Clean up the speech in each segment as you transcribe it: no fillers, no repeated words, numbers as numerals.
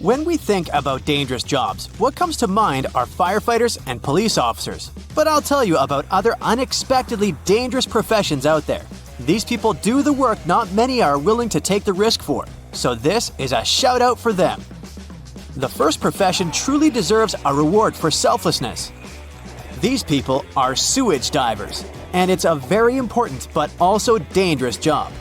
When we think about dangerous jobs, what comes to mind are firefighters and police officers. But I'll tell you about other unexpectedly dangerous professions out there. These people do the work not many are willing to take the risk for, so this is a shout out for them. The first profession truly deserves a reward for selflessness. These people are sewage divers, and it's a very important but also dangerous job.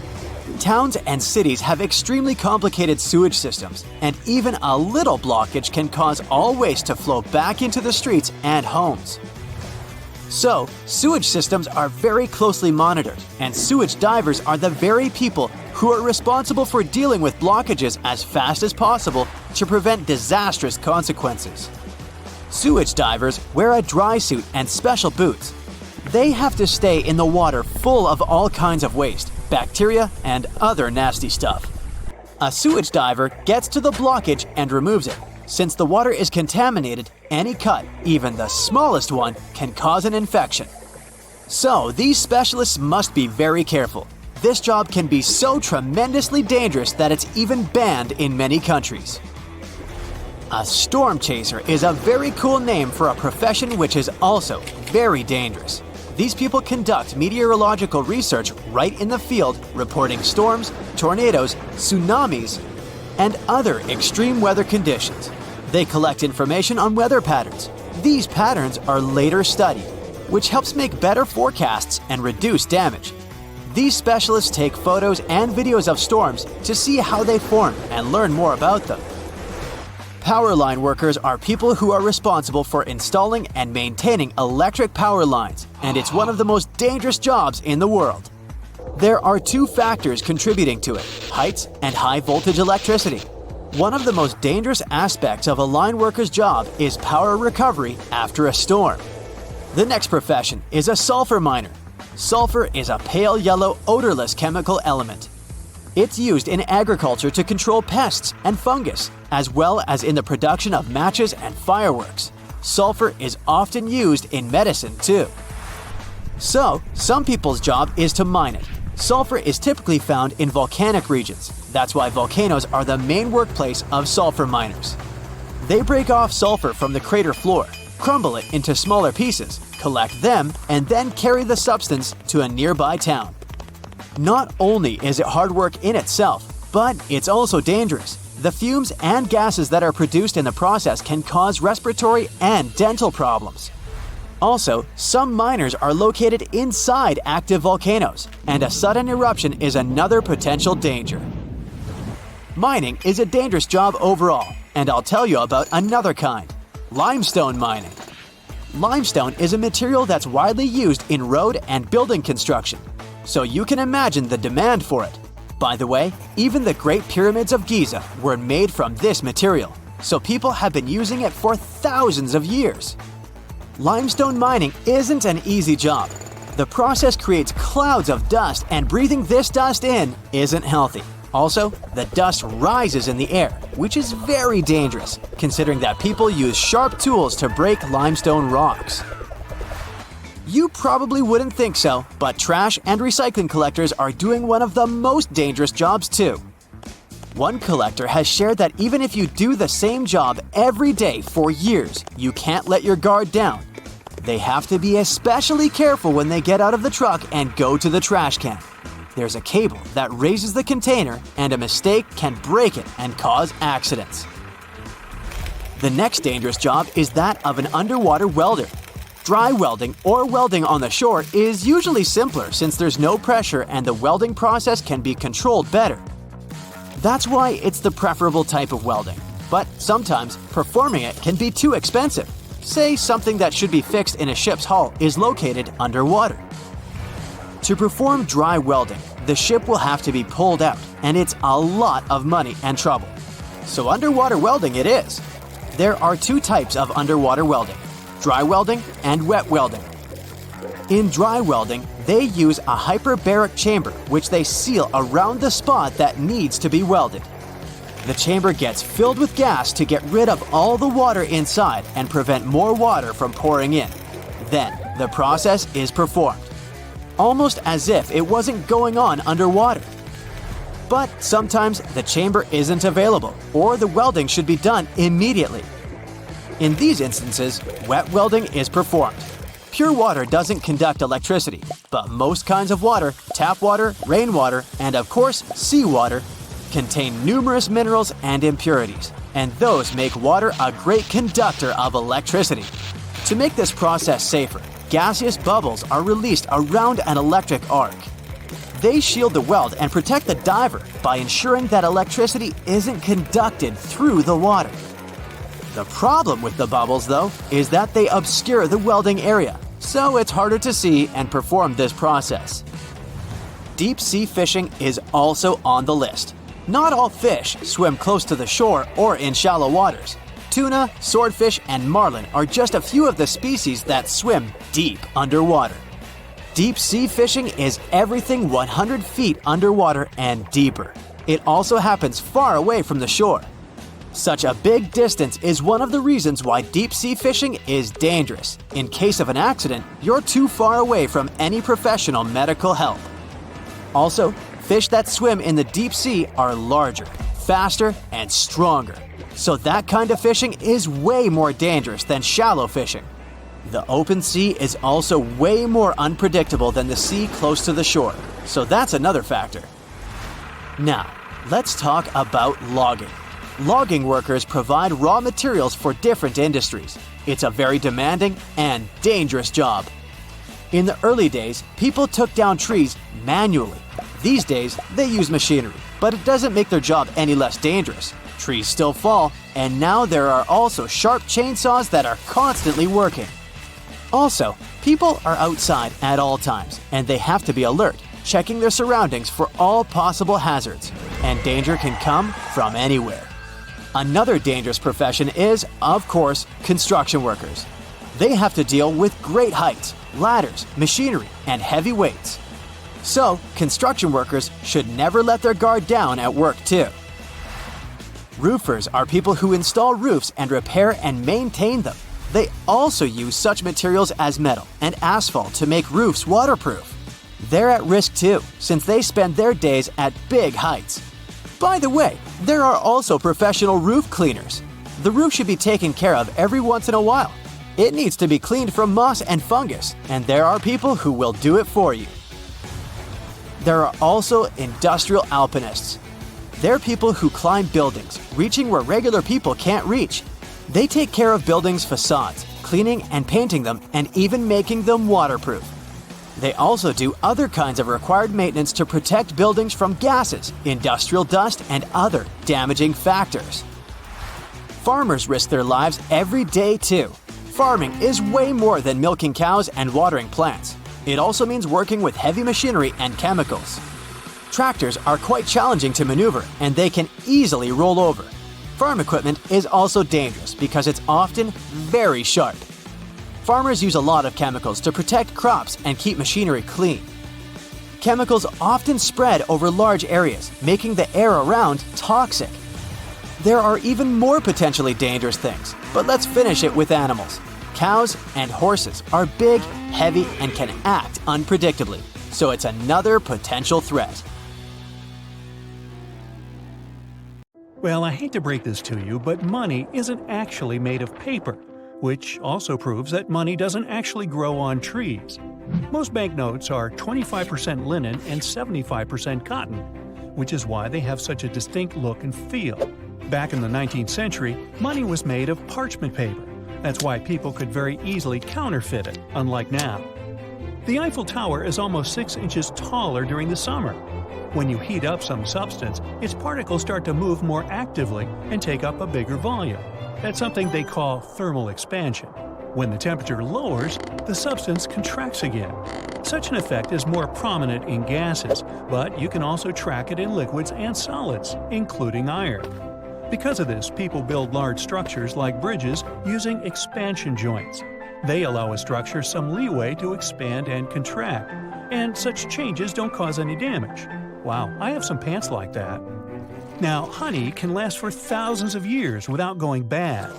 Towns and cities have extremely complicated sewage systems, and even a little blockage can cause all waste to flow back into the streets and homes. So, sewage systems are very closely monitored, and sewage divers are the very people who are responsible for dealing with blockages as fast as possible to prevent disastrous consequences. Sewage divers wear a dry suit and special boots. They have to stay in the water full of all kinds of waste, bacteria, and other nasty stuff. A sewage diver gets to the blockage and removes it. Since the water is contaminated, any cut, even the smallest one, can cause an infection. So, these specialists must be very careful. This job can be so tremendously dangerous that it's even banned in many countries. A storm chaser is a very cool name for a profession which is also very dangerous. These people conduct meteorological research right in the field, reporting storms, tornadoes, tsunamis, and other extreme weather conditions. They collect information on weather patterns. These patterns are later studied, which helps make better forecasts and reduce damage. These specialists take photos and videos of storms to see how they form and learn more about them. Power line workers are people who are responsible for installing and maintaining electric power lines, and it's one of the most dangerous jobs in the world. There are two factors contributing to it: heights and high voltage electricity. One of the most dangerous aspects of a line worker's job is power recovery after a storm. The next profession is a sulfur miner. Sulfur is a pale yellow, odorless chemical element. It's used in agriculture to control pests and fungus, as well as in the production of matches and fireworks. Sulfur is often used in medicine too. So, some people's job is to mine it. Sulfur is typically found in volcanic regions. That's why volcanoes are the main workplace of sulfur miners. They break off sulfur from the crater floor, crumble it into smaller pieces, collect them, and then carry the substance to a nearby town. Not only is it hard work in itself, but it's also dangerous. The fumes and gases that are produced in the process can cause respiratory and dental problems. Also, some miners are located inside active volcanoes, and a sudden eruption is another potential danger. Mining is a dangerous job overall, and I'll tell you about another kind: limestone mining. Limestone is a material that's widely used in road and building construction, so you can imagine the demand for it. By the way, even the Great Pyramids of Giza were made from this material, so people have been using it for thousands of years. Limestone mining isn't an easy job. The process creates clouds of dust, and breathing this dust in isn't healthy. Also, the dust rises in the air, which is very dangerous, considering that people use sharp tools to break limestone rocks. You probably wouldn't think so, but trash and recycling collectors are doing one of the most dangerous jobs too. One collector has shared that even if you do the same job every day for years, you can't let your guard down. They have to be especially careful when they get out of the truck and go to the trash can. There's a cable that raises the container, and a mistake can break it and cause accidents. The next dangerous job is that of an underwater welder. Dry welding or welding on the shore is usually simpler since there's no pressure and the welding process can be controlled better. That's why it's the preferable type of welding, but sometimes performing it can be too expensive. Say something that should be fixed in a ship's hull is located underwater. To perform dry welding, the ship will have to be pulled out, and it's a lot of money and trouble. So underwater welding it is. There are two types of underwater welding: dry welding and wet welding. In dry welding, they use a hyperbaric chamber which they seal around the spot that needs to be welded. The chamber gets filled with gas to get rid of all the water inside and prevent more water from pouring in. Then, the process is performed, almost as if it wasn't going on underwater. But sometimes the chamber isn't available, or the welding should be done immediately. In these instances, wet welding is performed. Pure water doesn't conduct electricity, but most kinds of water, tap water, rainwater, and of course, seawater, contain numerous minerals and impurities, and those make water a great conductor of electricity. To make this process safer, gaseous bubbles are released around an electric arc. They shield the weld and protect the diver by ensuring that electricity isn't conducted through the water. The problem with the bubbles, though, is that they obscure the welding area, so it's harder to see and perform this process. Deep sea fishing is also on the list. Not all fish swim close to the shore or in shallow waters. Tuna, swordfish, and marlin are just a few of the species that swim deep underwater. Deep sea fishing is everything 100 feet underwater and deeper. It also happens far away from the shore. Such a big distance is one of the reasons why deep sea fishing is dangerous. In case of an accident, you're too far away from any professional medical help. Also, fish that swim in the deep sea are larger, faster, and stronger. So that kind of fishing is way more dangerous than shallow fishing. The open sea is also way more unpredictable than the sea close to the shore, so that's another factor. Now, let's talk about logging. Logging workers provide raw materials for different industries. It's a very demanding and dangerous job. In the early days, people took down trees manually. These days, they use machinery, but it doesn't make their job any less dangerous. Trees still fall, and now there are also sharp chainsaws that are constantly working. Also, people are outside at all times, and they have to be alert, checking their surroundings for all possible hazards, and danger can come from anywhere. Another dangerous profession is, of course, construction workers. They have to deal with great heights, ladders, machinery, and heavy weights. So, construction workers should never let their guard down at work too. Roofers are people who install roofs and repair and maintain them. They also use such materials as metal and asphalt to make roofs waterproof. They're at risk too, since they spend their days at big heights. By the way, there are also professional roof cleaners. The roof should be taken care of every once in a while. It needs to be cleaned from moss and fungus, and there are people who will do it for you. There are also industrial alpinists. They're people who climb buildings, reaching where regular people can't reach. They take care of buildings' facades, cleaning and painting them, and even making them waterproof. They also do other kinds of required maintenance to protect buildings from gases, industrial dust, and other damaging factors. Farmers risk their lives every day too. Farming is way more than milking cows and watering plants. It also means working with heavy machinery and chemicals. Tractors are quite challenging to maneuver, and they can easily roll over. Farm equipment is also dangerous because it's often very sharp. Farmers use a lot of chemicals to protect crops and keep machinery clean. Chemicals often spread over large areas, making the air around toxic. There are even more potentially dangerous things, but let's finish it with animals. Cows and horses are big, heavy, and can act unpredictably, so it's another potential threat. Well, I hate to break this to you, but money isn't actually made of paper, which also proves that money doesn't actually grow on trees. Most banknotes are 25% linen and 75% cotton, which is why they have such a distinct look and feel. Back in the 19th century, money was made of parchment paper. That's why people could very easily counterfeit it, unlike now. The Eiffel Tower is almost 6 inches taller during the summer. When you heat up some substance, its particles start to move more actively and take up a bigger volume. That's something they call thermal expansion. When the temperature lowers, the substance contracts again. Such an effect is more prominent in gases, but you can also track it in liquids and solids, including iron. Because of this, people build large structures like bridges using expansion joints. They allow a structure some leeway to expand and contract, and such changes don't cause any damage. Wow, I have some pants like that. Now, honey can last for thousands of years without going bad.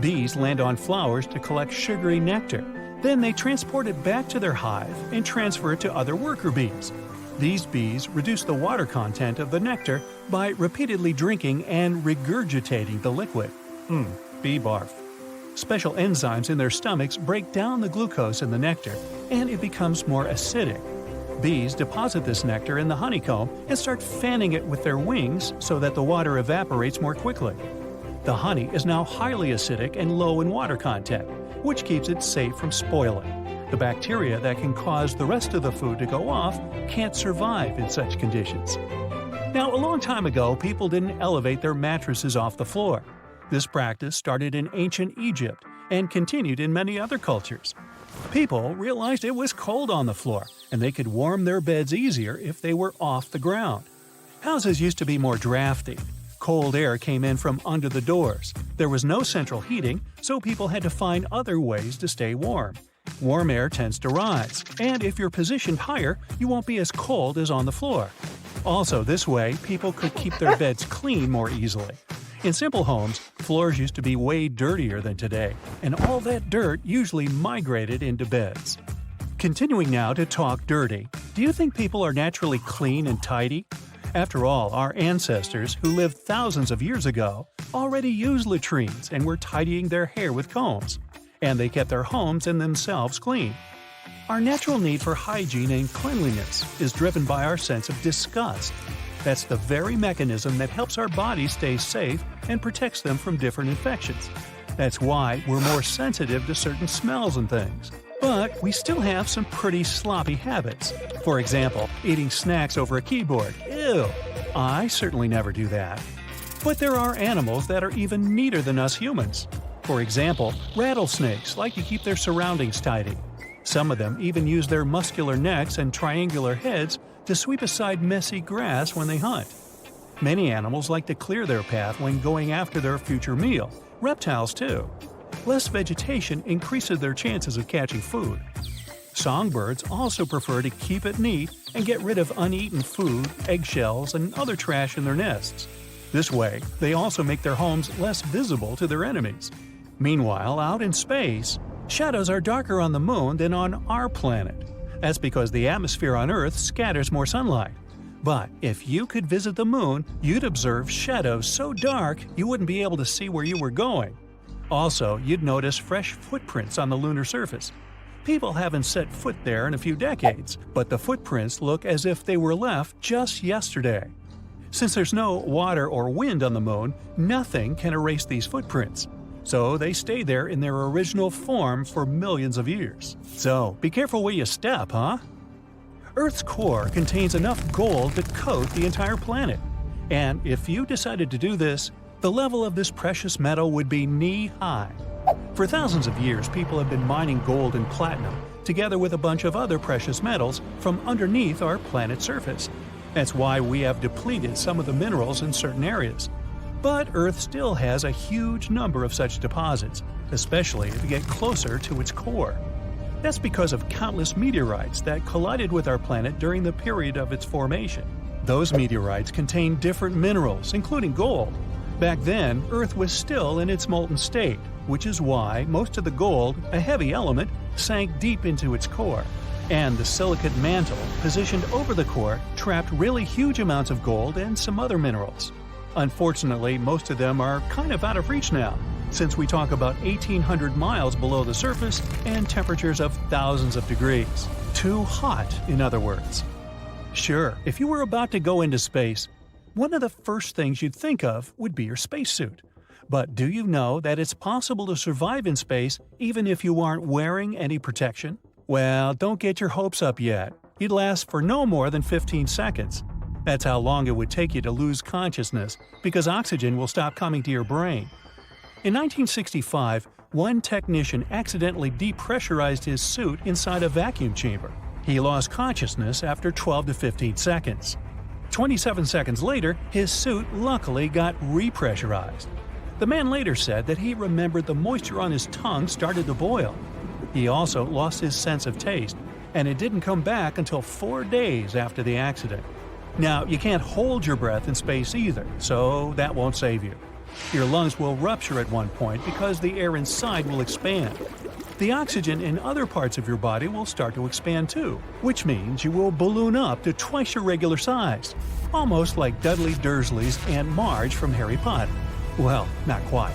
Bees land on flowers to collect sugary nectar. Then they transport it back to their hive and transfer it to other worker bees. These bees reduce the water content of the nectar by repeatedly drinking and regurgitating the liquid. Bee barf. Special enzymes in their stomachs break down the glucose in the nectar, and it becomes more acidic. Bees deposit this nectar in the honeycomb and start fanning it with their wings so that the water evaporates more quickly. The honey is now highly acidic and low in water content, which keeps it safe from spoiling. The bacteria that can cause the rest of the food to go off can't survive in such conditions. Now, a long time ago, people didn't elevate their mattresses off the floor. This practice started in ancient Egypt and continued in many other cultures. People realized it was cold on the floor, and they could warm their beds easier if they were off the ground. Houses used to be more drafty. Cold air came in from under the doors. There was no central heating, so people had to find other ways to stay warm. Warm air tends to rise, and if you're positioned higher, you won't be as cold as on the floor. Also, this way, people could keep their beds clean more easily. In simple homes, floors used to be way dirtier than today, and all that dirt usually migrated into beds. Continuing now to talk dirty, do you think people are naturally clean and tidy? After all, our ancestors, who lived thousands of years ago, already used latrines and were tidying their hair with combs. And they kept their homes and themselves clean. Our natural need for hygiene and cleanliness is driven by our sense of disgust. That's the very mechanism that helps our bodies stay safe and protects them from different infections. That's why we're more sensitive to certain smells and things. But we still have some pretty sloppy habits. For example, eating snacks over a keyboard. Ew! I certainly never do that. But there are animals that are even neater than us humans. For example, rattlesnakes like to keep their surroundings tidy. Some of them even use their muscular necks and triangular heads to sweep aside messy grass when they hunt. Many animals like to clear their path when going after their future meal. Reptiles too. Less vegetation increases their chances of catching food. Songbirds also prefer to keep it neat and get rid of uneaten food, eggshells, and other trash in their nests. This way, they also make their homes less visible to their enemies. Meanwhile, out in space, shadows are darker on the moon than on our planet. That's because the atmosphere on Earth scatters more sunlight. But if you could visit the moon, you'd observe shadows so dark you wouldn't be able to see where you were going. Also, you'd notice fresh footprints on the lunar surface. People haven't set foot there in a few decades, but the footprints look as if they were left just yesterday. Since there's no water or wind on the moon, nothing can erase these footprints. So they stay there in their original form for millions of years. So be careful where you step, huh? Earth's core contains enough gold to coat the entire planet. And if you decided to do this, the level of this precious metal would be knee-high. For thousands of years, people have been mining gold and platinum, together with a bunch of other precious metals, from underneath our planet's surface. That's why we have depleted some of the minerals in certain areas. But Earth still has a huge number of such deposits, especially if you get closer to its core. That's because of countless meteorites that collided with our planet during the period of its formation. Those meteorites contain different minerals, including gold. Back then, Earth was still in its molten state, which is why most of the gold, a heavy element, sank deep into its core. And the silicate mantle, positioned over the core, trapped really huge amounts of gold and some other minerals. Unfortunately, most of them are kind of out of reach now, since we talk about 1,800 miles below the surface and temperatures of thousands of degrees. Too hot, in other words. Sure, if you were about to go into space, one of the first things you'd think of would be your spacesuit. But do you know that it's possible to survive in space even if you aren't wearing any protection? Well, don't get your hopes up yet. You'd last for no more than 15 seconds. That's how long it would take you to lose consciousness, because oxygen will stop coming to your brain. In 1965, one technician accidentally depressurized his suit inside a vacuum chamber. He lost consciousness after 12 to 15 seconds. 27 seconds later, his suit luckily got repressurized. The man later said that he remembered the moisture on his tongue started to boil. He also lost his sense of taste, and it didn't come back until 4 days after the accident. Now, you can't hold your breath in space either, so that won't save you. Your lungs will rupture at one point because the air inside will expand. The oxygen in other parts of your body will start to expand too, which means you will balloon up to twice your regular size, almost like Dudley Dursley's Aunt Marge from Harry Potter. Well, not quite.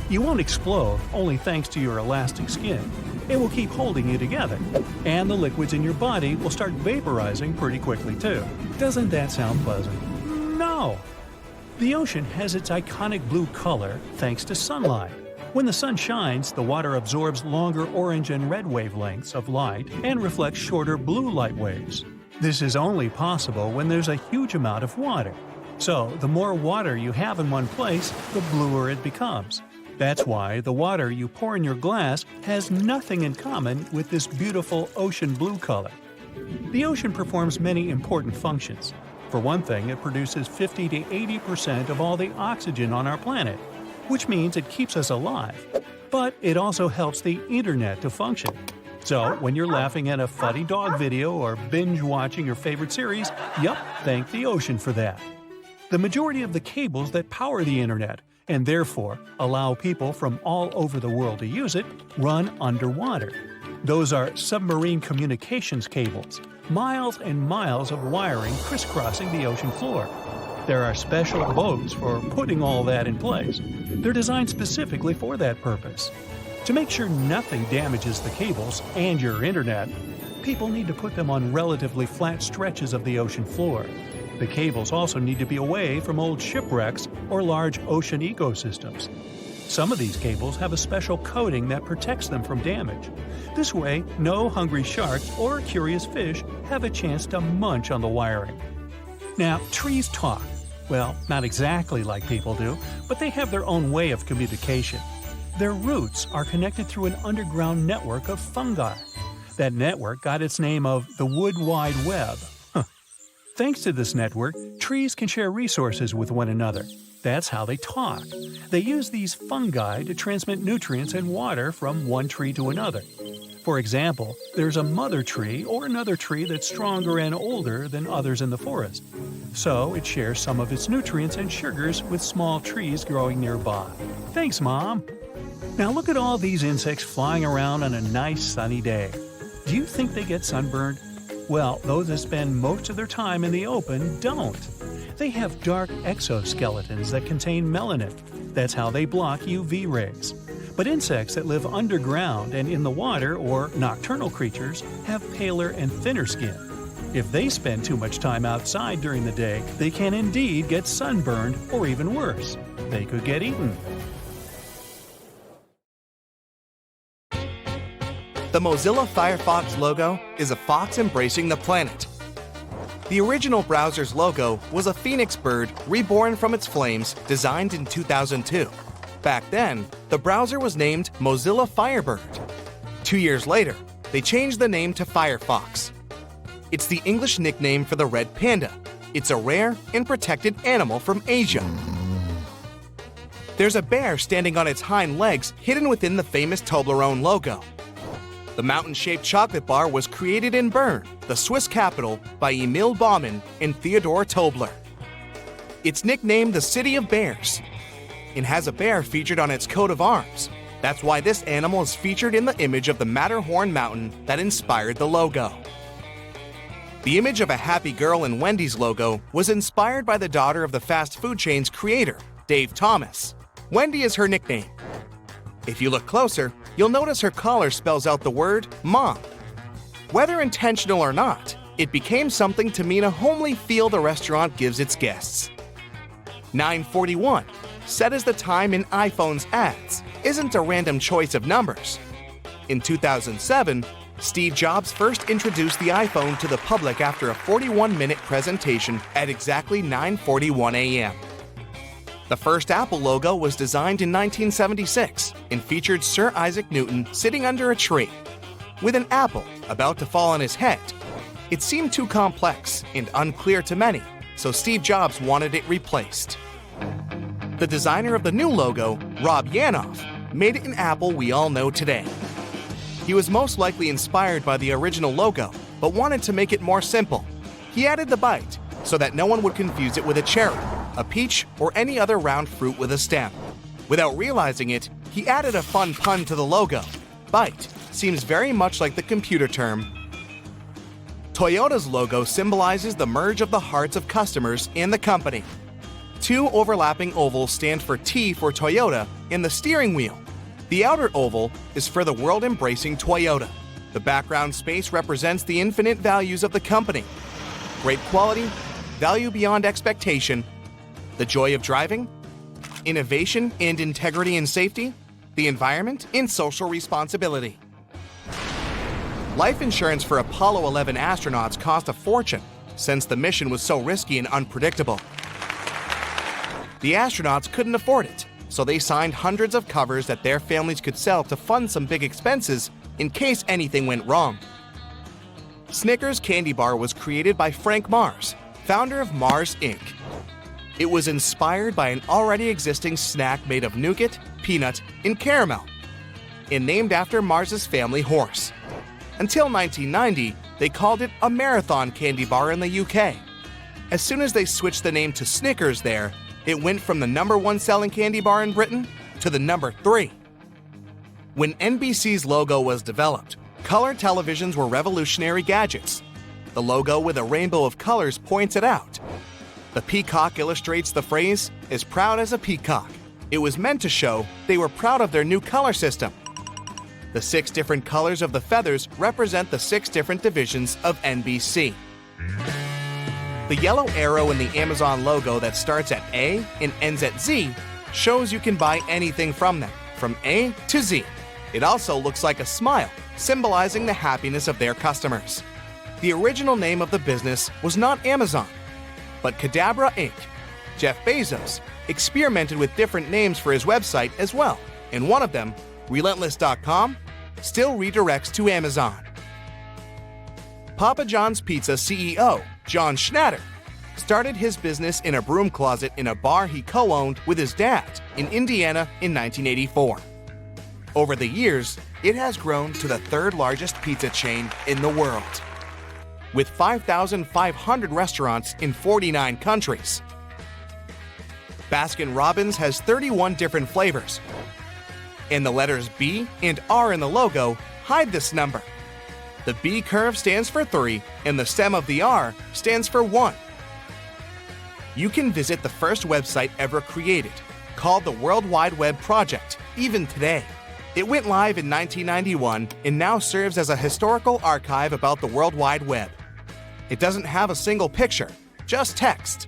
You won't explode, only thanks to your elastic skin. It will keep holding you together, and the liquids in your body will start vaporizing pretty quickly too. Doesn't that sound pleasant? No! The ocean has its iconic blue color thanks to sunlight. When the sun shines, the water absorbs longer orange and red wavelengths of light and reflects shorter blue light waves. This is only possible when there's a huge amount of water. So, the more water you have in one place, the bluer it becomes. That's why the water you pour in your glass has nothing in common with this beautiful ocean blue color. The ocean performs many important functions. For one thing, it produces 50 to 80% of all the oxygen on our planet, which means it keeps us alive. But it also helps the internet to function. So, when you're laughing at a funny dog video or binge-watching your favorite series, yup, thank the ocean for that. The majority of the cables that power the internet, and therefore allow people from all over the world to use it, run underwater. Those are submarine communications cables, miles and miles of wiring crisscrossing the ocean floor. There are special boats for putting all that in place. They're designed specifically for that purpose. To make sure nothing damages the cables and your internet, people need to put them on relatively flat stretches of the ocean floor. The cables also need to be away from old shipwrecks or large ocean ecosystems. Some of these cables have a special coating that protects them from damage. This way, no hungry sharks or curious fish have a chance to munch on the wiring. Now, trees talk. Well, not exactly like people do, but they have their own way of communication. Their roots are connected through an underground network of fungi. That network got its name of the Wood Wide Web. Thanks to this network, trees can share resources with one another. That's how they talk. They use these fungi to transmit nutrients and water from one tree to another. For example, there's a mother tree or another tree that's stronger and older than others in the forest. So it shares some of its nutrients and sugars with small trees growing nearby. Thanks, Mom! Now look at all these insects flying around on a nice sunny day. Do you think they get sunburned? Well, those that spend most of their time in the open don't. They have dark exoskeletons that contain melanin. That's how they block UV rays. But insects that live underground and in the water, or nocturnal creatures, have paler and thinner skin. If they spend too much time outside during the day, they can indeed get sunburned, or even worse, they could get eaten. The Mozilla Firefox logo is a fox embracing the planet. The original browser's logo was a phoenix bird reborn from its flames, designed in 2002. Back then, the browser was named Mozilla Firebird. 2 years later, they changed the name to Firefox. It's the English nickname for the red panda. It's a rare and protected animal from Asia. There's a bear standing on its hind legs hidden within the famous Toblerone logo. The mountain-shaped chocolate bar was created in Bern, the Swiss capital, by Emil Baumann and Theodor Tobler. It's nicknamed the City of Bears. It has a bear featured on its coat of arms. That's why this animal is featured in the image of the Matterhorn mountain that inspired the logo. The image of a happy girl in Wendy's logo was inspired by the daughter of the fast food chain's creator, Dave Thomas. Wendy is her nickname. If you look closer, you'll notice her collar spells out the word Mom. Whether intentional or not, it became something to mean a homely feel the restaurant gives its guests. 9:41, set as the time in iPhone's ads, isn't a random choice of numbers. In 2007, Steve Jobs first introduced the iPhone to the public after a 41-minute presentation at exactly 9:41 a.m. The first Apple logo was designed in 1976 and featured Sir Isaac Newton sitting under a tree, with an apple about to fall on his head. It seemed too complex and unclear to many, so Steve Jobs wanted it replaced. The designer of the new logo, Rob Yanoff, made an apple we all know today. He was most likely inspired by the original logo, but wanted to make it more simple. He added the bite so that no one would confuse it with a cherry, a peach, or any other round fruit with a stem. Without realizing it, he added a fun pun to the logo, bite, seems very much like the computer term. Toyota's logo symbolizes the merge of the hearts of customers and the company. Two overlapping ovals stand for T for Toyota and the steering wheel. The outer oval is for the world-embracing Toyota. The background space represents the infinite values of the company. Great quality, value beyond expectation, the joy of driving, innovation and integrity and safety, the environment and social responsibility. Life insurance for Apollo 11 astronauts cost a fortune, since the mission was so risky and unpredictable. The astronauts couldn't afford it, so they signed hundreds of covers that their families could sell to fund some big expenses in case anything went wrong. Snickers candy bar was created by Frank Mars, founder of Mars Inc. It was inspired by an already existing snack made of nougat, peanut, and caramel, and named after Mars's family horse. Until 1990, they called it a marathon candy bar in the UK. As soon as they switched the name to Snickers there, it went from the #1 selling candy bar in Britain to the #3. When NBC's logo was developed, color televisions were revolutionary gadgets. The logo with a rainbow of colors points it out. The peacock illustrates the phrase, "as proud as a peacock." It was meant to show they were proud of their new color system. The 6 different colors of the feathers represent the 6 different divisions of NBC. The yellow arrow in the Amazon logo that starts at A and ends at Z shows you can buy anything from them, from A to Z. It also looks like a smile, symbolizing the happiness of their customers. The original name of the business was not Amazon, but Cadabra Inc. Jeff Bezos experimented with different names for his website as well, and one of them, Relentless.com, still redirects to Amazon. Papa John's Pizza CEO, John Schnatter, started his business in a broom closet in a bar he co-owned with his dad in Indiana in 1984. Over the years, it has grown to the 3rd largest pizza chain in the world, with 5,500 restaurants in 49 countries. Baskin-Robbins has 31 different flavors, and the letters B and R in the logo hide this number. The B curve stands for 3, and the stem of the R stands for 1. You can visit the first website ever created, called the World Wide Web Project, even today. It went live in 1991 and now serves as a historical archive about the World Wide Web. It doesn't have a single picture, just text.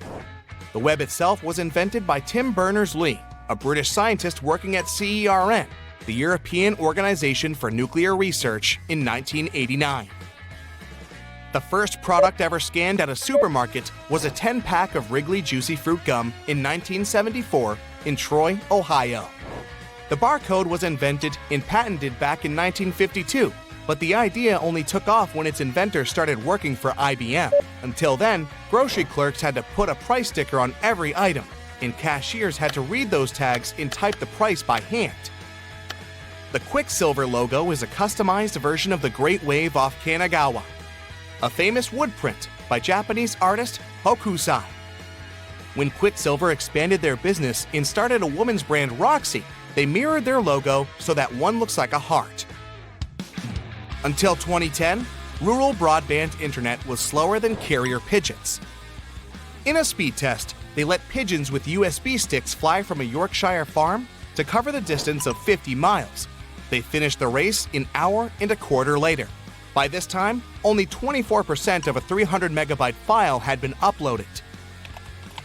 The web itself was invented by Tim Berners-Lee, a British scientist working at CERN, the European Organization for Nuclear Research, in 1989. The first product ever scanned at a supermarket was a 10-pack of Wrigley Juicy Fruit Gum in 1974 in Troy, Ohio. The barcode was invented and patented back in 1952, but the idea only took off when its inventor started working for IBM. Until then, grocery clerks had to put a price sticker on every item, and cashiers had to read those tags and type the price by hand. The Quicksilver logo is a customized version of the Great Wave off Kanagawa, a famous wood print by Japanese artist Hokusai. When Quicksilver expanded their business and started a woman's brand Roxy, they mirrored their logo so that one looks like a heart. Until 2010, rural broadband internet was slower than carrier pigeons. In a speed test, they let pigeons with USB sticks fly from a Yorkshire farm to cover the distance of 50 miles. They finished the race an hour and a quarter later. By this time, only 24% of a 300 megabyte file had been uploaded.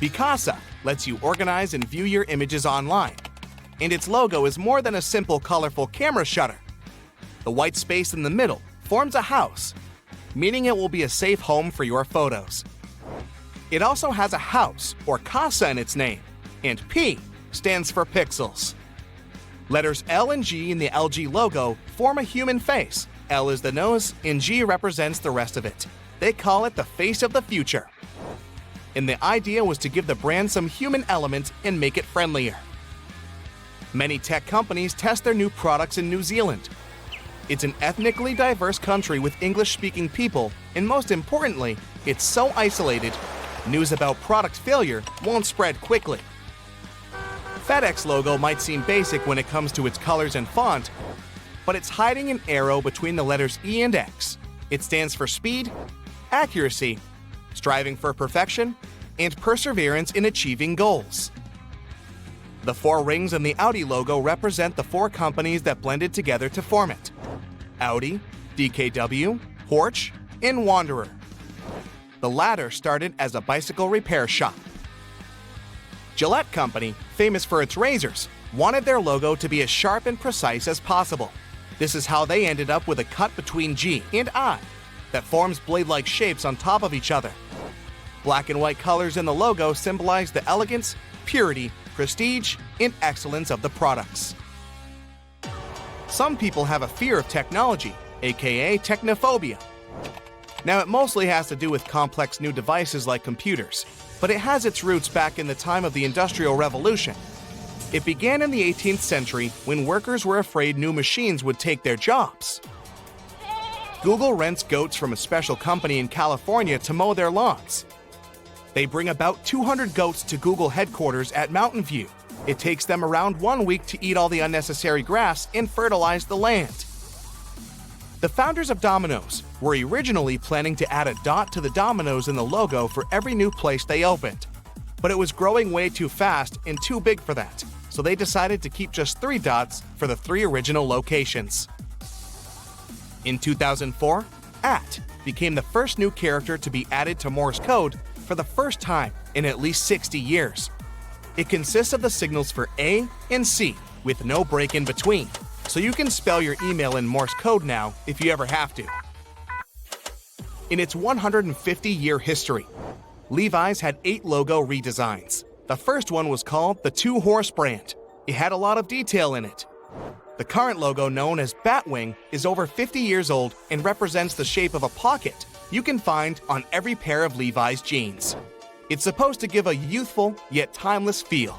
Picasa lets you organize and view your images online, and its logo is more than a simple colorful camera shutter. The white space in the middle forms a house, meaning it will be a safe home for your photos. It also has a house or casa in its name, and P stands for pixels. Letters L and G in the LG logo form a human face. L is the nose, and G represents the rest of it. They call it the face of the future. And the idea was to give the brand some human element and make it friendlier. Many tech companies test their new products in New Zealand. It's an ethnically diverse country with English-speaking people, and most importantly, it's so isolated, news about product failure won't spread quickly. FedEx logo might seem basic when it comes to its colors and font, but it's hiding an arrow between the letters E and X. It stands for speed, accuracy, striving for perfection, and perseverance in achieving goals. The 4 rings in the Audi logo represent the 4 companies that blended together to form it: Audi, DKW, Porsche, and Wanderer. The latter started as a bicycle repair shop. Gillette Company, famous for its razors, wanted their logo to be as sharp and precise as possible. This is how they ended up with a cut between G and I that forms blade-like shapes on top of each other. Black and white colors in the logo symbolize the elegance, purity, prestige, and excellence of the products. Some people have a fear of technology, aka technophobia. Now, it mostly has to do with complex new devices like computers, but it has its roots back in the time of the Industrial Revolution. It began in the 18th century when workers were afraid new machines would take their jobs. Google rents goats from a special company in California to mow their lawns. They bring about 200 goats to Google headquarters at Mountain View. It takes them around 1 week to eat all the unnecessary grass and fertilize the land. The founders of Domino's were originally planning to add a dot to the Domino's in the logo for every new place they opened. But it was growing way too fast and too big for that, so they decided to keep just 3 dots for the 3 original locations. In 2004, @ became the first new character to be added to Morse code for the first time in at least 60 years. It consists of the signals for A and C with no break in between, so you can spell your email in Morse code now if you ever have to. In its 150-year history, Levi's had 8 logo redesigns. The first one was called the 2-Horse brand. It had a lot of detail in it. The current logo, known as Batwing, is over 50 years old and represents the shape of a pocket you can find on every pair of Levi's jeans. It's supposed to give a youthful yet timeless feel.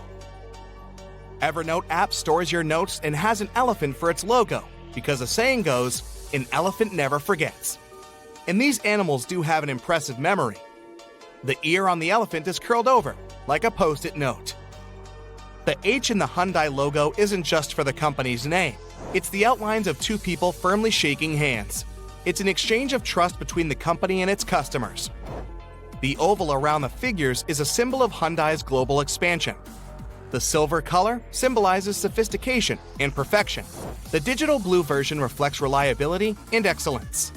Evernote app stores your notes and has an elephant for its logo because the saying goes, "An elephant never forgets." And these animals do have an impressive memory. The ear on the elephant is curled over, like a post-it note. The H in the Hyundai logo isn't just for the company's name. It's the outlines of 2 people firmly shaking hands. It's an exchange of trust between the company and its customers. The oval around the figures is a symbol of Hyundai's global expansion. The silver color symbolizes sophistication and perfection. The digital blue version reflects reliability and excellence.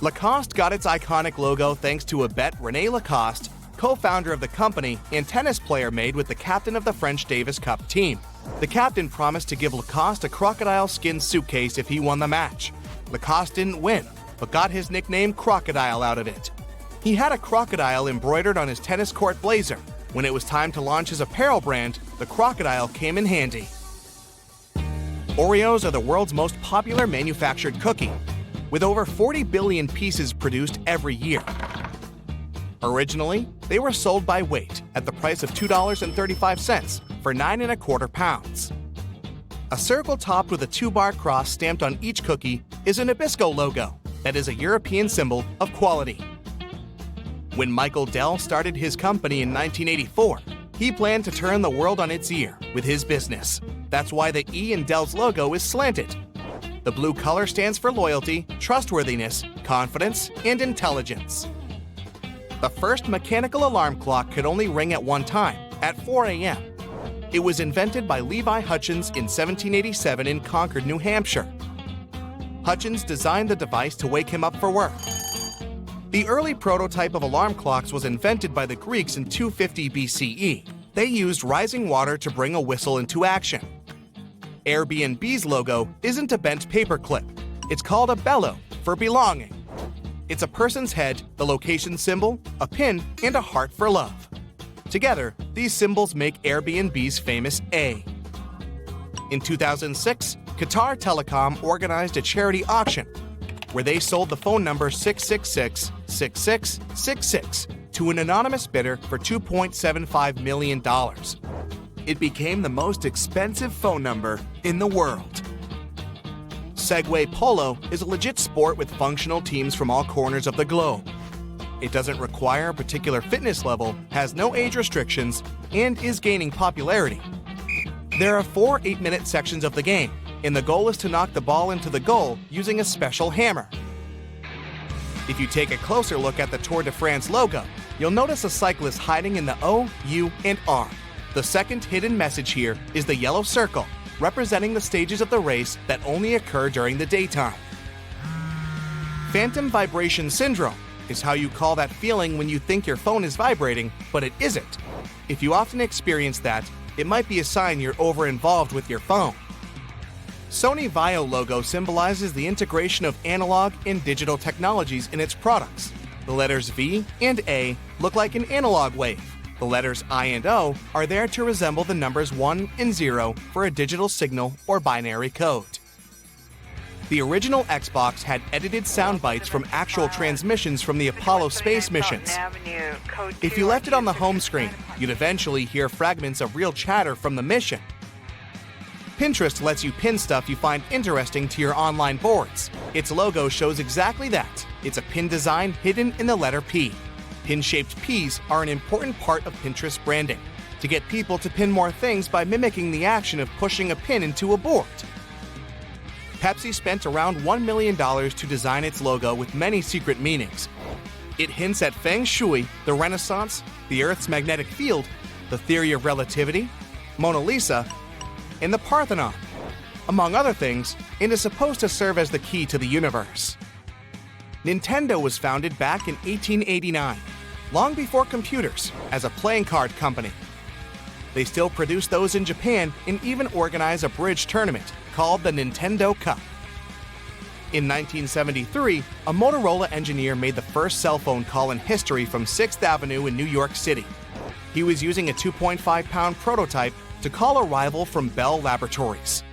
Lacoste got its iconic logo thanks to a bet René Lacoste, co-founder of the company and tennis player, made with the captain of the French Davis Cup team. The captain promised to give Lacoste a crocodile skin suitcase if he won the match. Lacoste didn't win, but got his nickname Crocodile out of it. He had a crocodile embroidered on his tennis court blazer. When it was time to launch his apparel brand, the crocodile came in handy. Oreos are the world's most popular manufactured cookie, with over 40 billion pieces produced every year. Originally, they were sold by weight at the price of $2.35 for 9¼ pounds. A circle topped with a 2-bar cross stamped on each cookie is a Nabisco logo that is a European symbol of quality. When Michael Dell started his company in 1984, he planned to turn the world on its ear with his business. That's why the E in Dell's logo is slanted. The blue color stands for loyalty, trustworthiness, confidence, and intelligence. The first mechanical alarm clock could only ring at one time, at 4 a.m. It was invented by Levi Hutchins in 1787 in Concord, New Hampshire. Hutchins designed the device to wake him up for work. The early prototype of alarm clocks was invented by the Greeks in 250 BCE. They used rising water to bring a whistle into action. Airbnb's logo isn't a bent paperclip. It's called a bellow for belonging. It's a person's head, the location symbol, a pin, and a heart for love. Together, these symbols make Airbnb's famous A. In 2006, Qatar Telecom organized a charity auction where they sold the phone number 666-6666 to an anonymous bidder for $2.75 million. It became the most expensive phone number in the world. Segway Polo is a legit sport with functional teams from all corners of the globe. It doesn't require a particular fitness level, has no age restrictions, and is gaining popularity. There are 4 8-minute sections of the game, and the goal is to knock the ball into the goal using a special hammer. If you take a closer look at the Tour de France logo, you'll notice a cyclist hiding in the O, U, and R. The second hidden message here is the yellow circle, representing the stages of the race that only occur during the daytime. Phantom vibration syndrome is how you call that feeling when you think your phone is vibrating, but it isn't. If you often experience that, it might be a sign you're over-involved with your phone. Sony Vaio logo symbolizes the integration of analog and digital technologies in its products. The letters V and A look like an analog wave. The letters I and O are there to resemble the numbers 1 and 0 for a digital signal or binary code. The original Xbox had edited sound bites from actual transmissions from the Apollo space missions. If you left it on the home screen, you'd eventually hear fragments of real chatter from the mission. Pinterest lets you pin stuff you find interesting to your online boards. Its logo shows exactly that. It's a pin design hidden in the letter P. Pin-shaped Ps are an important part of Pinterest branding, to get people to pin more things by mimicking the action of pushing a pin into a board. Pepsi spent around $1 million to design its logo with many secret meanings. It hints at Feng Shui, the Renaissance, the Earth's magnetic field, the theory of relativity, Mona Lisa, and the Parthenon. Among other things, it is supposed to serve as the key to the universe. Nintendo was founded back in 1889, long before computers, as a playing card company. They still produce those in Japan and even organize a bridge tournament called the Nintendo Cup. In 1973, a Motorola engineer made the first cell phone call in history from 6th Avenue in New York City. He was using a 2.5-pound prototype to call a rival from Bell Laboratories.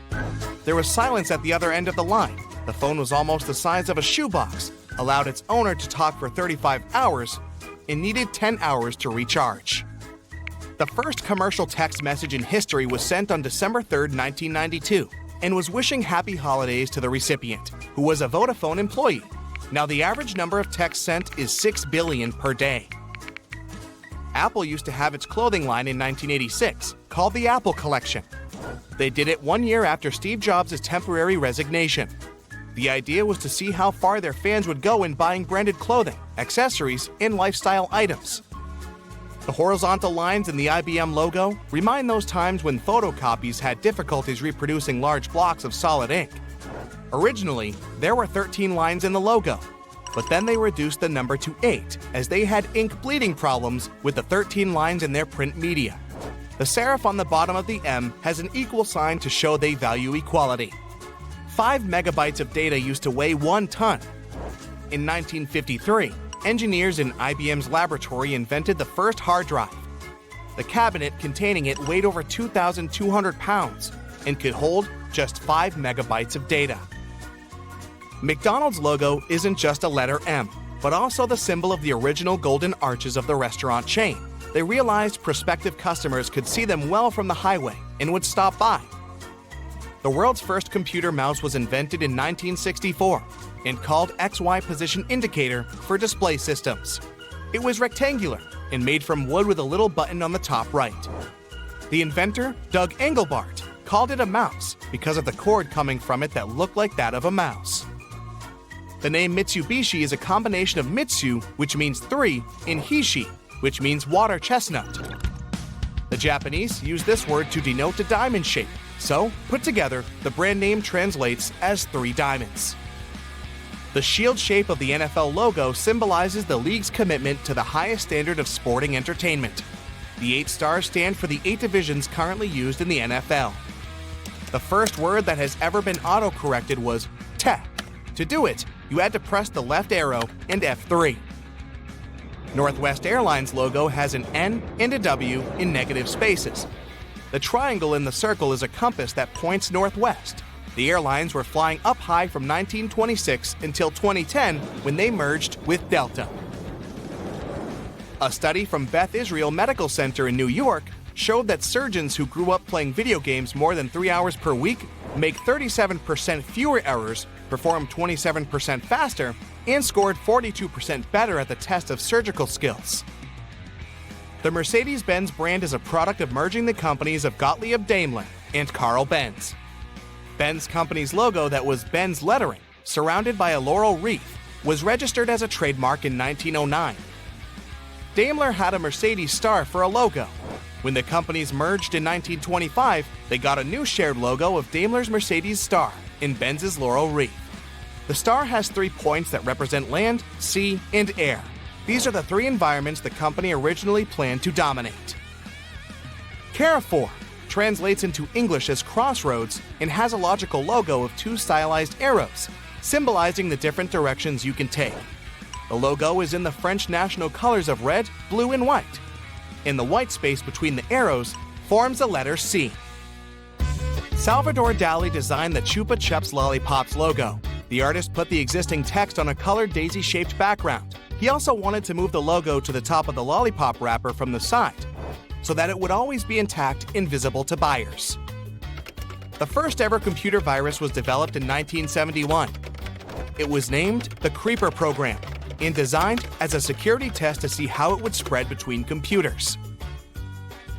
There was silence at the other end of the line. The phone was almost the size of a shoebox, allowed its owner to talk for 35 hours, and needed 10 hours to recharge. The first commercial text message in history was sent on December 3, 1992, and was wishing happy holidays to the recipient, who was a Vodafone employee. Now the average number of texts sent is 6 billion per day. Apple used to have its clothing line in 1986, called the Apple Collection. They did it 1 year after Steve Jobs' temporary resignation. The idea was to see how far their fans would go in buying branded clothing, accessories, and lifestyle items. The horizontal lines in the IBM logo remind those times when photocopies had difficulties reproducing large blocks of solid ink. Originally, there were 13 lines in the logo, but then they reduced the number to 8 as they had ink bleeding problems with the 13 lines in their print media. The serif on the bottom of the M has an equal sign to show they value equality. 5 megabytes of data used to weigh 1 ton. In 1953, engineers in IBM's laboratory invented the first hard drive. The cabinet containing it weighed over 2,200 pounds and could hold just 5 megabytes of data. McDonald's logo isn't just a letter M, but also the symbol of the original golden arches of the restaurant chain. They realized prospective customers could see them well from the highway and would stop by. The world's first computer mouse was invented in 1964 and called XY position indicator for display systems. It was rectangular and made from wood with a little button on the top right. The inventor, Doug Engelbart, called it a mouse because of the cord coming from it that looked like that of a mouse. The name Mitsubishi is a combination of Mitsu, which means 3, and Hishi, which means water chestnut. The Japanese use this word to denote a diamond shape, so, put together, the brand name translates as 3 diamonds. The shield shape of the NFL logo symbolizes the league's commitment to the highest standard of sporting entertainment. The 8 stars stand for the 8 divisions currently used in the NFL. The first word that has ever been auto-corrected was te. To do it, you had to press the left arrow and F3. Northwest Airlines logo has an N and a W in negative spaces. The triangle in the circle is a compass that points northwest. The airlines were flying up high from 1926 until 2010 when they merged with Delta. A study from Beth Israel Medical Center in New York showed that surgeons who grew up playing video games more than 3 hours per week make 37% fewer errors, perform 27% faster, and scored 42% better at the test of surgical skills. The Mercedes-Benz brand is a product of merging the companies of Gottlieb Daimler and Carl Benz. Benz company's logo that was Benz lettering, surrounded by a laurel wreath, was registered as a trademark in 1909. Daimler had a Mercedes star for a logo. When the companies merged in 1925, they got a new shared logo of Daimler's Mercedes star in Benz's laurel wreath. The star has 3 points that represent land, sea, and air. These are the 3 environments the company originally planned to dominate. Carrefour translates into English as crossroads and has a logical logo of 2 stylized arrows, symbolizing the different directions you can take. The logo is in the French national colors of red, blue, and white. In the white space between the arrows forms the letter C. Salvador Dali designed the Chupa Chups Lollipops logo. The artist put the existing text on a colored daisy-shaped background. He also wanted to move the logo to the top of the lollipop wrapper from the side, so that it would always be intact and visible to buyers. The first ever computer virus was developed in 1971. It was named the Creeper program and designed as a security test to see how it would spread between computers.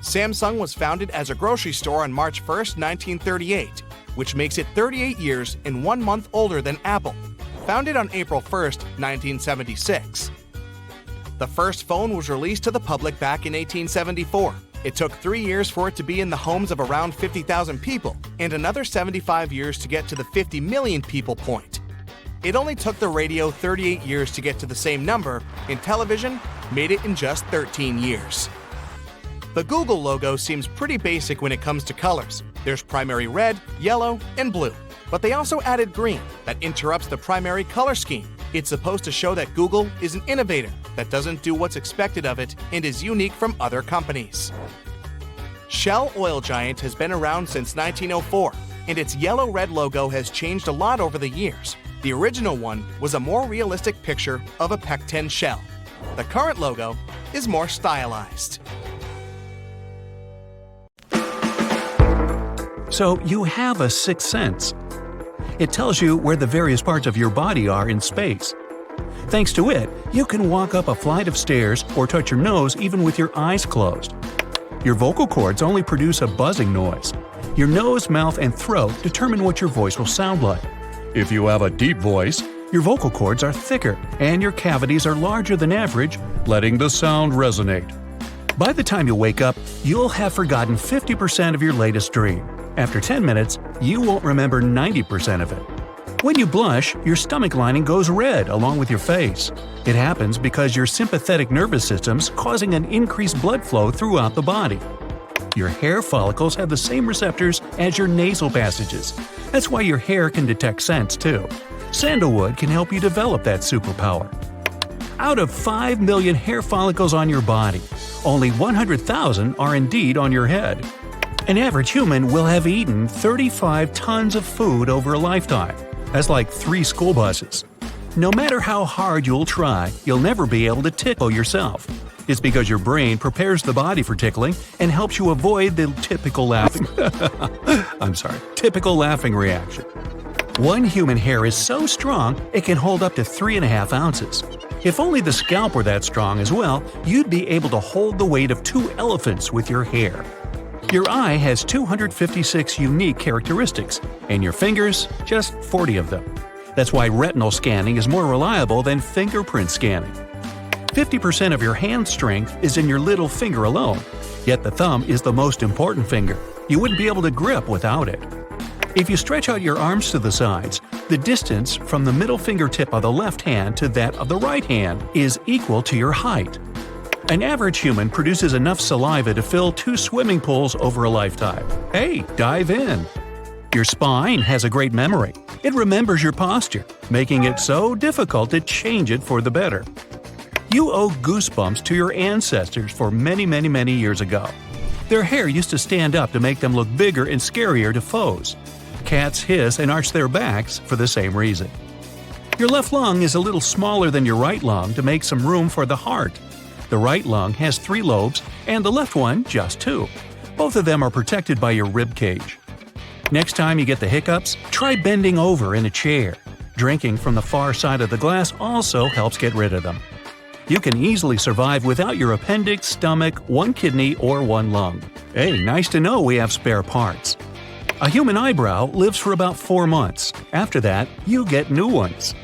Samsung was founded as a grocery store on March 1, 1938, which makes it 38 years and 1 month older than Apple, founded on April 1, 1976. The first phone was released to the public back in 1874. It took 3 years for it to be in the homes of around 50,000 people, and another 75 years to get to the 50 million people point. It only took the radio 38 years to get to the same number, and television made it in just 13 years. The Google logo seems pretty basic when it comes to colors. There's primary red, yellow, and blue. But they also added green that interrupts the primary color scheme. It's supposed to show that Google is an innovator that doesn't do what's expected of it and is unique from other companies. Shell Oil Giant has been around since 1904, and its yellow-red logo has changed a lot over the years. The original one was a more realistic picture of a pecten shell. The current logo is more stylized. So you have a sixth sense. It tells you where the various parts of your body are in space. Thanks to it, you can walk up a flight of stairs or touch your nose even with your eyes closed. Your vocal cords only produce a buzzing noise. Your nose, mouth, and throat determine what your voice will sound like. If you have a deep voice, your vocal cords are thicker and your cavities are larger than average, letting the sound resonate. By the time you wake up, you'll have forgotten 50% of your latest dream. After 10 minutes, you won't remember 90% of it. When you blush, your stomach lining goes red along with your face. It happens because your sympathetic nervous system's causing an increased blood flow throughout the body. Your hair follicles have the same receptors as your nasal passages. That's why your hair can detect scents too. Sandalwood can help you develop that superpower. Out of 5 million hair follicles on your body, only 100,000 are indeed on your head. An average human will have eaten 35 tons of food over a lifetime. That's like 3 school buses. No matter how hard you'll try, you'll never be able to tickle yourself. It's because your brain prepares the body for tickling and helps you avoid the typical laughing reaction. One human hair is so strong it can hold up to 3.5 ounces. If only the scalp were that strong as well, you'd be able to hold the weight of 2 elephants with your hair. Your eye has 256 unique characteristics, and your fingers, just 40 of them. That's why retinal scanning is more reliable than fingerprint scanning. 50% of your hand strength is in your little finger alone, yet the thumb is the most important finger. You wouldn't be able to grip without it. If you stretch out your arms to the sides, the distance from the middle fingertip of the left hand to that of the right hand is equal to your height. An average human produces enough saliva to fill 2 swimming pools over a lifetime. Hey, dive in! Your spine has a great memory. It remembers your posture, making it so difficult to change it for the better. You owe goosebumps to your ancestors for many years ago. Their hair used to stand up to make them look bigger and scarier to foes. Cats hiss and arch their backs for the same reason. Your left lung is a little smaller than your right lung to make some room for the heart. The right lung has 3 lobes and the left one just 2. Both of them are protected by your rib cage. Next time you get the hiccups, try bending over in a chair. Drinking from the far side of the glass also helps get rid of them. You can easily survive without your appendix, stomach, 1 kidney, or 1 lung. Hey, nice to know we have spare parts. A human eyebrow lives for about 4 months. After that, you get new ones.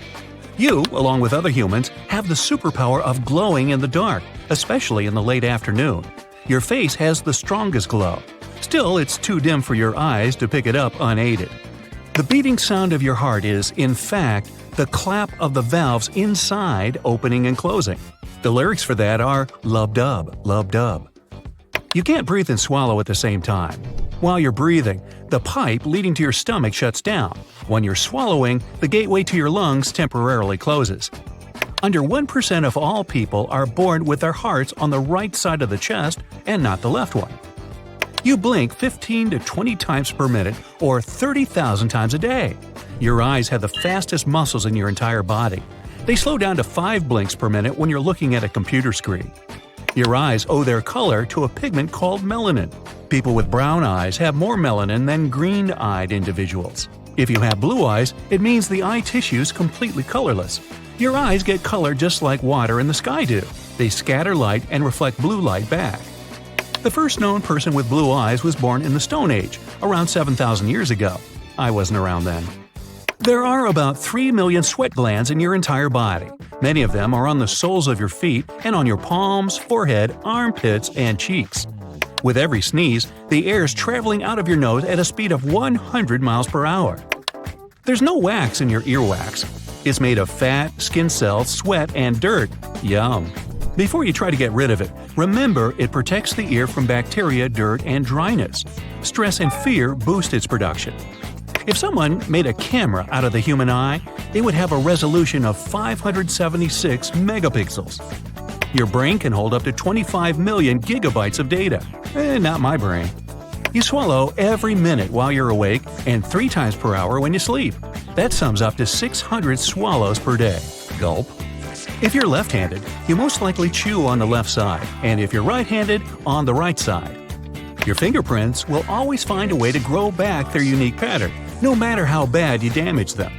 You, along with other humans, have the superpower of glowing in the dark, especially in the late afternoon. Your face has the strongest glow. Still, it's too dim for your eyes to pick it up unaided. The beating sound of your heart is, in fact, the clap of the valves inside opening and closing. The lyrics for that are lub-dub, lub-dub. You can't breathe and swallow at the same time. While you're breathing, the pipe leading to your stomach shuts down. When you're swallowing, the gateway to your lungs temporarily closes. Under 1% of all people are born with their hearts on the right side of the chest and not the left one. You blink 15 to 20 times per minute or 30,000 times a day. Your eyes have the fastest muscles in your entire body. They slow down to 5 blinks per minute when you're looking at a computer screen. Your eyes owe their color to a pigment called melanin. People with brown eyes have more melanin than green-eyed individuals. If you have blue eyes, it means the eye tissue is completely colorless. Your eyes get color just like water and the sky do. They scatter light and reflect blue light back. The first known person with blue eyes was born in the Stone Age, around 7,000 years ago. I wasn't around then. There are about 3 million sweat glands in your entire body. Many of them are on the soles of your feet and on your palms, forehead, armpits, and cheeks. With every sneeze, the air is traveling out of your nose at a speed of 100 miles per hour. There's no wax in your earwax. It's made of fat, skin cells, sweat, and dirt. Yum! Before you try to get rid of it, remember it protects the ear from bacteria, dirt, and dryness. Stress and fear boost its production. If someone made a camera out of the human eye, it would have a resolution of 576 megapixels. Your brain can hold up to 25 million gigabytes of data. Not my brain. You swallow every minute while you're awake and 3 times per hour when you sleep. That sums up to 600 swallows per day. Gulp. If you're left-handed, you most likely chew on the left side, and if you're right-handed, on the right side. Your fingerprints will always find a way to grow back their unique pattern, no matter how bad you damage them.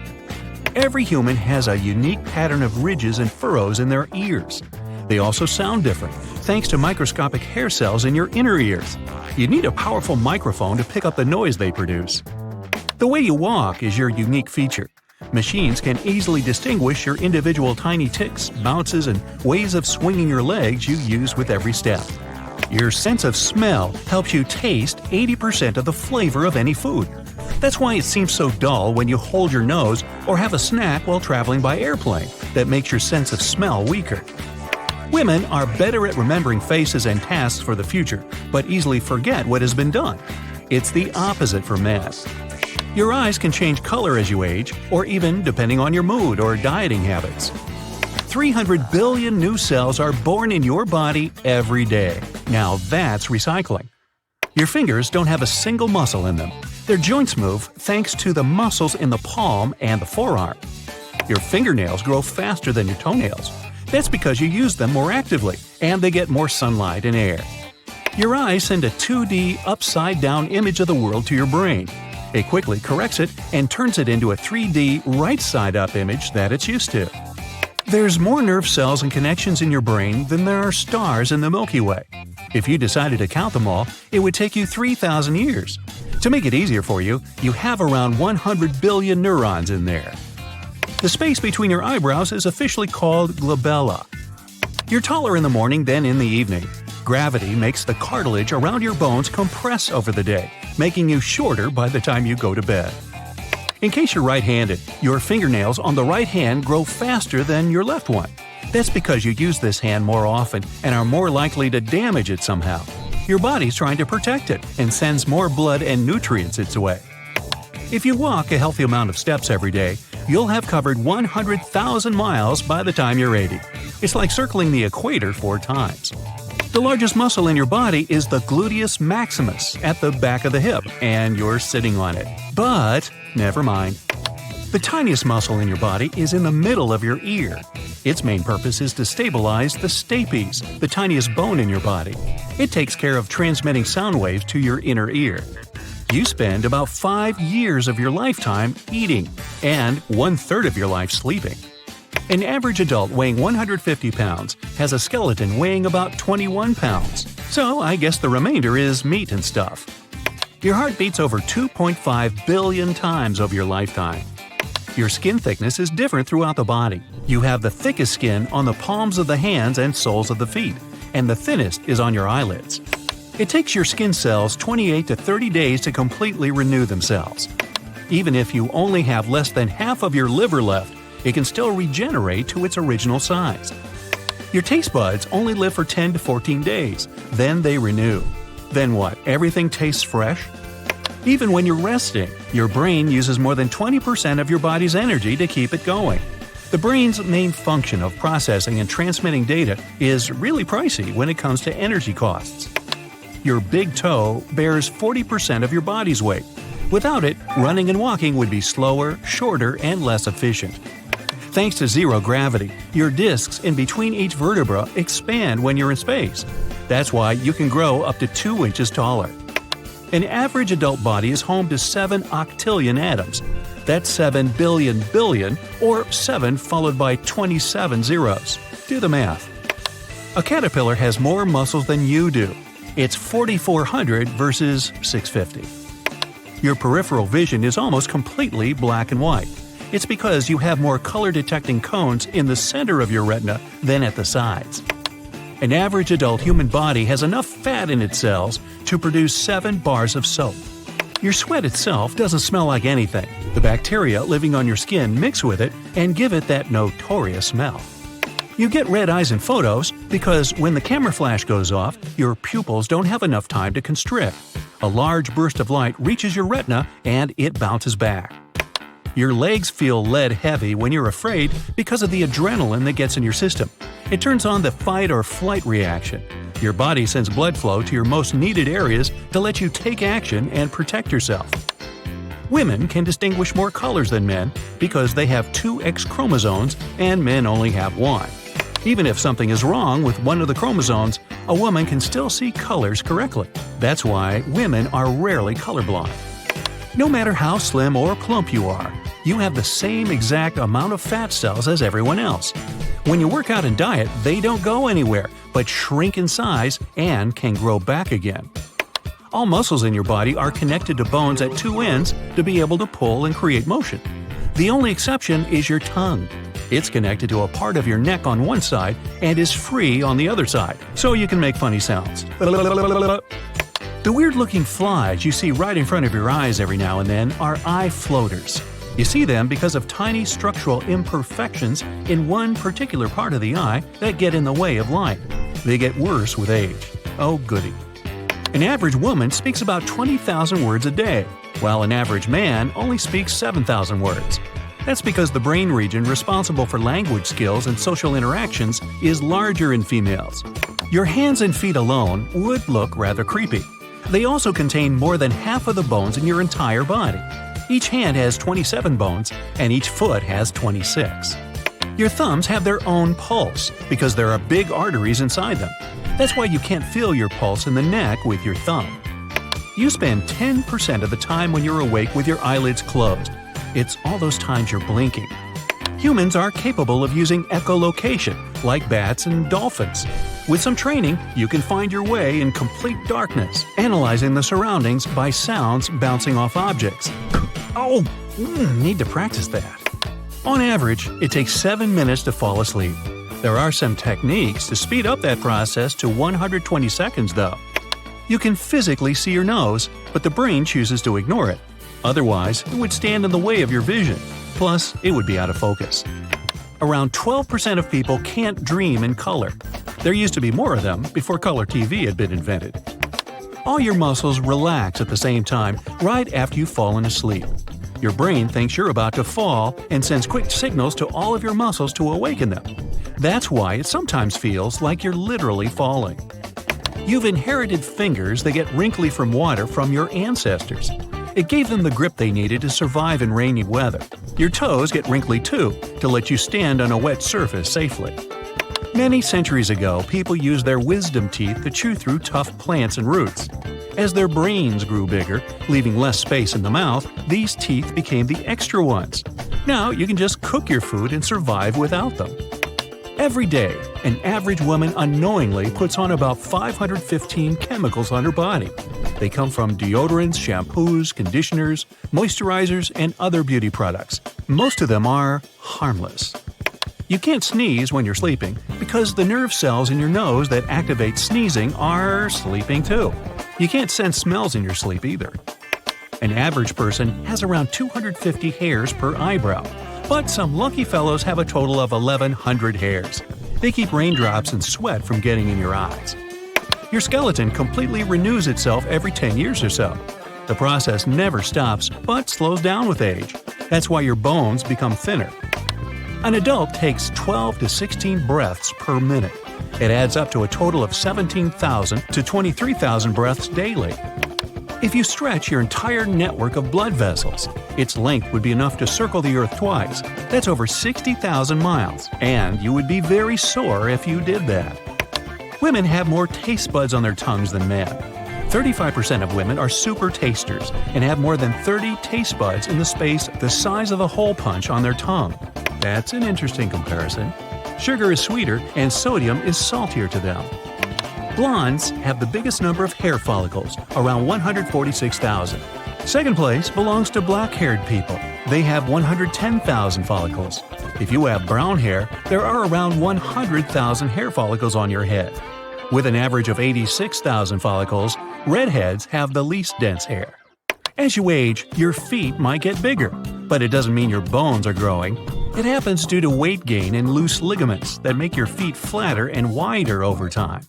Every human has a unique pattern of ridges and furrows in their ears. They also sound different, thanks to microscopic hair cells in your inner ears. You need a powerful microphone to pick up the noise they produce. The way you walk is your unique feature. Machines can easily distinguish your individual tiny ticks, bounces, and ways of swinging your legs you use with every step. Your sense of smell helps you taste 80% of the flavor of any food. That's why it seems so dull when you hold your nose or have a snack while traveling by airplane that makes your sense of smell weaker. Women are better at remembering faces and tasks for the future, but easily forget what has been done. It's the opposite for men. Your eyes can change color as you age, or even depending on your mood or dieting habits. 300 billion new cells are born in your body every day. Now that's recycling. Your fingers don't have a single muscle in them. Their joints move thanks to the muscles in the palm and the forearm. Your fingernails grow faster than your toenails. That's because you use them more actively, and they get more sunlight and air. Your eyes send a 2D upside-down image of the world to your brain. It quickly corrects it and turns it into a 3D right-side-up image that it's used to. There's more nerve cells and connections in your brain than there are stars in the Milky Way. If you decided to count them all, it would take you 3,000 years. To make it easier for you, you have around 100 billion neurons in there. The space between your eyebrows is officially called glabella. You're taller in the morning than in the evening. Gravity makes the cartilage around your bones compress over the day, making you shorter by the time you go to bed. In case you're right-handed, your fingernails on the right hand grow faster than your left one. That's because you use this hand more often and are more likely to damage it somehow. Your body's trying to protect it and sends more blood and nutrients its way. If you walk a healthy amount of steps every day, you'll have covered 100,000 miles by the time you're 80. It's like circling the equator 4 times. The largest muscle in your body is the gluteus maximus at the back of the hip, and you're sitting on it. But never mind. The tiniest muscle in your body is in the middle of your ear. Its main purpose is to stabilize the stapes, the tiniest bone in your body. It takes care of transmitting sound waves to your inner ear. You spend about 5 years of your lifetime eating, and 1/3 of your life sleeping. An average adult weighing 150 pounds has a skeleton weighing about 21 pounds, so I guess the remainder is meat and stuff. Your heart beats over 2.5 billion times over your lifetime. Your skin thickness is different throughout the body. You have the thickest skin on the palms of the hands and soles of the feet, and the thinnest is on your eyelids. It takes your skin cells 28 to 30 days to completely renew themselves. Even if you only have less than half of your liver left, it can still regenerate to its original size. Your taste buds only live for 10 to 14 days, then they renew. Then what, everything tastes fresh? Even when you're resting, your brain uses more than 20% of your body's energy to keep it going. The brain's main function of processing and transmitting data is really pricey when it comes to energy costs. Your big toe bears 40% of your body's weight. Without it, running and walking would be slower, shorter, and less efficient. Thanks to zero gravity, your discs in between each vertebra expand when you're in space. That's why you can grow up to 2 inches taller. An average adult body is home to 7 octillion atoms. That's 7 billion billion, or 7 followed by 27 zeros. Do the math. A caterpillar has more muscles than you do. It's 4,400 versus 650. Your peripheral vision is almost completely black and white. It's because you have more color-detecting cones in the center of your retina than at the sides. An average adult human body has enough fat in its cells to produce 7 bars of soap. Your sweat itself doesn't smell like anything. The bacteria living on your skin mix with it and give it that notorious smell. You get red eyes in photos because when the camera flash goes off, your pupils don't have enough time to constrict. A large burst of light reaches your retina and it bounces back. Your legs feel lead-heavy when you're afraid because of the adrenaline that gets in your system. It turns on the fight or flight reaction. Your body sends blood flow to your most needed areas to let you take action and protect yourself. Women can distinguish more colors than men because they have 2 X chromosomes and men only have 1. Even if something is wrong with one of the chromosomes, a woman can still see colors correctly. That's why women are rarely colorblind. No matter how slim or plump you are, you have the same exact amount of fat cells as everyone else. When you work out and diet, they don't go anywhere, but shrink in size and can grow back again. All muscles in your body are connected to bones at 2 ends to be able to pull and create motion. The only exception is your tongue. It's connected to a part of your neck on one side and is free on the other side, so you can make funny sounds. The weird-looking flies you see right in front of your eyes every now and then are eye floaters. You see them because of tiny structural imperfections in one particular part of the eye that get in the way of light. They get worse with age. Oh goody. An average woman speaks about 20,000 words a day, while an average man only speaks 7,000 words. That's because the brain region responsible for language skills and social interactions is larger in females. Your hands and feet alone would look rather creepy. They also contain more than half of the bones in your entire body. Each hand has 27 bones, and each foot has 26. Your thumbs have their own pulse because there are big arteries inside them. That's why you can't feel your pulse in the neck with your thumb. You spend 10% of the time when you're awake with your eyelids closed. It's all those times you're blinking. Humans are capable of using echolocation, like bats and dolphins. With some training, you can find your way in complete darkness, analyzing the surroundings by sounds bouncing off objects. Need to practice that. On average, it takes 7 minutes to fall asleep. There are some techniques to speed up that process to 120 seconds, though. You can physically see your nose, but the brain chooses to ignore it. Otherwise, it would stand in the way of your vision. Plus, it would be out of focus. Around 12% of people can't dream in color. There used to be more of them before color TV had been invented. All your muscles relax at the same time right after you've fallen asleep. Your brain thinks you're about to fall and sends quick signals to all of your muscles to awaken them. That's why it sometimes feels like you're literally falling. You've inherited fingers that get wrinkly from water from your ancestors. It gave them the grip they needed to survive in rainy weather. Your toes get wrinkly too, to let you stand on a wet surface safely. Many centuries ago, people used their wisdom teeth to chew through tough plants and roots. As their brains grew bigger, leaving less space in the mouth, these teeth became the extra ones. Now you can just cook your food and survive without them. Every day, an average woman unknowingly puts on about 515 chemicals on her body. They come from deodorants, shampoos, conditioners, moisturizers, and other beauty products. Most of them are harmless. You can't sneeze when you're sleeping because the nerve cells in your nose that activate sneezing are sleeping too. You can't sense smells in your sleep either. An average person has around 250 hairs per eyebrow, but some lucky fellows have a total of 1,100 hairs. They keep raindrops and sweat from getting in your eyes. Your skeleton completely renews itself every 10 years or so. The process never stops, but slows down with age. That's why your bones become thinner. An adult takes 12 to 16 breaths per minute. It adds up to a total of 17,000 to 23,000 breaths daily. If you stretch your entire network of blood vessels, its length would be enough to circle the Earth twice. That's over 60,000 miles, and you would be very sore if you did that. Women have more taste buds on their tongues than men. 35% of women are super tasters and have more than 30 taste buds in the space the size of a hole punch on their tongue. That's an interesting comparison. Sugar is sweeter and sodium is saltier to them. Blondes have the biggest number of hair follicles, around 146,000. Second place belongs to black-haired people. They have 110,000 follicles. If you have brown hair, there are around 100,000 hair follicles on your head. With an average of 86,000 follicles, redheads have the least dense hair. As you age, your feet might get bigger, but it doesn't mean your bones are growing. It happens due to weight gain and loose ligaments that make your feet flatter and wider over time.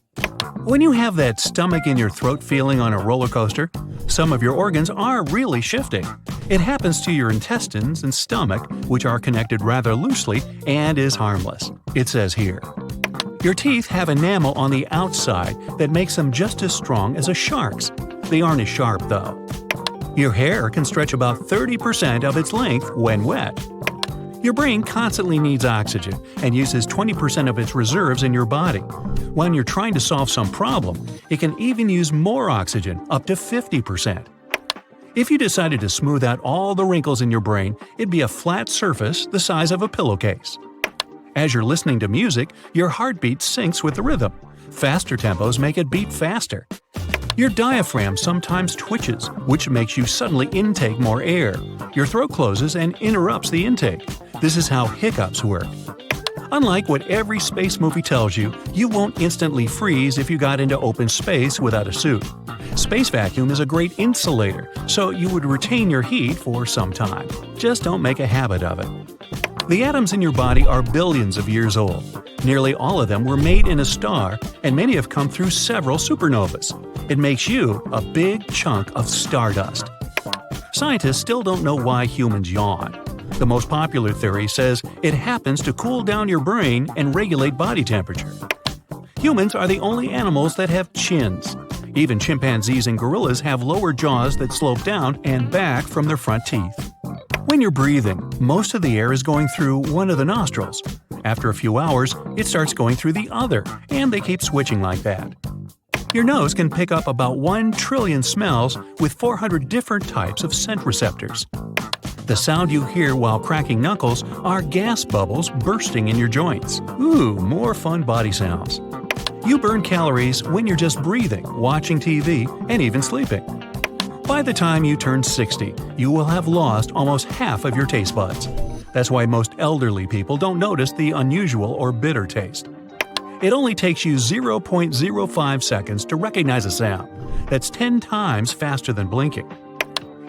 When you have that stomach in your throat feeling on a roller coaster, some of your organs are really shifting. It happens to your intestines and stomach, which are connected rather loosely and is harmless. It says here. Your teeth have enamel on the outside that makes them just as strong as a shark's. They aren't as sharp, though. Your hair can stretch about 30% of its length when wet. Your brain constantly needs oxygen and uses 20% of its reserves in your body. When you're trying to solve some problem, it can even use more oxygen, up to 50%. If you decided to smooth out all the wrinkles in your brain, it'd be a flat surface the size of a pillowcase. As you're listening to music, your heartbeat syncs with the rhythm. Faster tempos make it beat faster. Your diaphragm sometimes twitches, which makes you suddenly intake more air. Your throat closes and interrupts the intake. This is how hiccups work. Unlike what every space movie tells you, you won't instantly freeze if you got into open space without a suit. Space vacuum is a great insulator, so you would retain your heat for some time. Just don't make a habit of it. The atoms in your body are billions of years old. Nearly all of them were made in a star, and many have come through several supernovas. It makes you a big chunk of stardust. Scientists still don't know why humans yawn. The most popular theory says it happens to cool down your brain and regulate body temperature. Humans are the only animals that have chins. Even chimpanzees and gorillas have lower jaws that slope down and back from their front teeth. When you're breathing, most of the air is going through one of the nostrils. After a few hours, it starts going through the other, and they keep switching like that. Your nose can pick up about 1 trillion smells with 400 different types of scent receptors. The sound you hear while cracking knuckles are gas bubbles bursting in your joints. Ooh, more fun body sounds. You burn calories when you're just breathing, watching TV, and even sleeping. By the time you turn 60, you will have lost almost half of your taste buds. That's why most elderly people don't notice the unusual or bitter taste. It only takes you 0.05 seconds to recognize a sound. That's 10 times faster than blinking.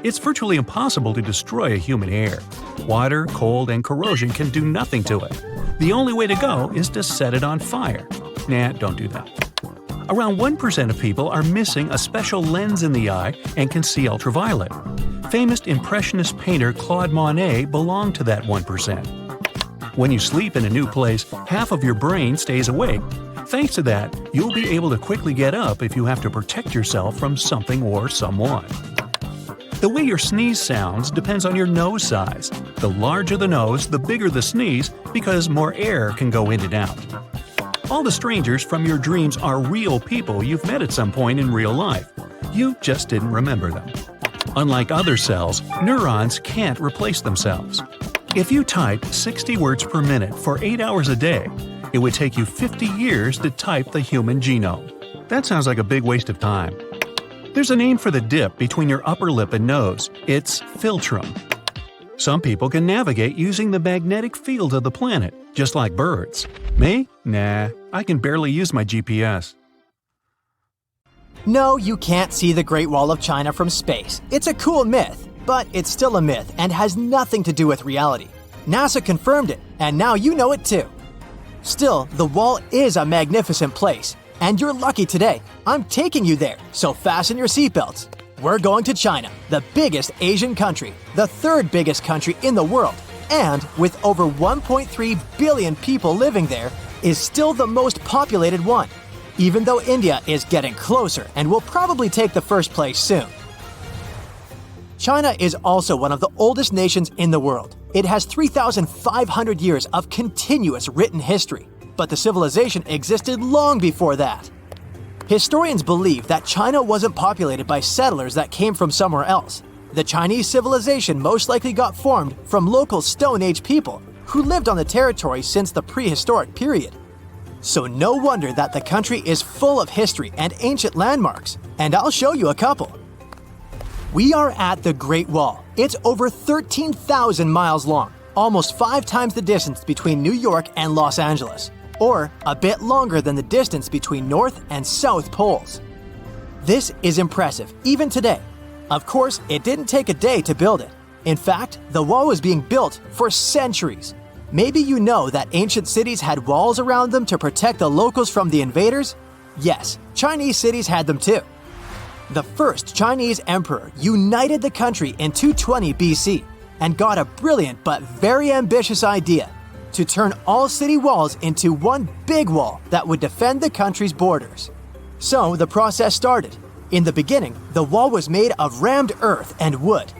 It's virtually impossible to destroy a human hair. Water, cold, and corrosion can do nothing to it. The only way to go is to set it on fire. Nah, don't do that. Around 1% of people are missing a special lens in the eye and can see ultraviolet. Famous Impressionist painter Claude Monet belonged to that 1%. When you sleep in a new place, half of your brain stays awake. Thanks to that, you'll be able to quickly get up if you have to protect yourself from something or someone. The way your sneeze sounds depends on your nose size. The larger the nose, the bigger the sneeze, because more air can go in and out. All the strangers from your dreams are real people you've met at some point in real life. You just didn't remember them. Unlike other cells, neurons can't replace themselves. If you type 60 words per minute for 8 hours a day, it would take you 50 years to type the human genome. That sounds like a big waste of time. There's a name for the dip between your upper lip and nose. It's philtrum. Some people can navigate using the magnetic field of the planet, just like birds. Me? Nah, I can barely use my GPS. No, you can't see the Great Wall of China from space. It's a cool myth, but it's still a myth and has nothing to do with reality. NASA confirmed it, and now you know it too. Still, the wall is a magnificent place, and you're lucky today. I'm taking you there, so fasten your seatbelts. We're going to China, the biggest Asian country, the third biggest country in the world, and with over 1.3 billion people living there, is still the most populated one, even though India is getting closer and will probably take the first place soon. China is also one of the oldest nations in the world. It has 3,500 years of continuous written history, but the civilization existed long before that. Historians believe that China wasn't populated by settlers that came from somewhere else. The Chinese civilization most likely got formed from local Stone Age people who lived on the territory since the prehistoric period. So no wonder that the country is full of history and ancient landmarks, and I'll show you a couple. We are at the Great Wall. It's over 13,000 miles long, almost 5 times the distance between New York and Los Angeles, or a bit longer than the distance between North and South Poles. This is impressive, even today. Of course, it didn't take a day to build it. In fact, the wall was being built for centuries. Maybe you know that ancient cities had walls around them to protect the locals from the invaders? Yes, Chinese cities had them too. The first Chinese emperor united the country in 220 BC and got a brilliant but very ambitious idea to turn all city walls into one big wall that would defend the country's borders. So the process started. In the beginning, the wall was made of rammed earth and wood.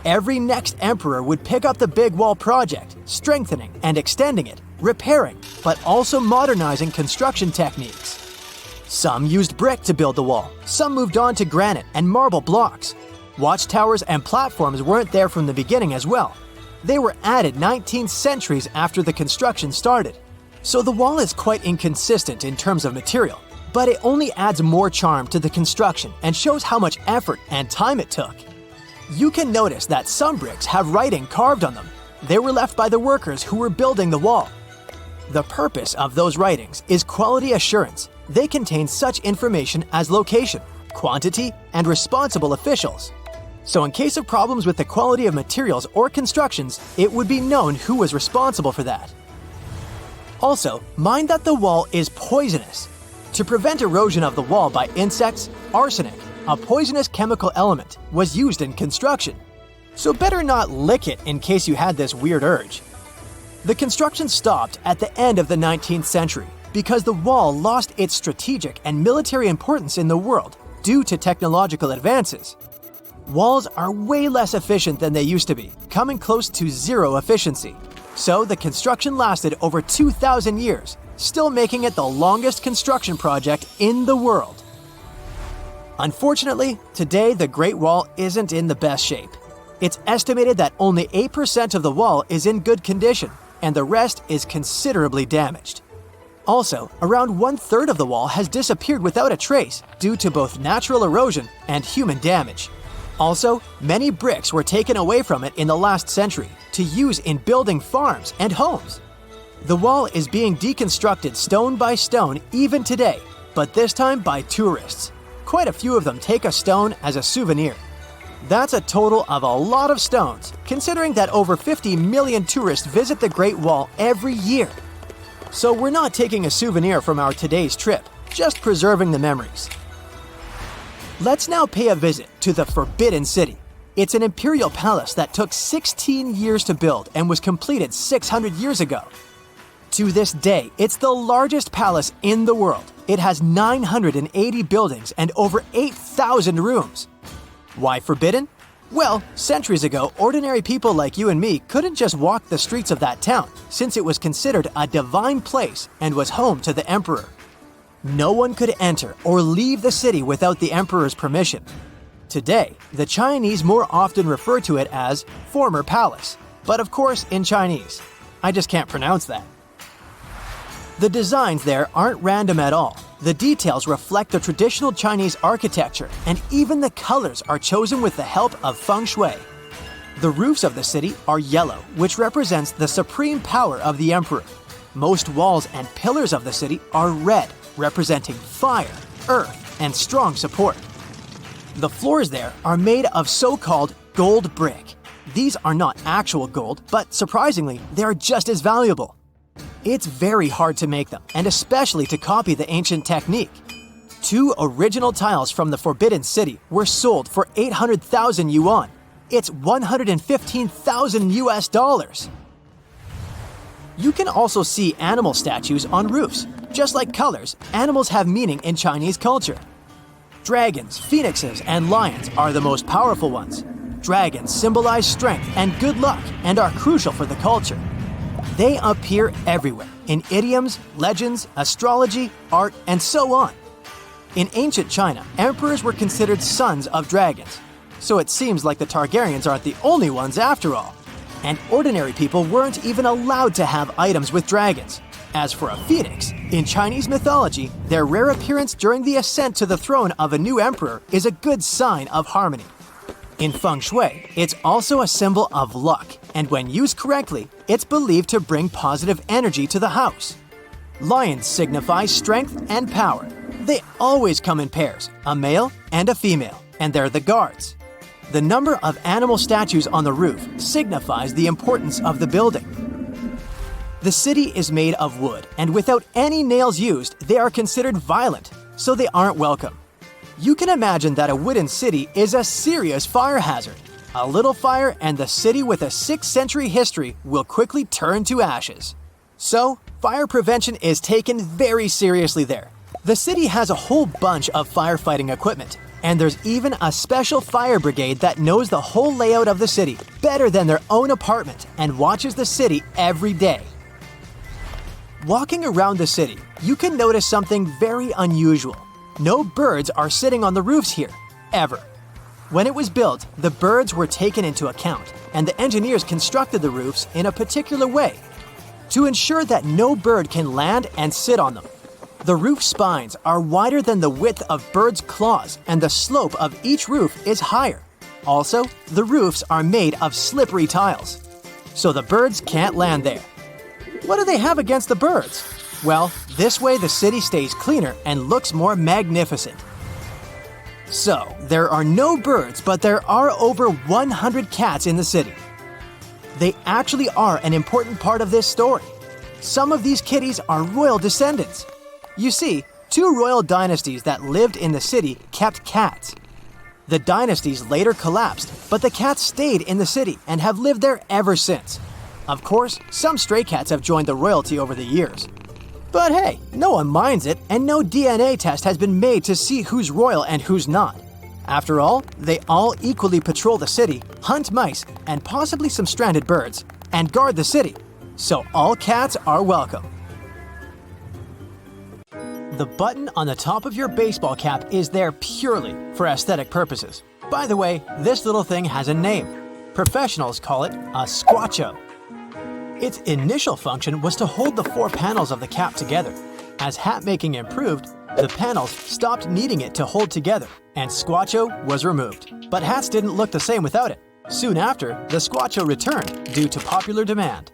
Every next emperor would pick up the big wall project, strengthening and extending it, repairing, but also modernizing construction techniques. Some used brick to build the wall, some moved on to granite and marble blocks. Watchtowers and platforms weren't there from the beginning as well. They were added 19 centuries after the construction started. So the wall is quite inconsistent in terms of material, but it only adds more charm to the construction and shows how much effort and time it took. You can notice that some bricks have writing carved on them. They were left by the workers who were building the wall. The purpose of those writings is quality assurance. They contain such information as location, quantity, and responsible officials. So in case of problems with the quality of materials or constructions, it would be known who was responsible for that. Also, mind that the wall is poisonous. To prevent erosion of the wall by insects, arsenic, a poisonous chemical element, was used in construction. So better not lick it in case you had this weird urge. The construction stopped at the end of the 19th century because the wall lost its strategic and military importance in the world due to technological advances. Walls are way less efficient than they used to be, coming close to zero efficiency. So the construction lasted over 2,000 years, still making it the longest construction project in the world. Unfortunately, today the Great Wall isn't in the best shape. It's estimated that only 8% of the wall is in good condition, and the rest is considerably damaged. Also, around 1/3 of the wall has disappeared without a trace due to both natural erosion and human damage. Also, many bricks were taken away from it in the last century to use in building farms and homes. The wall is being deconstructed stone by stone even today, but this time by tourists. Quite a few of them take a stone as a souvenir. That's a total of a lot of stones, considering that over 50 million tourists visit the Great Wall every year. So we're not taking a souvenir from our today's trip, just preserving the memories. Let's now pay a visit to the Forbidden City. It's an imperial palace that took 16 years to build and was completed 600 years ago. To this day, it's the largest palace in the world. It has 980 buildings and over 8,000 rooms. Why forbidden? Well, centuries ago, ordinary people like you and me couldn't just walk the streets of that town, since it was considered a divine place and was home to the emperor. No one could enter or leave the city without the emperor's permission. Today, the Chinese more often refer to it as former palace, but of course in Chinese. I just can't pronounce that. The designs there aren't random at all. The details reflect the traditional Chinese architecture, and even the colors are chosen with the help of feng shui. The roofs of the city are yellow, which represents the supreme power of the emperor. Most walls and pillars of the city are red, representing fire, earth, and strong support. The floors there are made of so-called gold brick. These are not actual gold, but surprisingly, they are just as valuable. It's very hard to make them, and especially to copy the ancient technique. 2 original tiles from the Forbidden City were sold for 800,000 yuan. It's 115,000 US dollars. You can also see animal statues on roofs. Just like colors, animals have meaning in Chinese culture. Dragons, phoenixes, and lions are the most powerful ones. Dragons symbolize strength and good luck and are crucial for the culture. They appear everywhere, in idioms, legends, astrology, art, and so on. In ancient China, emperors were considered sons of dragons. So it seems like the Targaryens aren't the only ones after all. And ordinary people weren't even allowed to have items with dragons. As for a phoenix, in Chinese mythology, their rare appearance during the ascent to the throne of a new emperor is a good sign of harmony. In feng shui, it's also a symbol of luck, and when used correctly, it's believed to bring positive energy to the house. Lions signify strength and power. They always come in pairs, a male and a female, and they're the guards. The number of animal statues on the roof signifies the importance of the building. The city is made of wood, and without any nails used, they are considered violent, so they aren't welcome. You can imagine that a wooden city is a serious fire hazard. A little fire and the city with a 6th century history will quickly turn to ashes. So, fire prevention is taken very seriously there. The city has a whole bunch of firefighting equipment, and there's even a special fire brigade that knows the whole layout of the city better than their own apartment and watches the city every day. Walking around the city, you can notice something very unusual. No birds are sitting on the roofs here, ever. When it was built, the birds were taken into account, and the engineers constructed the roofs in a particular way to ensure that no bird can land and sit on them. The roof spines are wider than the width of birds' claws, and the slope of each roof is higher. Also, the roofs are made of slippery tiles, so the birds can't land there. What do they have against the birds? Well, this way the city stays cleaner and looks more magnificent. So, there are no birds, but there are over 100 cats in the city. They actually are an important part of this story. Some of these kitties are royal descendants. You see, 2 royal dynasties that lived in the city kept cats. The dynasties later collapsed, but the cats stayed in the city and have lived there ever since. Of course, some stray cats have joined the royalty over the years. But hey, no one minds it, and no DNA test has been made to see who's royal and who's not. After all, they all equally patrol the city, hunt mice, and possibly some stranded birds, and guard the city. So all cats are welcome. The button on the top of your baseball cap is there purely for aesthetic purposes. By the way, this little thing has a name. Professionals call it a squacho. Its initial function was to hold the 4 panels of the cap together. As hat making improved, the panels stopped needing it to hold together, and squacho was removed. But hats didn't look the same without it. Soon after, the squacho returned due to popular demand.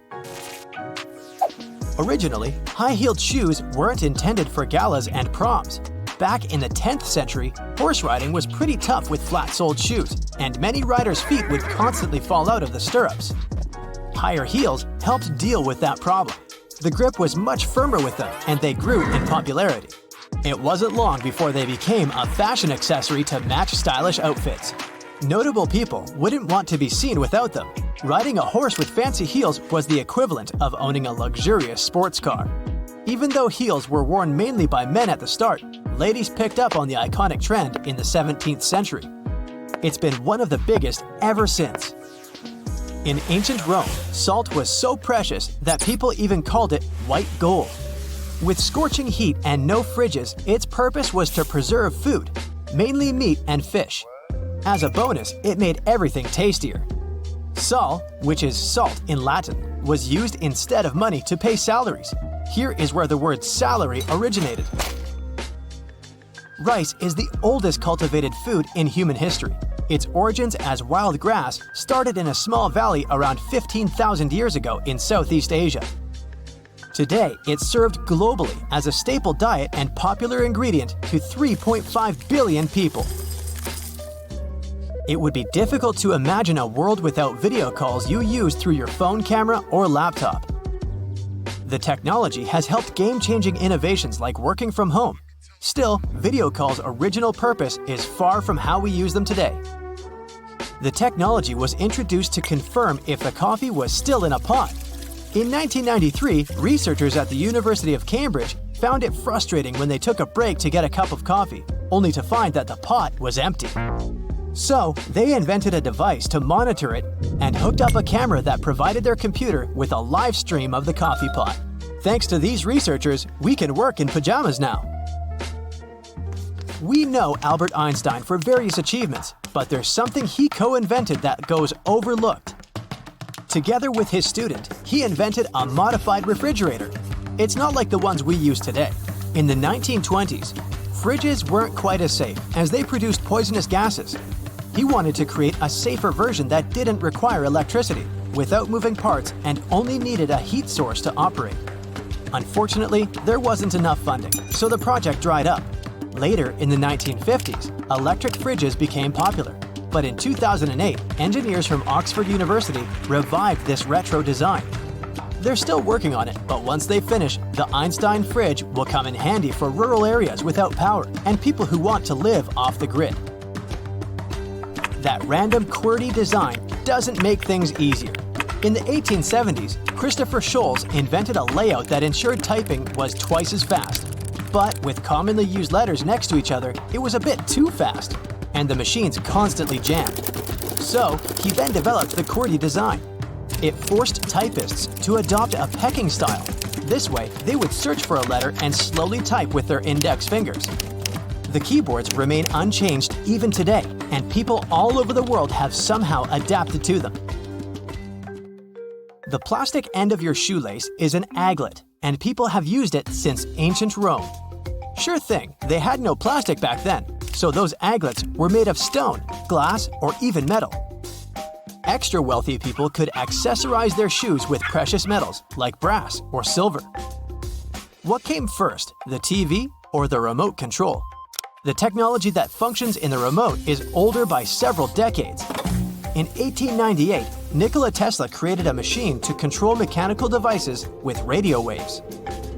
Originally, high-heeled shoes weren't intended for galas and proms. Back in the 10th century, horse riding was pretty tough with flat-soled shoes, and many riders' feet would constantly fall out of the stirrups. Higher heels helped deal with that problem. The grip was much firmer with them, and they grew in popularity. It wasn't long before they became a fashion accessory to match stylish outfits. Notable people wouldn't want to be seen without them. Riding a horse with fancy heels was the equivalent of owning a luxurious sports car. Even though heels were worn mainly by men at the start, ladies picked up on the iconic trend in the 17th century. It's been one of the biggest ever since. In ancient Rome, salt was so precious that people even called it white gold. With scorching heat and no fridges, its purpose was to preserve food, mainly meat and fish. As a bonus, it made everything tastier. Sal, which is salt in Latin, was used instead of money to pay salaries. Here is where the word salary originated. Rice is the oldest cultivated food in human history. Its origins as wild grass started in a small valley around 15,000 years ago in Southeast Asia. Today, it's served globally as a staple diet and popular ingredient to 3.5 billion people. It would be difficult to imagine a world without video calls you use through your phone camera or laptop. The technology has helped game-changing innovations like working from home. Still, video calls' original purpose is far from how we use them today. The technology was introduced to confirm if the coffee was still in a pot. In 1993, researchers at the University of Cambridge found it frustrating when they took a break to get a cup of coffee, only to find that the pot was empty. So, they invented a device to monitor it and hooked up a camera that provided their computer with a live stream of the coffee pot. Thanks to these researchers, we can work in pajamas now. We know Albert Einstein for various achievements, but there's something he co-invented that goes overlooked. Together with his student, he invented a modified refrigerator. It's not like the ones we use today. In the 1920s, fridges weren't quite as safe as they produced poisonous gases. He wanted to create a safer version that didn't require electricity, without moving parts, and only needed a heat source to operate. Unfortunately, there wasn't enough funding, so the project dried up. Later, in the 1950s, electric fridges became popular. But in 2008, engineers from Oxford University revived this retro design. They're still working on it, but once they finish, the Einstein fridge will come in handy for rural areas without power and people who want to live off the grid. That random QWERTY design doesn't make things easier. In the 1870s, Christopher Sholes invented a layout that ensured typing was twice as fast. But with commonly used letters next to each other, it was a bit too fast, and the machines constantly jammed. So, he then developed the QWERTY design. It forced typists to adopt a pecking style. This way, they would search for a letter and slowly type with their index fingers. The keyboards remain unchanged even today, and people all over the world have somehow adapted to them. The plastic end of your shoelace is an aglet, and people have used it since ancient Rome. Sure thing, they had no plastic back then, so those aglets were made of stone, glass, or even metal. Extra wealthy people could accessorize their shoes with precious metals like brass or silver. What came first, the TV or the remote control? The technology that functions in the remote is older by several decades. In 1898, Nikola Tesla created a machine to control mechanical devices with radio waves.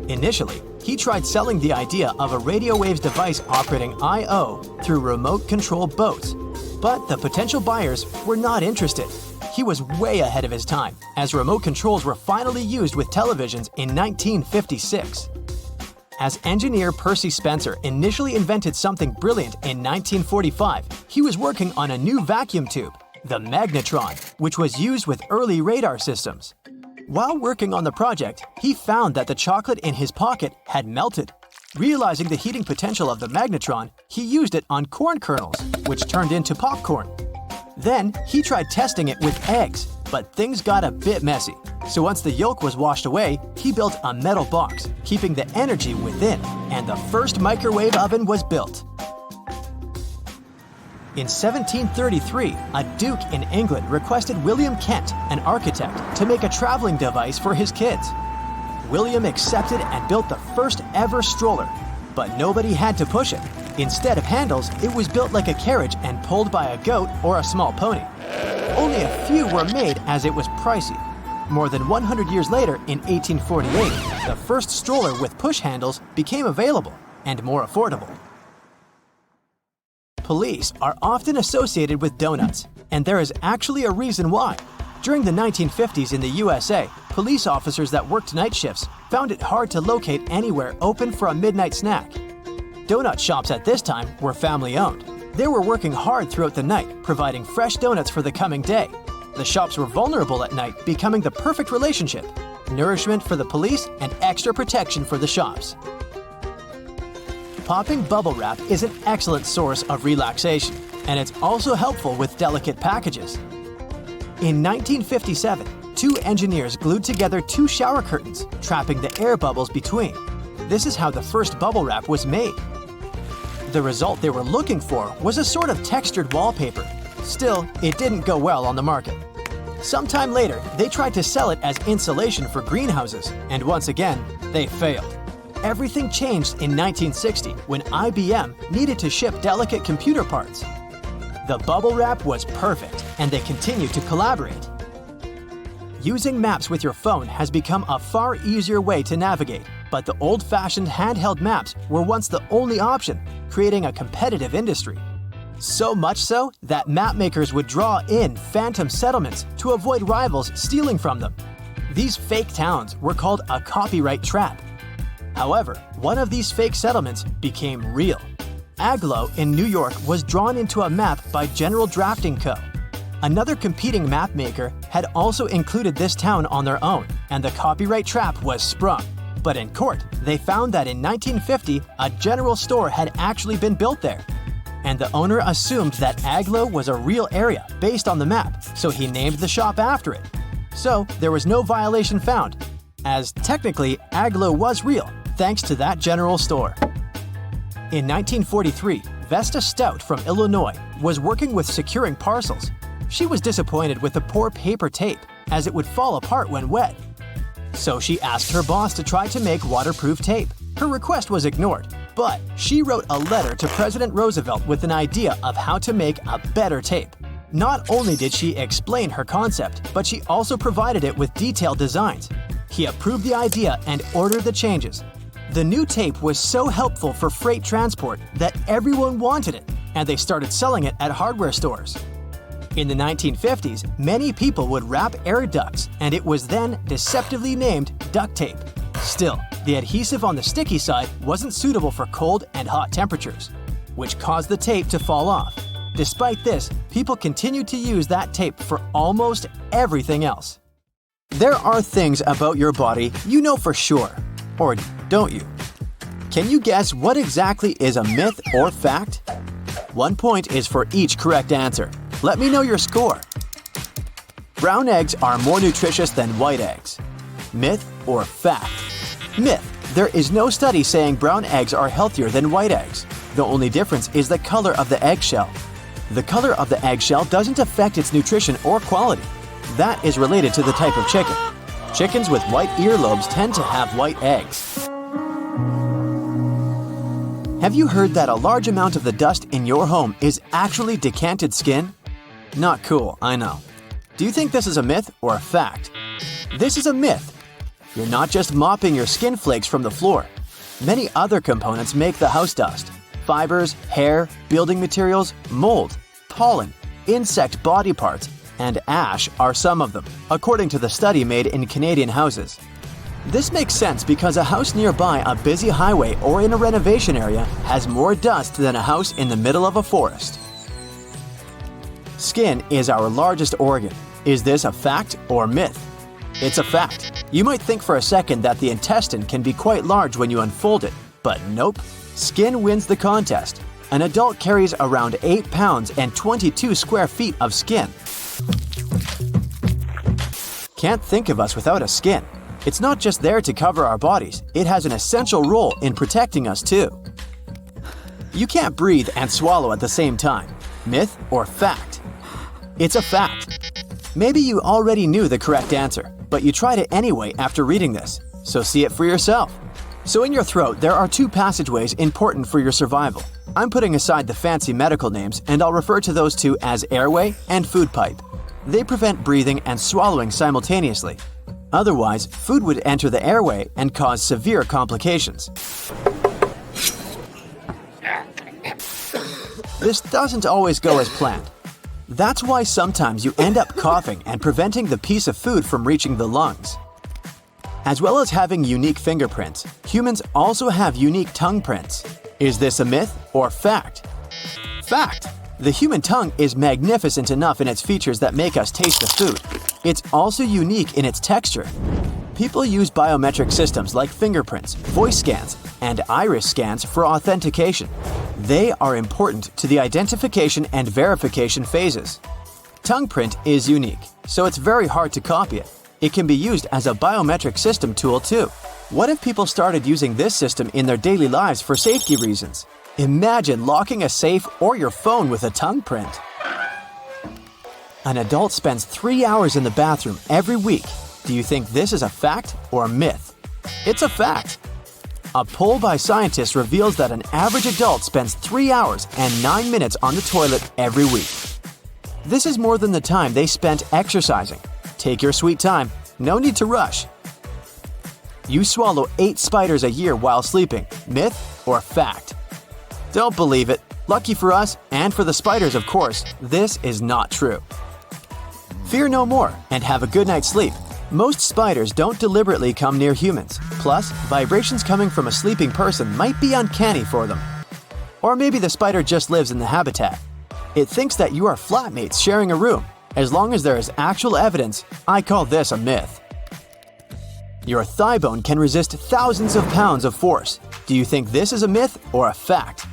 Initially, he tried selling the idea of a radio waves device operating I/O through remote-controlled boats, but the potential buyers were not interested. He was way ahead of his time, as remote controls were finally used with televisions in 1956. As engineer Percy Spencer initially invented something brilliant in 1945, he was working on a new vacuum tube, the magnetron, which was used with early radar systems. While working on the project, he found that the chocolate in his pocket had melted. Realizing the heating potential of the magnetron, he used it on corn kernels, which turned into popcorn. Then, he tried testing it with eggs, but things got a bit messy. So once the yolk was washed away, he built a metal box, keeping the energy within, and the first microwave oven was built. In 1733, a duke in England requested William Kent, an architect, to make a traveling device for his kids. William accepted and built the first ever stroller, but nobody had to push it. Instead of handles, it was built like a carriage and pulled by a goat or a small pony. Only a few were made as it was pricey. More than 100 years later, in 1848, the first stroller with push handles became available and more affordable. Police are often associated with donuts, and there is actually a reason why. During the 1950s in the USA, police officers that worked night shifts found it hard to locate anywhere open for a midnight snack. Donut shops at this time were family-owned. They were working hard throughout the night, providing fresh donuts for the coming day. The shops were vulnerable at night, becoming the perfect relationship: nourishment for the police and extra protection for the shops. Popping bubble wrap is an excellent source of relaxation, and it's also helpful with delicate packages. In 1957, two engineers glued together two shower curtains, trapping the air bubbles between. This is how the first bubble wrap was made. The result they were looking for was a sort of textured wallpaper. Still, it didn't go well on the market. Sometime later, they tried to sell it as insulation for greenhouses, and once again, they failed. Everything changed in 1960 when IBM needed to ship delicate computer parts. The bubble wrap was perfect, and they continued to collaborate. Using maps with your phone has become a far easier way to navigate, but the old-fashioned handheld maps were once the only option, creating a competitive industry. So much so that map makers would draw in phantom settlements to avoid rivals stealing from them. These fake towns were called a copyright trap. However, one of these fake settlements became real. Agloe in New York was drawn into a map by General Drafting Co. Another competing map maker had also included this town on their own, and the copyright trap was sprung. But in court, they found that in 1950, a general store had actually been built there. And the owner assumed that Agloe was a real area based on the map, so he named the shop after it. So there was no violation found, as technically Agloe was real, thanks to that general store. In 1943, Vesta Stout from Illinois was working with securing parcels. She was disappointed with the poor paper tape, as it would fall apart when wet. So she asked her boss to try to make waterproof tape. Her request was ignored, but she wrote a letter to President Roosevelt with an idea of how to make a better tape. Not only did she explain her concept, but she also provided it with detailed designs. He approved the idea and ordered the changes. The new tape was so helpful for freight transport that everyone wanted it, and they started selling it at hardware stores. In the 1950s, many people would wrap air ducts, and it was then deceptively named duct tape. Still, the adhesive on the sticky side wasn't suitable for cold and hot temperatures, which caused the tape to fall off. Despite this, people continued to use that tape for almost everything else. There are things about your body you know for sure, or don't you? Can you guess what exactly is a myth or fact? 1 point is for each correct answer. Let me know your score. Brown eggs are more nutritious than white eggs. Myth or fact? Myth. There is no study saying brown eggs are healthier than white eggs. The only difference is the color of the eggshell. The color of the eggshell doesn't affect its nutrition or quality. That is related to the type of chicken. Chickens with white earlobes tend to have white eggs. Have you heard that a large amount of the dust in your home is actually decanted skin? Not cool, I know. Do you think this is a myth or a fact? This is a myth. You're not just mopping your skin flakes from the floor. Many other components make the house dust. Fibers, hair, building materials, mold, pollen, insect body parts, and ash are some of them, according to the study made in Canadian houses. This makes sense because a house nearby a busy highway or in a renovation area has more dust than a house in the middle of a forest. Skin is our largest organ. Is this a fact or myth? It's a fact. You might think for a second that the intestine can be quite large when you unfold it, but nope. Skin wins the contest. An adult carries around 8 pounds and 22 square feet of skin. Can't think of us without a skin. It's not just there to cover our bodies, it has an essential role in protecting us too. You can't breathe and swallow at the same time. Myth or fact? It's a fact. Maybe you already knew the correct answer, but you tried it anyway after reading this, so see it for yourself. So in your throat, there are 2 passageways important for your survival. I'm putting aside the fancy medical names, and I'll refer to those 2 as airway and food pipe. They prevent breathing and swallowing simultaneously. Otherwise, food would enter the airway and cause severe complications. This doesn't always go as planned. That's why sometimes you end up coughing and preventing the piece of food from reaching the lungs. As well as having unique fingerprints, humans also have unique tongue prints. Is this a myth or fact? Fact! The human tongue is magnificent enough in its features that make us taste the food. It's also unique in its texture. People use biometric systems like fingerprints, voice scans, and iris scans for authentication. They are important to the identification and verification phases. Tongue print is unique, so it's very hard to copy it. It can be used as a biometric system tool too. What if people started using this system in their daily lives for safety reasons? Imagine locking a safe or your phone with a tongue print. An adult spends 3 hours in the bathroom every week. Do you think this is a fact or a myth? It's a fact. A poll by scientists reveals that an average adult spends 3 hours and 9 minutes on the toilet every week. This is more than the time they spent exercising. Take your sweet time. No need to rush. You swallow 8 spiders a year while sleeping. Myth or fact? Don't believe it. Lucky for us, and for the spiders of course, this is not true. Fear no more and have a good night's sleep. Most spiders don't deliberately come near humans. Plus, vibrations coming from a sleeping person might be uncanny for them. Or maybe the spider just lives in the habitat. It thinks that you are flatmates sharing a room. As long as there is actual evidence, I call this a myth. Your thigh bone can resist thousands of pounds of force. Do you think this is a myth or a fact?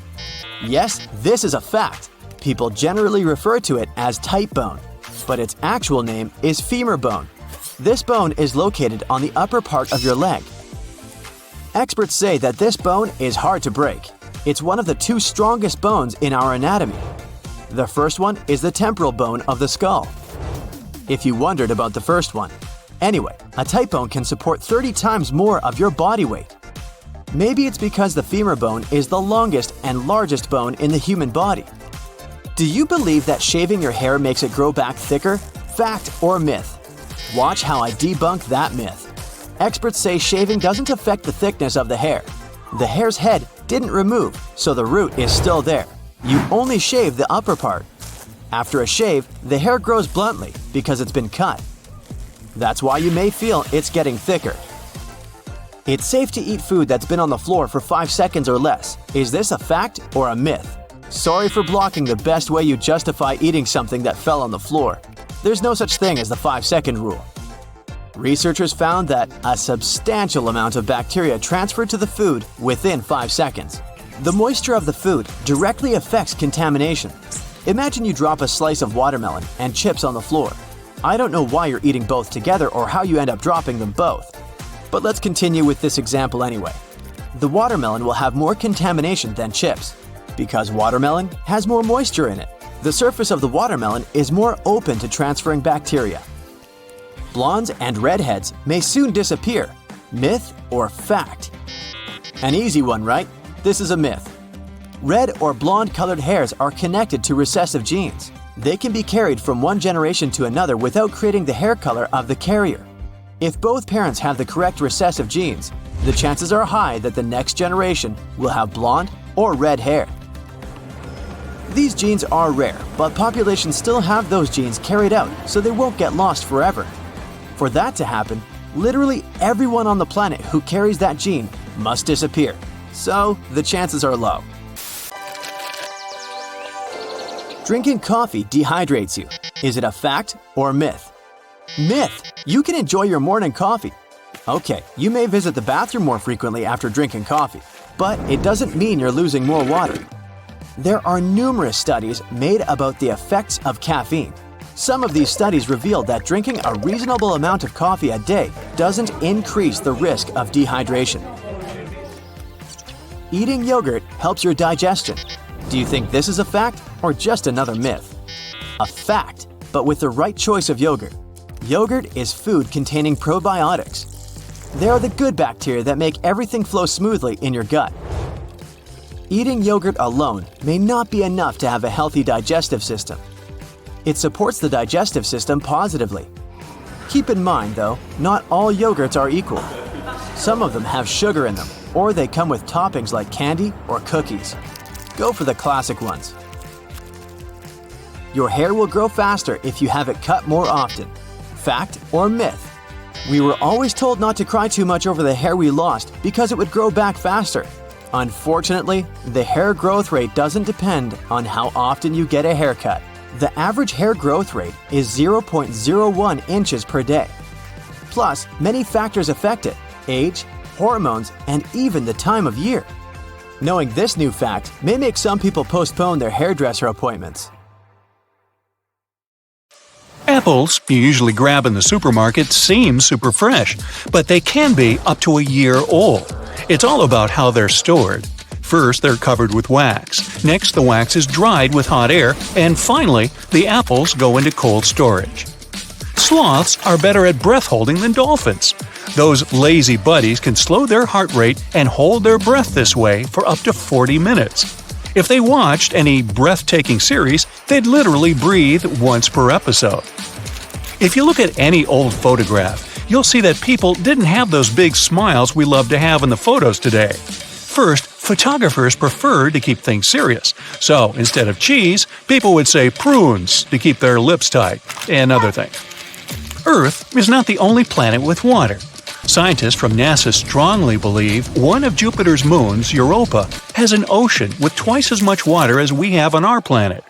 Yes, this is a fact. People generally refer to it as tight bone, but its actual name is femur bone. This bone is located on the upper part of your leg. Experts say that this bone is hard to break. It's one of the 2 strongest bones in our anatomy. The first one is the temporal bone of the skull. If you wondered about the first one. Anyway, a tight bone can support 30 times more of your body weight. Maybe it's because the femur bone is the longest and largest bone in the human body. Do you believe that shaving your hair makes it grow back thicker? Fact or myth? Watch how I debunk that myth. Experts say shaving doesn't affect the thickness of the hair. The hair's head didn't remove, so the root is still there. You only shave the upper part. After a shave, the hair grows bluntly because it's been cut. That's why you may feel it's getting thicker. It's safe to eat food that's been on the floor for 5 seconds or less. Is this a fact or a myth? Sorry for blocking the best way you justify eating something that fell on the floor. There's no such thing as the 5-second rule. Researchers found that a substantial amount of bacteria transferred to the food within 5 seconds. The moisture of the food directly affects contamination. Imagine you drop a slice of watermelon and chips on the floor. I don't know why you're eating both together or how you end up dropping them both. But let's continue with this example anyway. The watermelon will have more contamination than chips. Because watermelon has more moisture in it, the surface of the watermelon is more open to transferring bacteria. Blondes and redheads may soon disappear. Myth or fact? An easy one, right? This is a myth. Red or blonde-colored hairs are connected to recessive genes. They can be carried from one generation to another without creating the hair color of the carrier. If both parents have the correct recessive genes, the chances are high that the next generation will have blonde or red hair. These genes are rare, but populations still have those genes carried out, so they won't get lost forever. For that to happen, literally everyone on the planet who carries that gene must disappear. So, the chances are low. Drinking coffee dehydrates you. Is it a fact or myth? Myth! You can enjoy your morning coffee. Okay, you may visit the bathroom more frequently after drinking coffee, but it doesn't mean you're losing more water. There are numerous studies made about the effects of caffeine. Some of these studies reveal that drinking a reasonable amount of coffee a day doesn't increase the risk of dehydration. Eating yogurt helps your digestion. Do you think this is a fact or just another myth? A fact, but with the right choice of yogurt. Yogurt is food containing probiotics. They are the good bacteria that make everything flow smoothly in your gut. Eating yogurt alone may not be enough to have a healthy digestive system. It supports the digestive system positively. Keep in mind, though, not all yogurts are equal. Some of them have sugar in them, or they come with toppings like candy or cookies. Go for the classic ones. Your hair will grow faster if you have it cut more often. Fact or myth? We were always told not to cry too much over the hair we lost because it would grow back faster. Unfortunately, the hair growth rate doesn't depend on how often you get a haircut. The average hair growth rate is 0.01 inches per day. Plus, many factors affect it: age, hormones, and even the time of year. Knowing this new fact may make some people postpone their hairdresser appointments. Apples you usually grab in the supermarket seem super fresh, but they can be up to a year old. It's all about how they're stored. First, they're covered with wax. Next, the wax is dried with hot air. And finally, the apples go into cold storage. Sloths are better at breath holding than dolphins. Those lazy buddies can slow their heart rate and hold their breath this way for up to 40 minutes. If they watched any breathtaking series, they'd literally breathe once per episode. If you look at any old photograph, you'll see that people didn't have those big smiles we love to have in the photos today. First, photographers preferred to keep things serious. So, instead of cheese, people would say prunes to keep their lips tight, and other things. Earth is not the only planet with water. Scientists from NASA strongly believe one of Jupiter's moons, Europa, has an ocean with twice as much water as we have on our planet.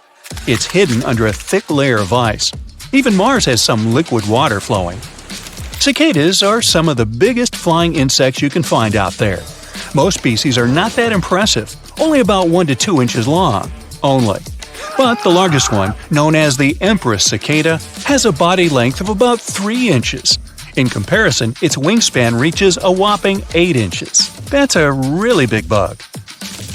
It's hidden under a thick layer of ice. Even Mars has some liquid water flowing. Cicadas are some of the biggest flying insects you can find out there. Most species are not that impressive, only about 1 to 2 inches long. Only. But the largest one, known as the empress cicada, has a body length of about 3 inches. In comparison, its wingspan reaches a whopping 8 inches. That's a really big bug.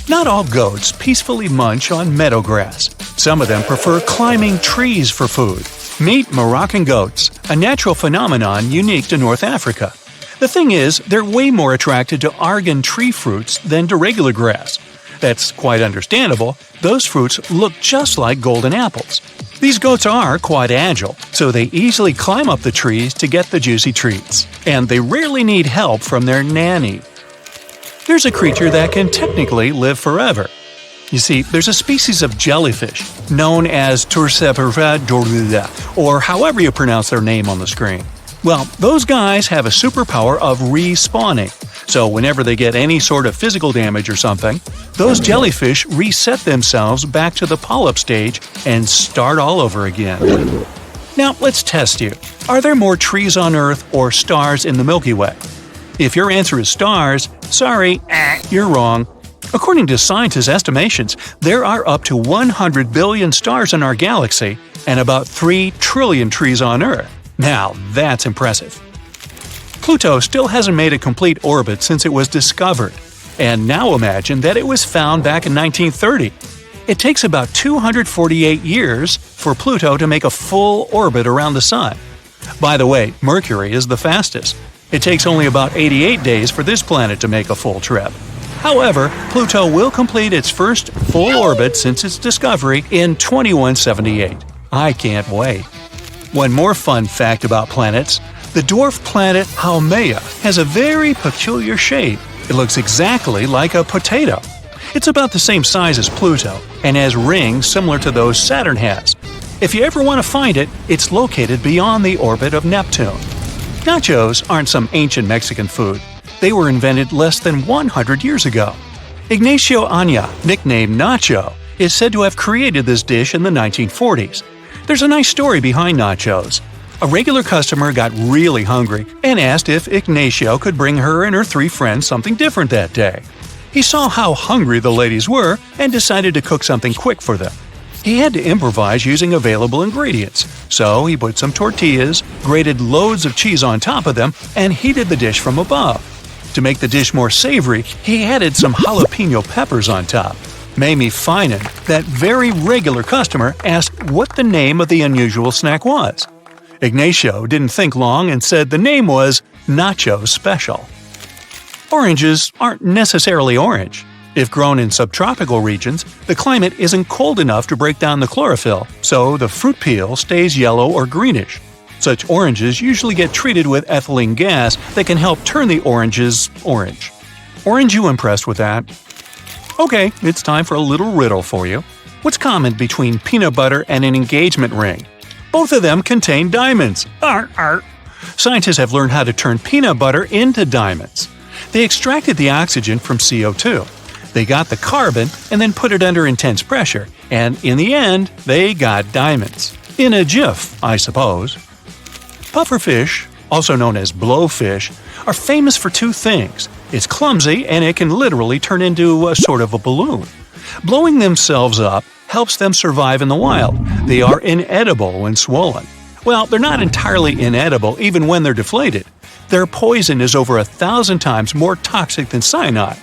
Not all goats peacefully munch on meadow grass. Some of them prefer climbing trees for food. Meet Moroccan goats, a natural phenomenon unique to North Africa. The thing is, they're way more attracted to argan tree fruits than to regular grass. That's quite understandable. Those fruits look just like golden apples. These goats are quite agile, so they easily climb up the trees to get the juicy treats. And they rarely need help from their nanny. There's a creature that can technically live forever. You see, there's a species of jellyfish known as Turcephora, or however you pronounce their name on the screen. Well, those guys have a superpower of respawning. So whenever they get any sort of physical damage or something, those jellyfish reset themselves back to the polyp stage and start all over again. Now, let's test you. Are there more trees on Earth or stars in the Milky Way? If your answer is stars, sorry, you're wrong. According to scientists' estimations, there are up to 100 billion stars in our galaxy and about 3 trillion trees on Earth. Now, that's impressive. Pluto still hasn't made a complete orbit since it was discovered. And now imagine that it was found back in 1930. It takes about 248 years for Pluto to make a full orbit around the Sun. By the way, Mercury is the fastest. It takes only about 88 days for this planet to make a full trip. However, Pluto will complete its first full orbit since its discovery in 2178. I can't wait. One more fun fact about planets: the dwarf planet Haumea has a very peculiar shape. It looks exactly like a potato. It's about the same size as Pluto and has rings similar to those Saturn has. If you ever want to find it, it's located beyond the orbit of Neptune. Nachos aren't some ancient Mexican food. They were invented less than 100 years ago. Ignacio Aña, nicknamed Nacho, is said to have created this dish in the 1940s. There's a nice story behind nachos. A regular customer got really hungry and asked if Ignacio could bring her and her 3 friends something different that day. He saw how hungry the ladies were and decided to cook something quick for them. He had to improvise using available ingredients, so he put some tortillas, grated loads of cheese on top of them, and heated the dish from above. To make the dish more savory, he added some jalapeno peppers on top. Mamie Finan, that very regular customer, asked what the name of the unusual snack was. Ignacio didn't think long and said the name was Nacho Special. Oranges aren't necessarily orange. If grown in subtropical regions, the climate isn't cold enough to break down the chlorophyll, so the fruit peel stays yellow or greenish. Such oranges usually get treated with ethylene gas that can help turn the oranges orange. Aren't you impressed with that? Okay, it's time for a little riddle for you. What's common between peanut butter and an engagement ring? Both of them contain diamonds. Scientists have learned how to turn peanut butter into diamonds. They extracted the oxygen from CO2. They got the carbon and then put it under intense pressure, and in the end, they got diamonds. In a jiff, I suppose. Pufferfish, also known as blowfish, are famous for 2 things. It's clumsy and it can literally turn into a sort of a balloon. Blowing themselves up helps them survive in the wild. They are inedible when swollen. Well, they're not entirely inedible even when they're deflated. Their poison is over 1,000 times more toxic than cyanide.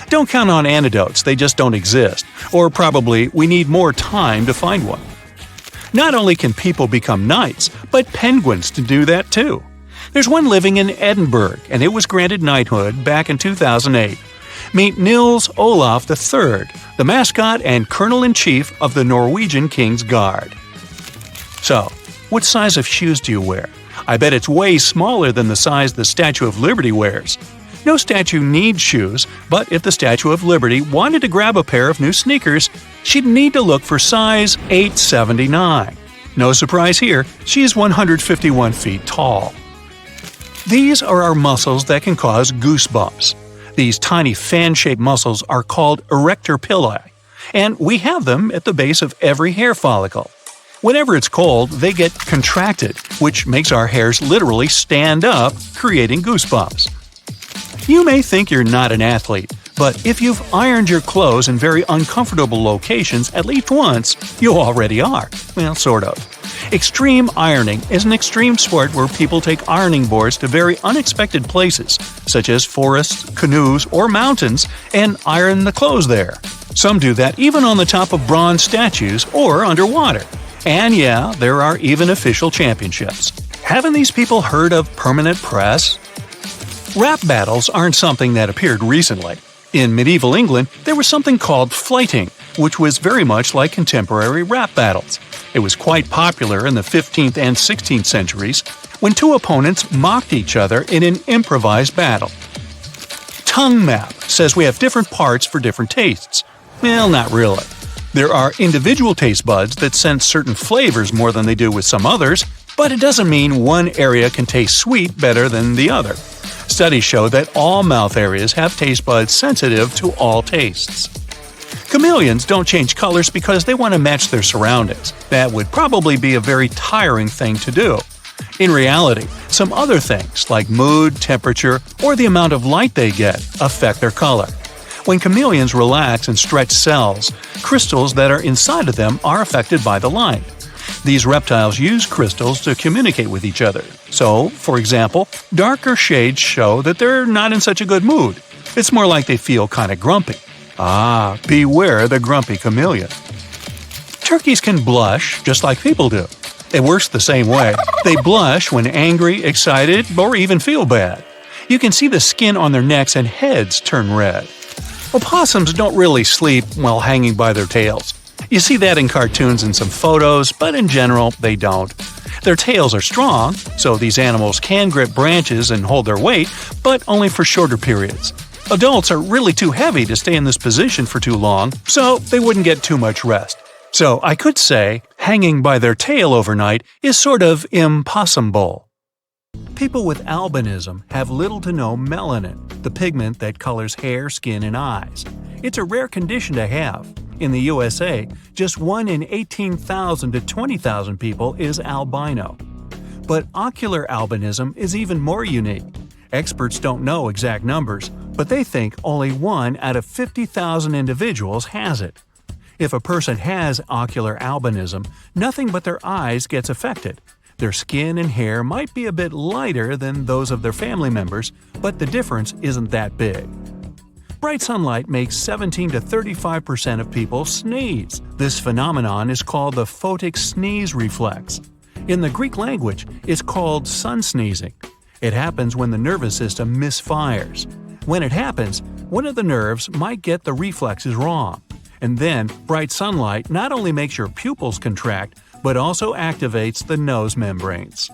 Don't count on antidotes, they just don't exist, or probably we need more time to find one. Not only can people become knights, but penguins can do that too. There's one living in Edinburgh, and it was granted knighthood back in 2008. Meet Nils Olaf III, the mascot and colonel-in-chief of the Norwegian King's Guard. So, what size of shoes do you wear? I bet it's way smaller than the size the Statue of Liberty wears. No statue needs shoes, but if the Statue of Liberty wanted to grab a pair of new sneakers, she'd need to look for size 879. No surprise here, she's 151 feet tall. These are our muscles that can cause goosebumps. These tiny fan-shaped muscles are called erector pili, and we have them at the base of every hair follicle. Whenever it's cold, they get contracted, which makes our hairs literally stand up, creating goosebumps. You may think you're not an athlete, but if you've ironed your clothes in very uncomfortable locations at least once, you already are. Well, sort of. Extreme ironing is an extreme sport where people take ironing boards to very unexpected places, such as forests, canoes, or mountains, and iron the clothes there. Some do that even on the top of bronze statues or underwater. And yeah, there are even official championships. Haven't these people heard of permanent press? Rap battles aren't something that appeared recently. In medieval England, there was something called flyting, which was very much like contemporary rap battles. It was quite popular in the 15th and 16th centuries, when two opponents mocked each other in an improvised battle. Tongue map says we have different parts for different tastes. Well, not really. There are individual taste buds that sense certain flavors more than they do with some others, but it doesn't mean one area can taste sweet better than the other. Studies show that all mouth areas have taste buds sensitive to all tastes. Chameleons don't change colors because they want to match their surroundings. That would probably be a very tiring thing to do. In reality, some other things like mood, temperature, or the amount of light they get affect their color. When chameleons relax and stretch cells, crystals that are inside of them are affected by the light. These reptiles use crystals to communicate with each other. So, for example, darker shades show that they're not in such a good mood. It's more like they feel kind of grumpy. Ah, beware the grumpy chameleon. Turkeys can blush just like people do. It works the same way. They blush when angry, excited, or even feel bad. You can see the skin on their necks and heads turn red. Opossums don't really sleep while hanging by their tails. You see that in cartoons and some photos, but in general, they don't. Their tails are strong, so these animals can grip branches and hold their weight, but only for shorter periods. Adults are really too heavy to stay in this position for too long, so they wouldn't get too much rest. So I could say, hanging by their tail overnight is sort of impossible. People with albinism have little to no melanin, the pigment that colors hair, skin, and eyes. It's a rare condition to have. In the USA, just 1 in 18,000 to 20,000 people is albino. But ocular albinism is even more unique. Experts don't know exact numbers, but they think only 1 out of 50,000 individuals has it. If a person has ocular albinism, nothing but their eyes gets affected. Their skin and hair might be a bit lighter than those of their family members, but the difference isn't that big. Bright sunlight makes 17 to 35% of people sneeze. This phenomenon is called the photic sneeze reflex. In the Greek language, it's called sun sneezing. It happens when the nervous system misfires. When it happens, one of the nerves might get the reflexes wrong. And then, bright sunlight not only makes your pupils contract, but also activates the nose membranes.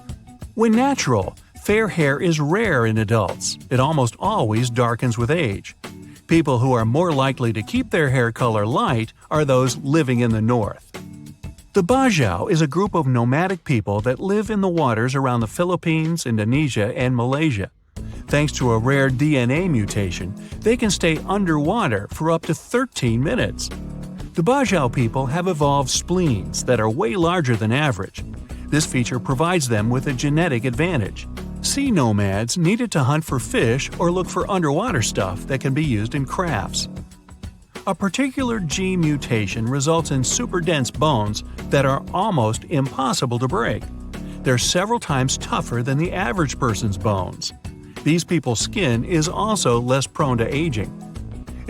When natural, fair hair is rare in adults. It almost always darkens with age. People who are more likely to keep their hair color light are those living in the north. The Bajau is a group of nomadic people that live in the waters around the Philippines, Indonesia, and Malaysia. Thanks to a rare DNA mutation, they can stay underwater for up to 13 minutes. The Bajau people have evolved spleens that are way larger than average. This feature provides them with a genetic advantage. Sea nomads needed to hunt for fish or look for underwater stuff that can be used in crafts. A particular gene mutation results in super dense bones that are almost impossible to break. They're several times tougher than the average person's bones. These people's skin is also less prone to aging.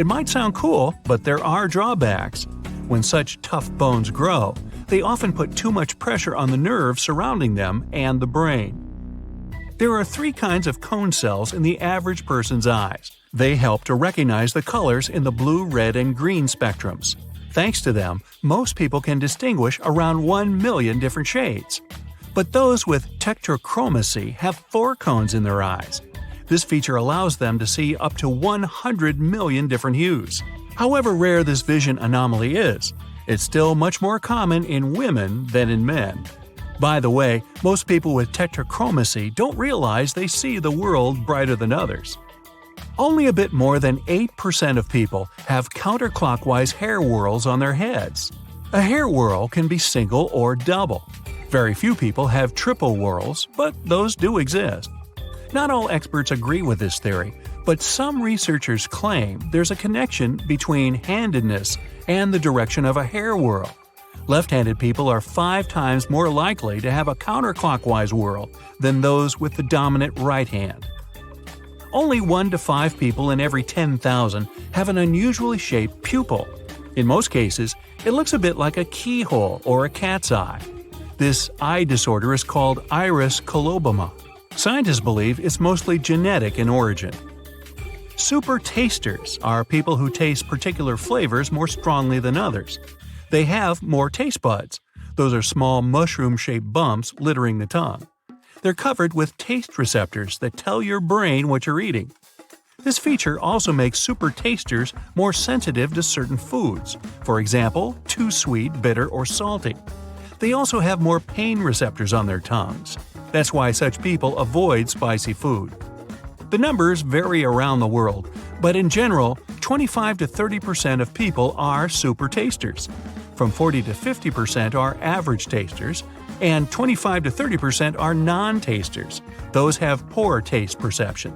It might sound cool, but there are drawbacks. When such tough bones grow, they often put too much pressure on the nerves surrounding them and the brain. There are 3 kinds of cone cells in the average person's eyes. They help to recognize the colors in the blue, red, and green spectrums. Thanks to them, most people can distinguish around 1 million different shades. But those with tetrachromacy have 4 cones in their eyes. This feature allows them to see up to 100 million different hues. However rare this vision anomaly is, it's still much more common in women than in men. By the way, most people with tetrachromacy don't realize they see the world brighter than others. Only a bit more than 8% of people have counterclockwise hair whorls on their heads. A hair whorl can be single or double. Very few people have triple whorls, but those do exist. Not all experts agree with this theory, but some researchers claim there's a connection between handedness and the direction of a hair whorl. Left-handed people are 5 times more likely to have a counterclockwise whorl than those with the dominant right hand. Only 1 to 5 people in every 10,000 have an unusually shaped pupil. In most cases, it looks a bit like a keyhole or a cat's eye. This eye disorder is called iris coloboma. Scientists believe it's mostly genetic in origin. Super tasters are people who taste particular flavors more strongly than others. They have more taste buds. Those are small mushroom-shaped bumps littering the tongue. They're covered with taste receptors that tell your brain what you're eating. This feature also makes super tasters more sensitive to certain foods, for example, too sweet, bitter, or salty. They also have more pain receptors on their tongues. That's why such people avoid spicy food. The numbers vary around the world, but in general, 25 to 30% of people are super tasters. From 40 to 50% are average tasters, and 25 to 30% are non-tasters. Those have poor taste perception.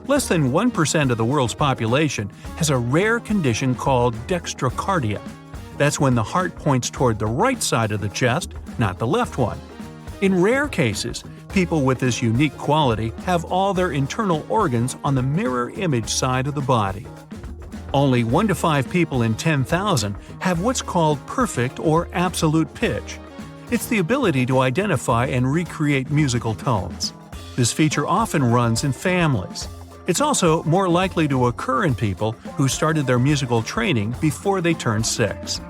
Less than 1% of the world's population has a rare condition called dextrocardia. That's when the heart points toward the right side of the chest, not the left one. In rare cases, people with this unique quality have all their internal organs on the mirror image side of the body. Only 1 to 5 people in 10,000 have what's called perfect or absolute pitch. It's the ability to identify and recreate musical tones. This feature often runs in families. It's also more likely to occur in people who started their musical training before they turned 6.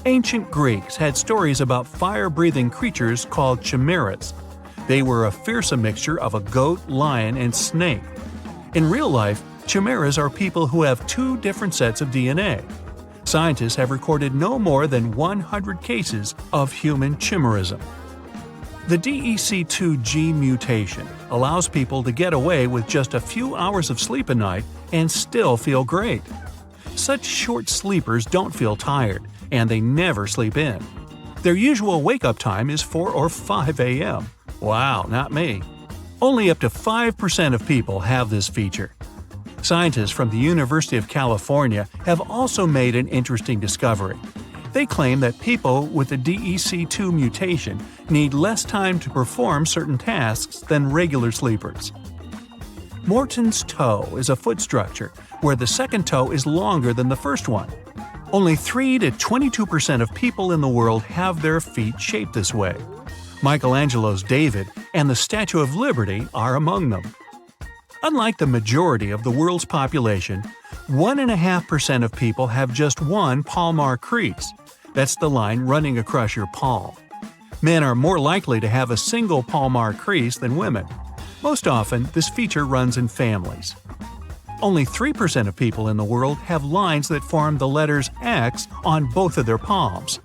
Ancient Greeks had stories about fire-breathing creatures called chimeras. They were a fearsome mixture of a goat, lion, and snake. In real life, chimeras are people who have 2 different sets of DNA. Scientists have recorded no more than 100 cases of human chimerism. The DEC2G mutation allows people to get away with just a few hours of sleep a night and still feel great. Such short sleepers don't feel tired, and they never sleep in. Their usual wake-up time is 4 or 5 a.m. Wow, not me. Only up to 5% of people have this feature. Scientists from the University of California have also made an interesting discovery. They claim that people with the DEC2 mutation need less time to perform certain tasks than regular sleepers. Morton's toe is a foot structure where the second toe is longer than the first one. Only 3 to 22% of people in the world have their feet shaped this way. Michelangelo's David and the Statue of Liberty are among them. Unlike the majority of the world's population, 1.5% of people have just one palmar crease. That's the line running across your palm. Men are more likely to have a single palmar crease than women. Most often, this feature runs in families. Only 3% of people in the world have lines that form the letters X on both of their palms.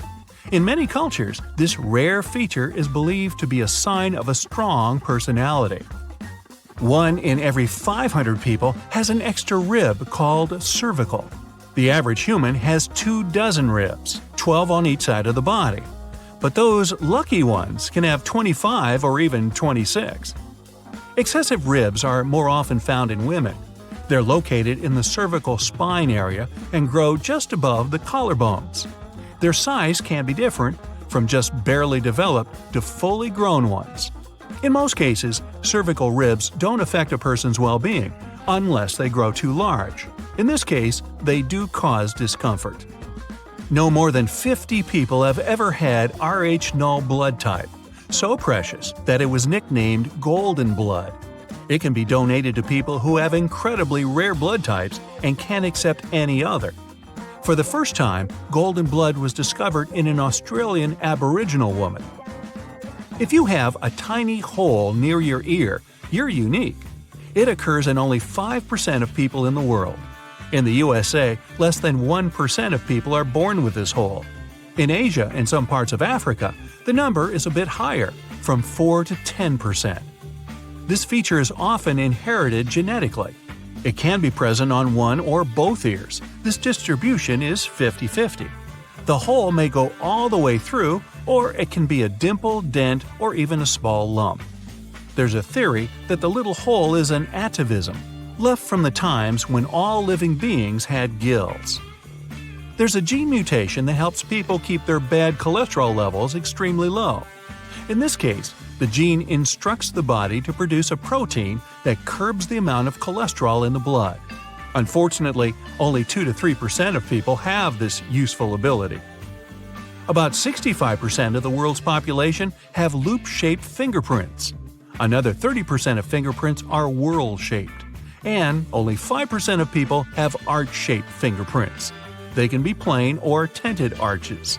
In many cultures, this rare feature is believed to be a sign of a strong personality. 1 in every 500 people has an extra rib called cervical. The average human has 24 ribs, 12 on each side of the body. But those lucky ones can have 25 or even 26. Excessive ribs are more often found in women. They're located in the cervical spine area and grow just above the collarbones. Their size can be different, from just barely developed to fully grown ones. In most cases, cervical ribs don't affect a person's well-being unless they grow too large. In this case, they do cause discomfort. No more than 50 people have ever had Rh-null blood type, so precious that it was nicknamed golden blood. It can be donated to people who have incredibly rare blood types and can't accept any other. For the first time, golden blood was discovered in an Australian Aboriginal woman. If you have a tiny hole near your ear, you're unique. It occurs in only 5% of people in the world. In the USA, less than 1% of people are born with this hole. In Asia and some parts of Africa, the number is a bit higher, from 4 to 10%. This feature is often inherited genetically. It can be present on one or both ears. This distribution is 50-50. The hole may go all the way through, or it can be a dimple, dent, or even a small lump. There's a theory that the little hole is an atavism, left from the times when all living beings had gills. There's a gene mutation that helps people keep their bad cholesterol levels extremely low. In this case, the gene instructs the body to produce a protein that curbs the amount of cholesterol in the blood. Unfortunately, only 2 to 3% of people have this useful ability. About 65% of the world's population have loop-shaped fingerprints. Another 30% of fingerprints are whorl-shaped. And only 5% of people have arch-shaped fingerprints. They can be plain or tinted arches.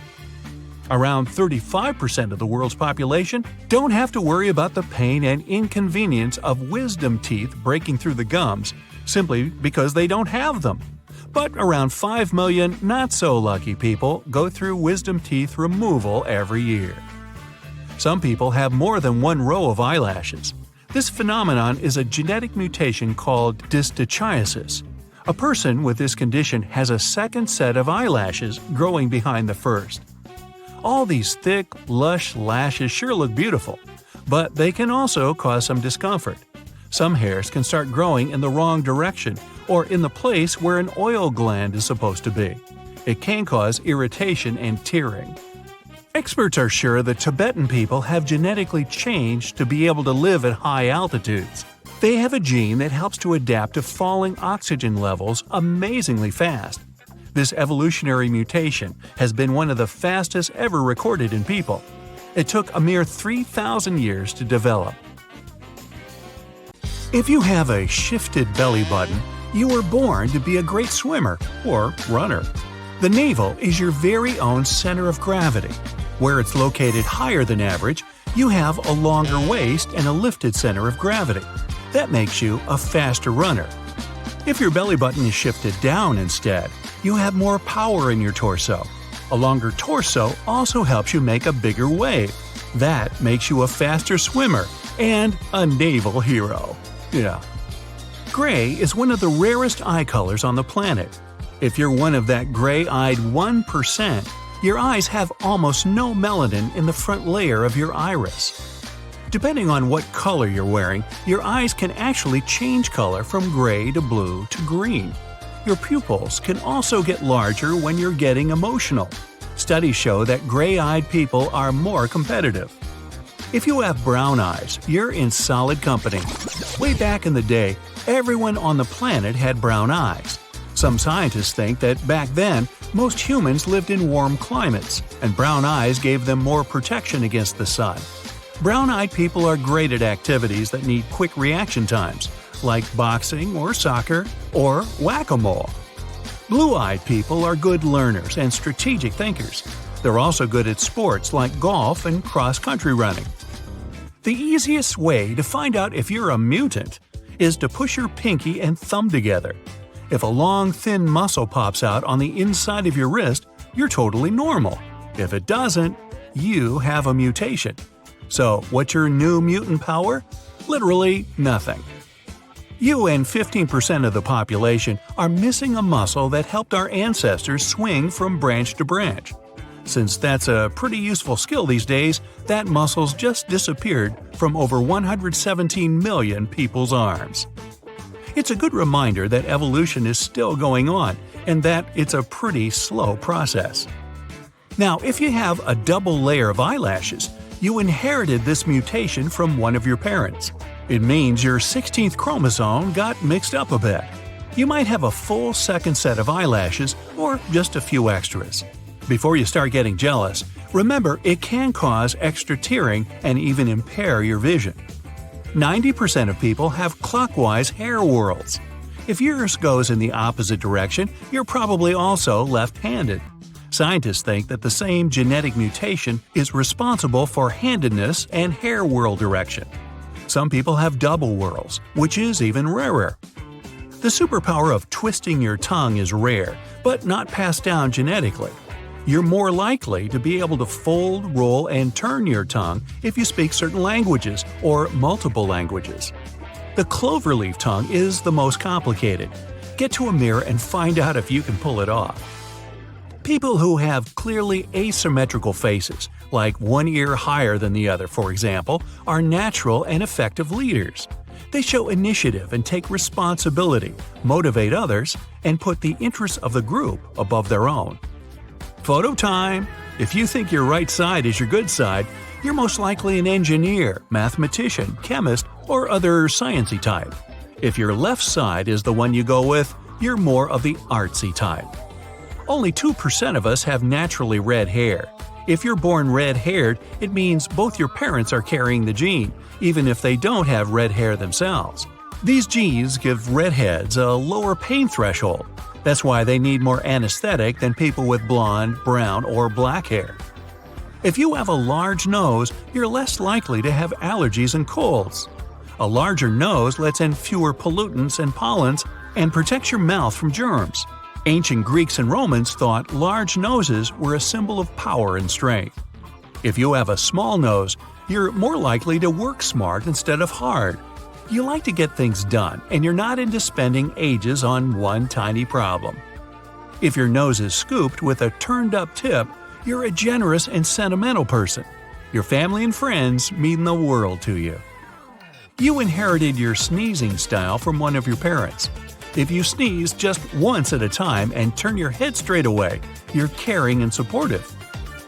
Around 35% of the world's population don't have to worry about the pain and inconvenience of wisdom teeth breaking through the gums, simply because they don't have them. But around 5 million not-so-lucky people go through wisdom teeth removal every year. Some people have more than one row of eyelashes. This phenomenon is a genetic mutation called dystochiasis. A person with this condition has a second set of eyelashes growing behind the first. All these thick, lush lashes sure look beautiful, but they can also cause some discomfort. Some hairs can start growing in the wrong direction or in the place where an oil gland is supposed to be. It can cause irritation and tearing. Experts are sure the Tibetan people have genetically changed to be able to live at high altitudes. They have a gene that helps to adapt to falling oxygen levels amazingly fast. This evolutionary mutation has been one of the fastest ever recorded in people. It took a mere 3,000 years to develop. If you have a shifted belly button, you were born to be a great swimmer or runner. The navel is your very own center of gravity. Where it's located higher than average, you have a longer waist and a lifted center of gravity. That makes you a faster runner. If your belly button is shifted down instead, you have more power in your torso. A longer torso also helps you make a bigger wave. That makes you a faster swimmer and a naval hero. Yeah. Gray is one of the rarest eye colors on the planet. If you're one of that gray-eyed 1%, your eyes have almost no melanin in the front layer of your iris. Depending on what color you're wearing, your eyes can actually change color from gray to blue to green. Your pupils can also get larger when you're getting emotional. Studies show that gray-eyed people are more competitive. If you have brown eyes, you're in solid company. Way back in the day, everyone on the planet had brown eyes. Some scientists think that back then, most humans lived in warm climates, and brown eyes gave them more protection against the sun. Brown-eyed people are great at activities that need quick reaction times, like boxing or soccer or whack-a-mole. Blue-eyed people are good learners and strategic thinkers. They're also good at sports like golf and cross-country running. The easiest way to find out if you're a mutant is to push your pinky and thumb together. If a long, thin muscle pops out on the inside of your wrist, you're totally normal. If it doesn't, you have a mutation. So, what's your new mutant power? Literally nothing. You and 15% of the population are missing a muscle that helped our ancestors swing from branch to branch. Since that's a pretty useful skill these days, that muscle's just disappeared from over 117 million people's arms. It's a good reminder that evolution is still going on, and that it's a pretty slow process. Now, if you have a double layer of eyelashes, you inherited this mutation from one of your parents. It means your 16th chromosome got mixed up a bit. You might have a full second set of eyelashes or just a few extras. Before you start getting jealous, remember it can cause extra tearing and even impair your vision. 90% of people have clockwise hair whorls. If yours goes in the opposite direction, you're probably also left-handed. Scientists think that the same genetic mutation is responsible for handedness and hair whorl direction. Some people have double whorls, which is even rarer. The superpower of twisting your tongue is rare, but not passed down genetically. You're more likely to be able to fold, roll, and turn your tongue if you speak certain languages or multiple languages. The cloverleaf tongue is the most complicated. Get to a mirror and find out if you can pull it off. People who have clearly asymmetrical faces, like one ear higher than the other for example, are natural and effective leaders. They show initiative and take responsibility, motivate others, and put the interests of the group above their own. Photo time! If you think your right side is your good side, you're most likely an engineer, mathematician, chemist, or other sciencey type. If your left side is the one you go with, you're more of the artsy type. Only 2% of us have naturally red hair. If you're born red-haired, it means both your parents are carrying the gene, even if they don't have red hair themselves. These genes give redheads a lower pain threshold. That's why they need more anesthetic than people with blonde, brown, or black hair. If you have a large nose, you're less likely to have allergies and colds. A larger nose lets in fewer pollutants and pollens and protects your mouth from germs. Ancient Greeks and Romans thought large noses were a symbol of power and strength. If you have a small nose, you're more likely to work smart instead of hard. You like to get things done, and you're not into spending ages on one tiny problem. If your nose is scooped with a turned-up tip, you're a generous and sentimental person. Your family and friends mean the world to you. You inherited your sneezing style from one of your parents. If you sneeze just once at a time and turn your head straight away, you're caring and supportive.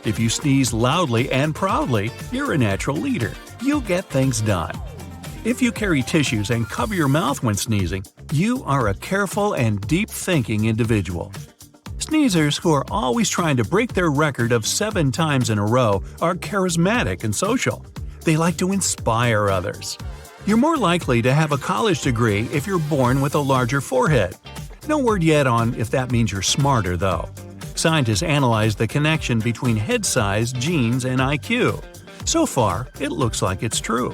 If you sneeze loudly and proudly, you're a natural leader. You get things done. If you carry tissues and cover your mouth when sneezing, you are a careful and deep-thinking individual. Sneezers who are always trying to break their record of 7 times in a row are charismatic and social. They like to inspire others. You're more likely to have a college degree if you're born with a larger forehead. No word yet on if that means you're smarter, though. Scientists analyzed the connection between head size, genes, and IQ. So far, it looks like it's true.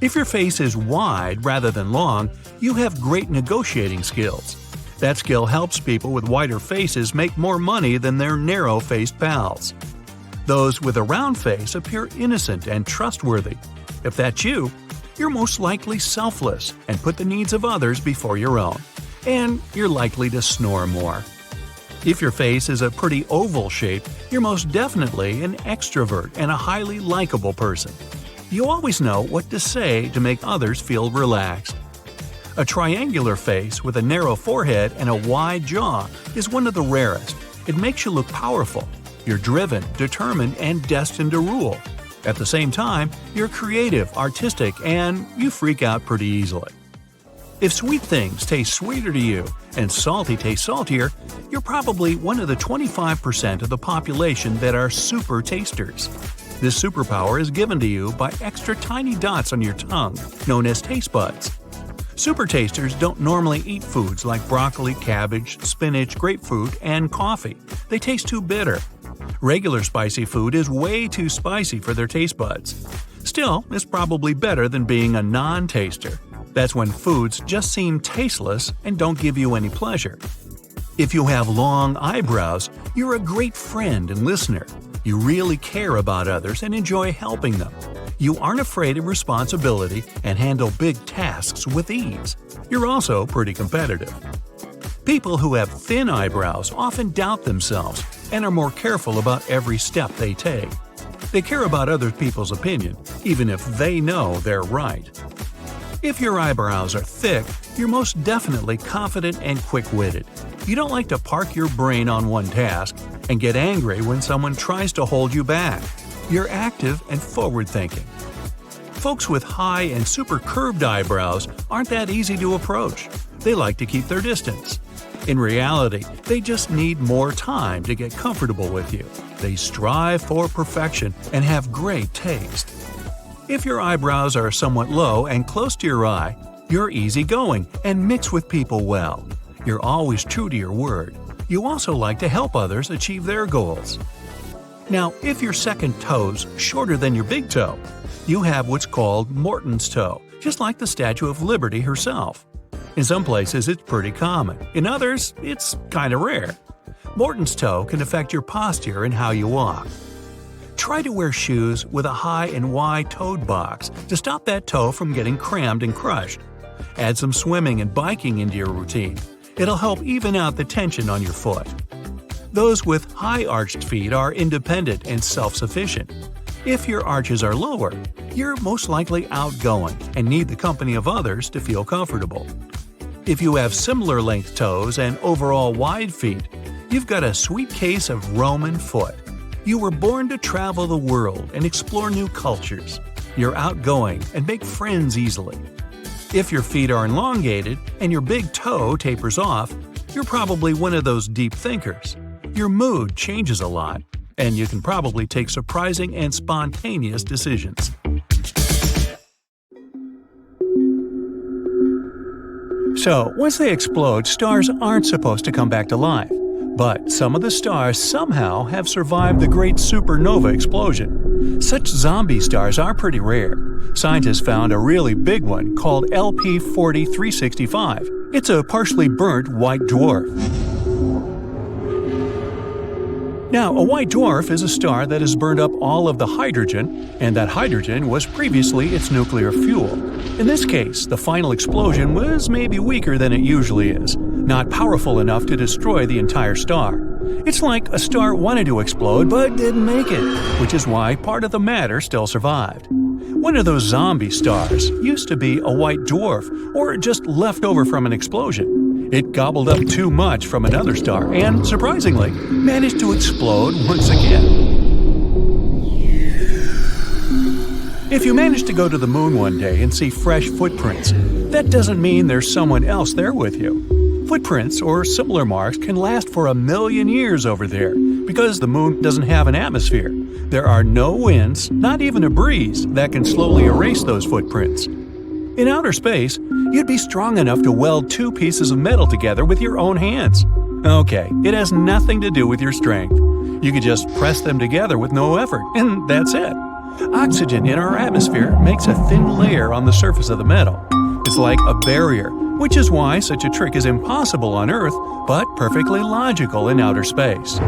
If your face is wide rather than long, you have great negotiating skills. That skill helps people with wider faces make more money than their narrow-faced pals. Those with a round face appear innocent and trustworthy. If that's you, you're most likely selfless and put the needs of others before your own. And you're likely to snore more. If your face is a pretty oval shape, you're most definitely an extrovert and a highly likable person. You always know what to say to make others feel relaxed. A triangular face with a narrow forehead and a wide jaw is one of the rarest. It makes you look powerful. You're driven, determined, and destined to rule. At the same time, you're creative, artistic, and you freak out pretty easily. If sweet things taste sweeter to you and salty tastes saltier, you're probably one of the 25% of the population that are super tasters. This superpower is given to you by extra tiny dots on your tongue, known as taste buds. Super tasters don't normally eat foods like broccoli, cabbage, spinach, grapefruit, and coffee. They taste too bitter. Regular spicy food is way too spicy for their taste buds. Still, it's probably better than being a non-taster. That's when foods just seem tasteless and don't give you any pleasure. If you have long eyebrows, you're a great friend and listener. You really care about others and enjoy helping them. You aren't afraid of responsibility and handle big tasks with ease. You're also pretty competitive. People who have thin eyebrows often doubt themselves and are more careful about every step they take. They care about other people's opinion, even if they know they're right. If your eyebrows are thick, you're most definitely confident and quick-witted. You don't like to park your brain on one task and get angry when someone tries to hold you back. You're active and forward-thinking. Folks with high and super curved eyebrows aren't that easy to approach. they like to keep their distance. In reality, they just need more time to get comfortable with you. They strive for perfection and have great taste. If your eyebrows are somewhat low and close to your eye, you're easygoing and mix with people well. You're always true to your word. You also like to help others achieve their goals. Now, if your second toe's shorter than your big toe, you have what's called Morton's toe, just like the Statue of Liberty herself. In some places, it's pretty common. In others, it's kind of rare. Morton's toe can affect your posture and how you walk. Try to wear shoes with a high and wide toed box to stop that toe from getting crammed and crushed. Add some swimming and biking into your routine. It'll help even out the tension on your foot. Those with high arched feet are independent and self-sufficient. If your arches are lower, you're most likely outgoing and need the company of others to feel comfortable. If you have similar length toes and overall wide feet, you've got a sweet case of Roman foot. You were born to travel the world and explore new cultures. You're outgoing and make friends easily. If your feet are elongated and your big toe tapers off, you're probably one of those deep thinkers. Your mood changes a lot, and you can probably take surprising and spontaneous decisions. So, once they explode, stars aren't supposed to come back to life. But some of the stars somehow have survived the Great Supernova Explosion. Such zombie stars are pretty rare. Scientists found a really big one called LP 4365. It's a partially burnt white dwarf. Now, a white dwarf is a star that has burned up all of the hydrogen, and that hydrogen was previously its nuclear fuel. In this case, the final explosion was maybe weaker than it usually is, not powerful enough to destroy the entire star. It's like a star wanted to explode but didn't make it, which is why part of the matter still survived. One of those zombie stars used to be a white dwarf, or just left over from an explosion. It gobbled up too much from another star and, surprisingly, managed to explode once again. If you manage to go to the moon one day and see fresh footprints, that doesn't mean there's someone else there with you. Footprints or similar marks can last for 1,000,000 years over there because the moon doesn't have an atmosphere. There are no winds, not even a breeze, that can slowly erase those footprints. In outer space, you'd be strong enough to weld two pieces of metal together with your own hands. Okay, it has nothing to do with your strength. You could just press them together with no effort, and that's it. Oxygen in our atmosphere makes a thin layer on the surface of the metal. It's like a barrier, which is why such a trick is impossible on Earth, but perfectly logical in outer space.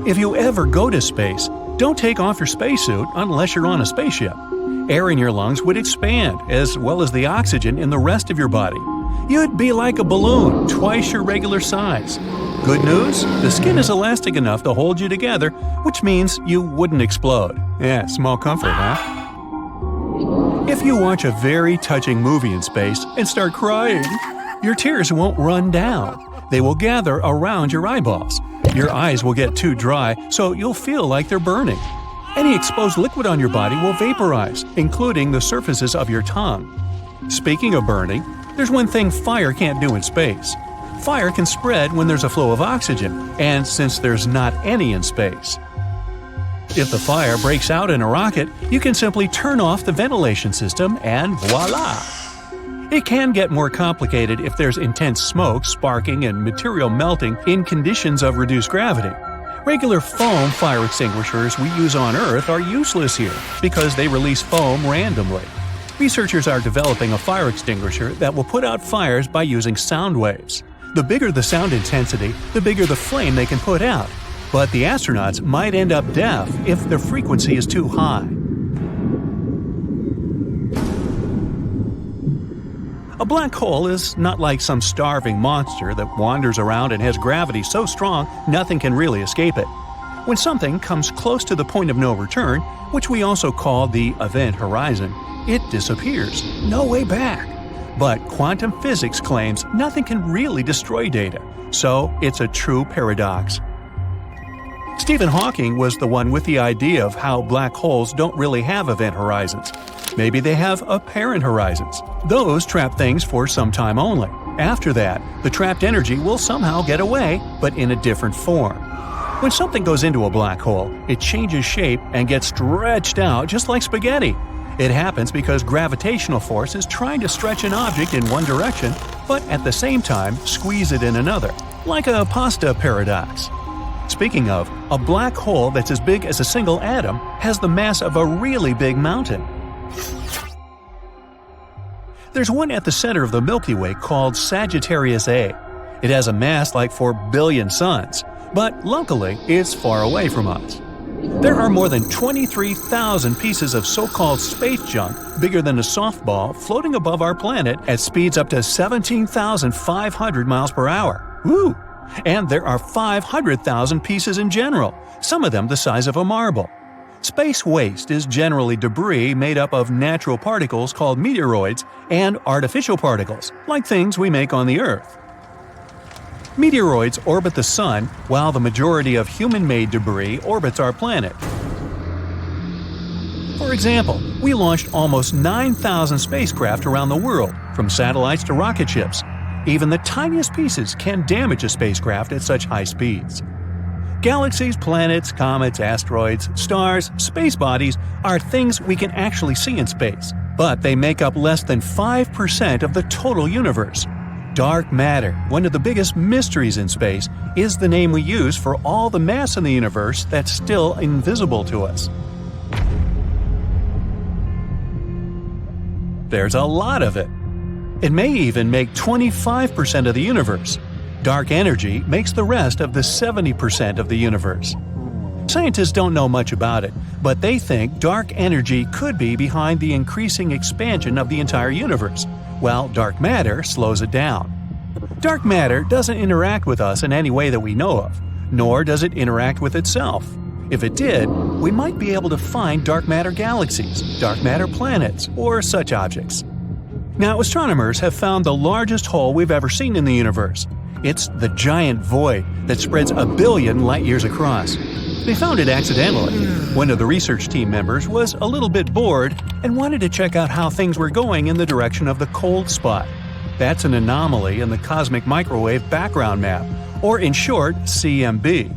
If you ever go to space, don't take off your spacesuit unless you're on a spaceship. Air in your lungs would expand, as well as the oxygen in the rest of your body. You'd be like a balloon, twice your regular size. Good news? The skin is elastic enough to hold you together, which means you wouldn't explode. Yeah, small comfort, huh? If you watch a very touching movie in space and start crying, your tears won't run down. They will gather around your eyeballs. Your eyes will get too dry, so you'll feel like they're burning. Any exposed liquid on your body will vaporize, including the surfaces of your tongue. Speaking of burning, there's one thing fire can't do in space. Fire can spread when there's a flow of oxygen, and since there's not any in space. If the fire breaks out in a rocket, you can simply turn off the ventilation system and voila! It can get more complicated if there's intense smoke, sparking, and material melting in conditions of reduced gravity. Regular foam fire extinguishers we use on Earth are useless here because they release foam randomly. Researchers are developing a fire extinguisher that will put out fires by using sound waves. The bigger the sound intensity, the bigger the flame they can put out. But the astronauts might end up deaf if the frequency is too high. A black hole is not like some starving monster that wanders around and has gravity so strong nothing can really escape it. When something comes close to the point of no return, which we also call the event horizon, it disappears. No way back. But quantum physics claims nothing can really destroy data, so it's a true paradox. Stephen Hawking was the one with the idea of how black holes don't really have event horizons. Maybe they have apparent horizons. Those trap things for some time only. After that, the trapped energy will somehow get away, but in a different form. When something goes into a black hole, it changes shape and gets stretched out just like spaghetti. It happens because gravitational force is trying to stretch an object in one direction, but at the same time squeeze it in another, like a pasta paradox. Speaking of, a black hole that's as big as a single atom has the mass of a really big mountain. There's one at the center of the Milky Way called Sagittarius A. It has a mass like 4 billion suns, but locally it's far away from us. There are more than 23,000 pieces of so-called space junk bigger than a softball floating above our planet at speeds up to 17,500 miles per hour. Woo! And there are 500,000 pieces in general, some of them the size of a marble. Space waste is generally debris made up of natural particles called meteoroids and artificial particles, like things we make on the Earth. Meteoroids orbit the Sun, while the majority of human-made debris orbits our planet. For example, we launched almost 9,000 spacecraft around the world, from satellites to rocket ships. Even the tiniest pieces can damage a spacecraft at such high speeds. Galaxies, planets, comets, asteroids, stars, space bodies are things we can actually see in space, but they make up less than 5% of the total universe. Dark matter, one of the biggest mysteries in space, is the name we use for all the mass in the universe that's still invisible to us. There's a lot of it. It may even make 25% of the universe. Dark energy makes the rest of the 70% of the universe. Scientists don't know much about it, but they think dark energy could be behind the increasing expansion of the entire universe, while dark matter slows it down. Dark matter doesn't interact with us in any way that we know of, nor does it interact with itself. If it did, we might be able to find dark matter galaxies, dark matter planets, or such objects. Now, astronomers have found the largest hole we've ever seen in the universe. It's the giant void that spreads 1 billion light-years across. They found it accidentally. One of the research team members was a little bit bored and wanted to check out how things were going in the direction of the cold spot. That's an anomaly in the cosmic microwave background map, or in short, CMB.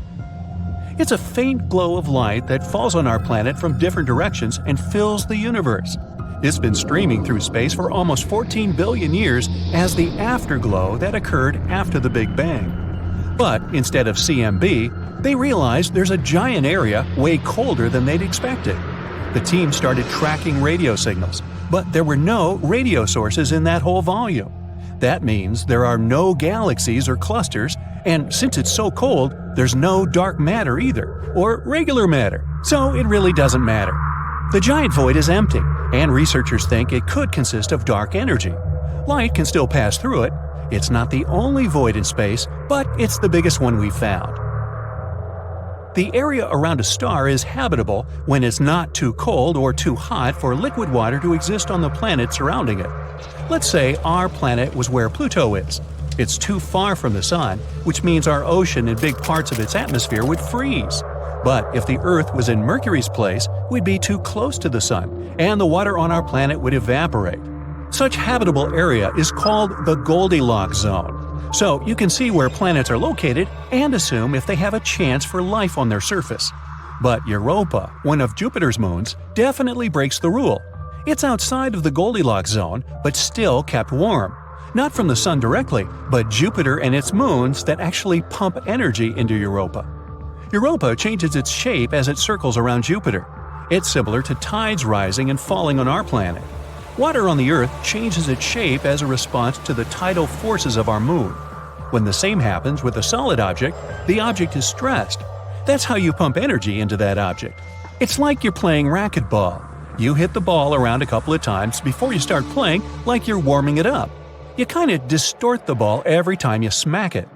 It's a faint glow of light that falls on our planet from different directions and fills the universe. It's been streaming through space for almost 14 billion years as the afterglow that occurred after the Big Bang. But instead of CMB, they realized there's a giant area way colder than they'd expected. The team started tracking radio signals, but there were no radio sources in that whole volume. That means there are no galaxies or clusters, and since it's so cold, there's no dark matter either, or regular matter, so it really doesn't matter. The giant void is empty, and researchers think it could consist of dark energy. Light can still pass through it. It's not the only void in space, but it's the biggest one we've found. The area around a star is habitable when it's not too cold or too hot for liquid water to exist on the planet surrounding it. Let's say our planet was where Pluto is. It's too far from the Sun, which means our ocean and big parts of its atmosphere would freeze. But if the Earth was in Mercury's place, we'd be too close to the Sun, and the water on our planet would evaporate. Such habitable area is called the Goldilocks zone. So you can see where planets are located and assume if they have a chance for life on their surface. But Europa, one of Jupiter's moons, definitely breaks the rule. It's outside of the Goldilocks zone, but still kept warm. Not from the Sun directly, but Jupiter and its moons that actually pump energy into Europa. Europa changes its shape as it circles around Jupiter. It's similar to tides rising and falling on our planet. Water on the Earth changes its shape as a response to the tidal forces of our moon. When the same happens with a solid object, the object is stressed. That's how you pump energy into that object. It's like you're playing racquetball. You hit the ball around a couple of times before you start playing, like you're warming it up. You kind of distort the ball every time you smack it.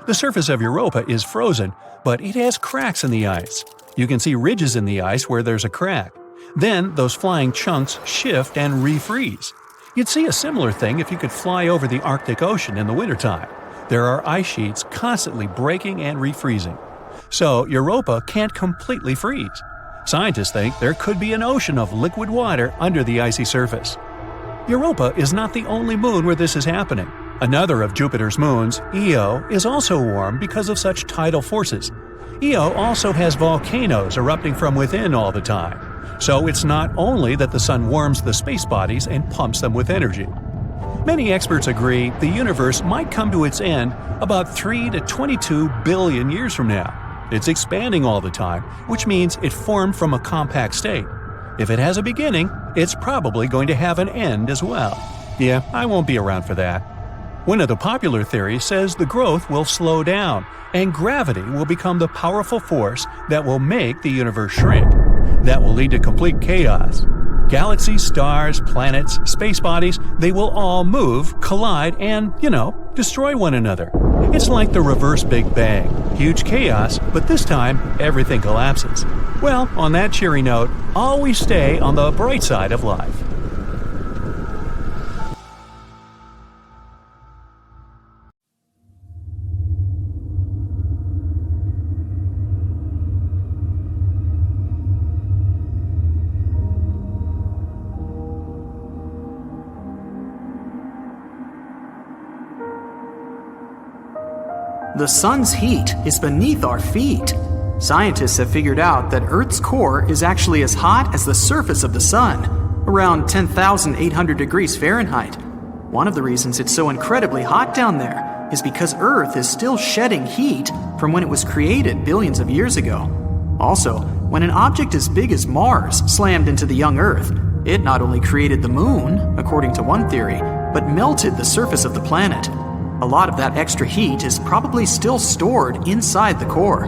The surface of Europa is frozen, but it has cracks in the ice. You can see ridges in the ice where there's a crack. Then those flying chunks shift and refreeze. You'd see a similar thing if you could fly over the Arctic Ocean in the wintertime. There are ice sheets constantly breaking and refreezing. So Europa can't completely freeze. Scientists think there could be an ocean of liquid water under the icy surface. Europa is not the only moon where this is happening. Another of Jupiter's moons, Io, is also warm because of such tidal forces. Io also has volcanoes erupting from within all the time. So it's not only that the sun warms the space bodies and pumps them with energy. Many experts agree the universe might come to its end about 3 to 22 billion years from now. It's expanding all the time, which means it formed from a compact state. If it has a beginning, it's probably going to have an end as well. Yeah, I won't be around for that. One of the popular theories says the growth will slow down, and gravity will become the powerful force that will make the universe shrink. That will lead to complete chaos. Galaxies, stars, planets, space bodies, they will all move, collide, and, destroy one another. It's like the reverse Big Bang. Huge chaos, but this time, everything collapses. Well, on that cheery note, always stay on the bright side of life. The sun's heat is beneath our feet. Scientists have figured out that Earth's core is actually as hot as the surface of the sun, around 10,800 degrees Fahrenheit. One of the reasons it's so incredibly hot down there is because Earth is still shedding heat from when it was created billions of years ago. Also, when an object as big as Mars slammed into the young Earth, it not only created the moon, according to one theory, but melted the surface of the planet. A lot of that extra heat is probably still stored inside the core.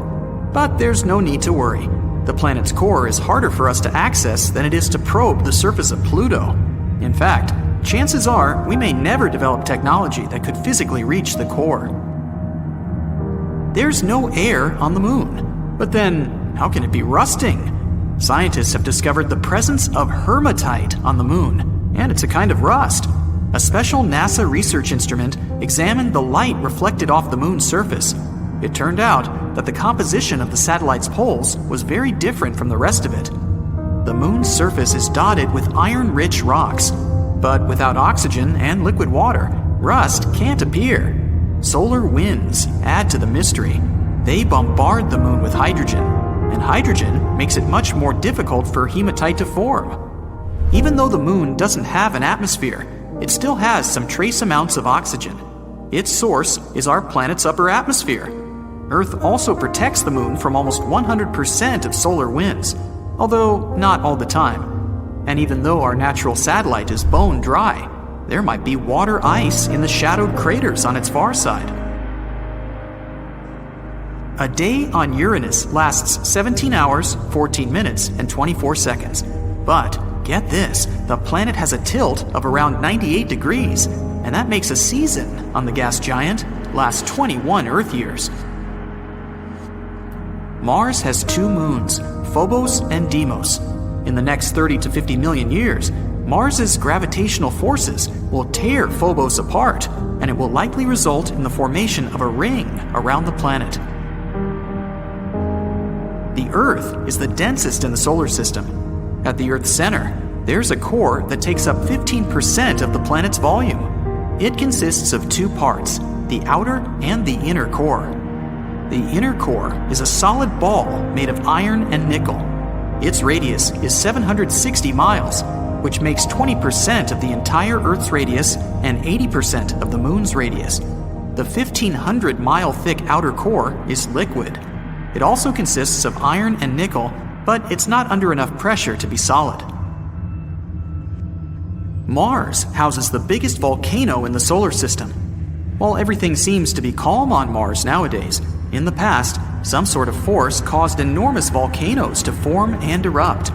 But there's no need to worry. The planet's core is harder for us to access than it is to probe the surface of Pluto. In fact, chances are we may never develop technology that could physically reach the core. There's no air on the moon. But then, how can it be rusting? Scientists have discovered the presence of hematite on the moon, and it's a kind of rust. A special NASA research instrument examined the light reflected off the moon's surface. It turned out that the composition of the satellite's poles was very different from the rest of it. The moon's surface is dotted with iron-rich rocks, but without oxygen and liquid water, rust can't appear. Solar winds add to the mystery. They bombard the moon with hydrogen, and hydrogen makes it much more difficult for hematite to form. Even though the moon doesn't have an atmosphere, it still has some trace amounts of oxygen. Its source is our planet's upper atmosphere. Earth also protects the moon from almost 100% of solar winds, although not all the time. And even though our natural satellite is bone dry, there might be water ice in the shadowed craters on its far side. A day on Uranus lasts 17 hours, 14 minutes, and 24 seconds. But get this, the planet has a tilt of around 98 degrees, and that makes a season on the gas giant last 21 Earth years. Mars has 2 moons, Phobos and Deimos. In the next 30 to 50 million years, Mars's gravitational forces will tear Phobos apart, and it will likely result in the formation of a ring around the planet. The Earth is the densest in the solar system. At the Earth's center, there's a core that takes up 15% of the planet's volume. It consists of 2 parts, the outer and the inner core. The inner core is a solid ball made of iron and nickel. Its radius is 760 miles, which makes 20% of the entire Earth's radius and 80% of the Moon's radius. The 1,500-mile thick outer core is liquid. It also consists of iron and nickel, but it's not under enough pressure to be solid. Mars houses the biggest volcano in the solar system. While everything seems to be calm on Mars nowadays, in the past, some sort of force caused enormous volcanoes to form and erupt.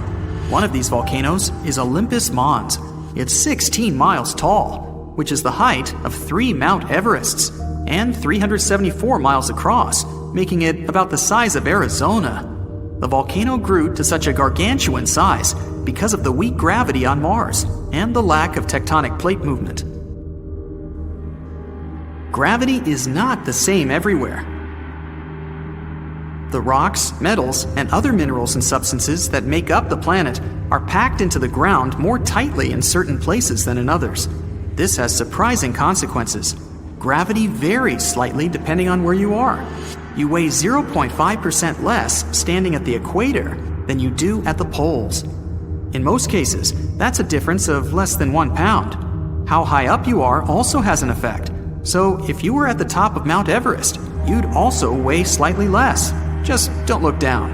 One of these volcanoes is Olympus Mons. It's 16 miles tall, which is the height of 3 Mount Everests, and 374 miles across, making it about the size of Arizona. The volcano grew to such a gargantuan size because of the weak gravity on Mars and the lack of tectonic plate movement. Gravity is not the same everywhere. The rocks, metals, and other minerals and substances that make up the planet are packed into the ground more tightly in certain places than in others. This has surprising consequences. Gravity varies slightly depending on where you are. You weigh 0.5% less standing at the equator than you do at the poles. In most cases, that's a difference of less than 1 pound. How high up you are also has an effect. So if you were at the top of Mount Everest, you'd also weigh slightly less. Just don't look down.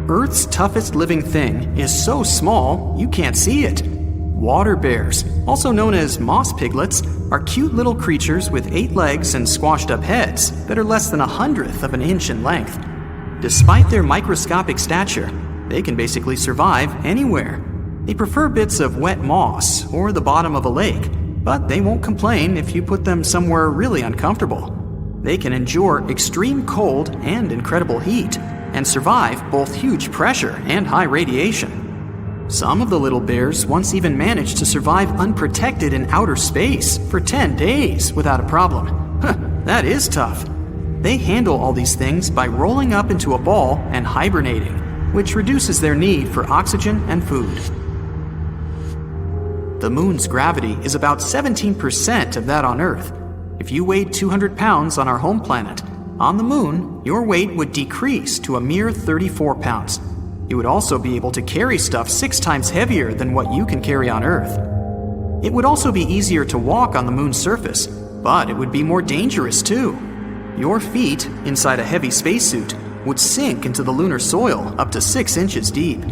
Earth's toughest living thing is so small you can't see it. Water bears, also known as moss piglets, are cute little creatures with 8 legs and squashed up heads that are less than 1/100th of an inch in length. Despite their microscopic stature, they can basically survive anywhere. They prefer bits of wet moss or the bottom of a lake, but they won't complain if you put them somewhere really uncomfortable. They can endure extreme cold and incredible heat, and survive both huge pressure and high radiation. Some of the little bears once even managed to survive unprotected in outer space for 10 days without a problem. That is tough. They handle all these things by rolling up into a ball and hibernating, which reduces their need for oxygen and food. The moon's gravity is about 17% of that on Earth. If you weighed 200 pounds on our home planet, on the moon, your weight would decrease to a mere 34 pounds. You would also be able to carry stuff 6 times heavier than what you can carry on Earth. It would also be easier to walk on the moon's surface, but it would be more dangerous too. Your feet, inside a heavy spacesuit, would sink into the lunar soil up to 6 inches deep.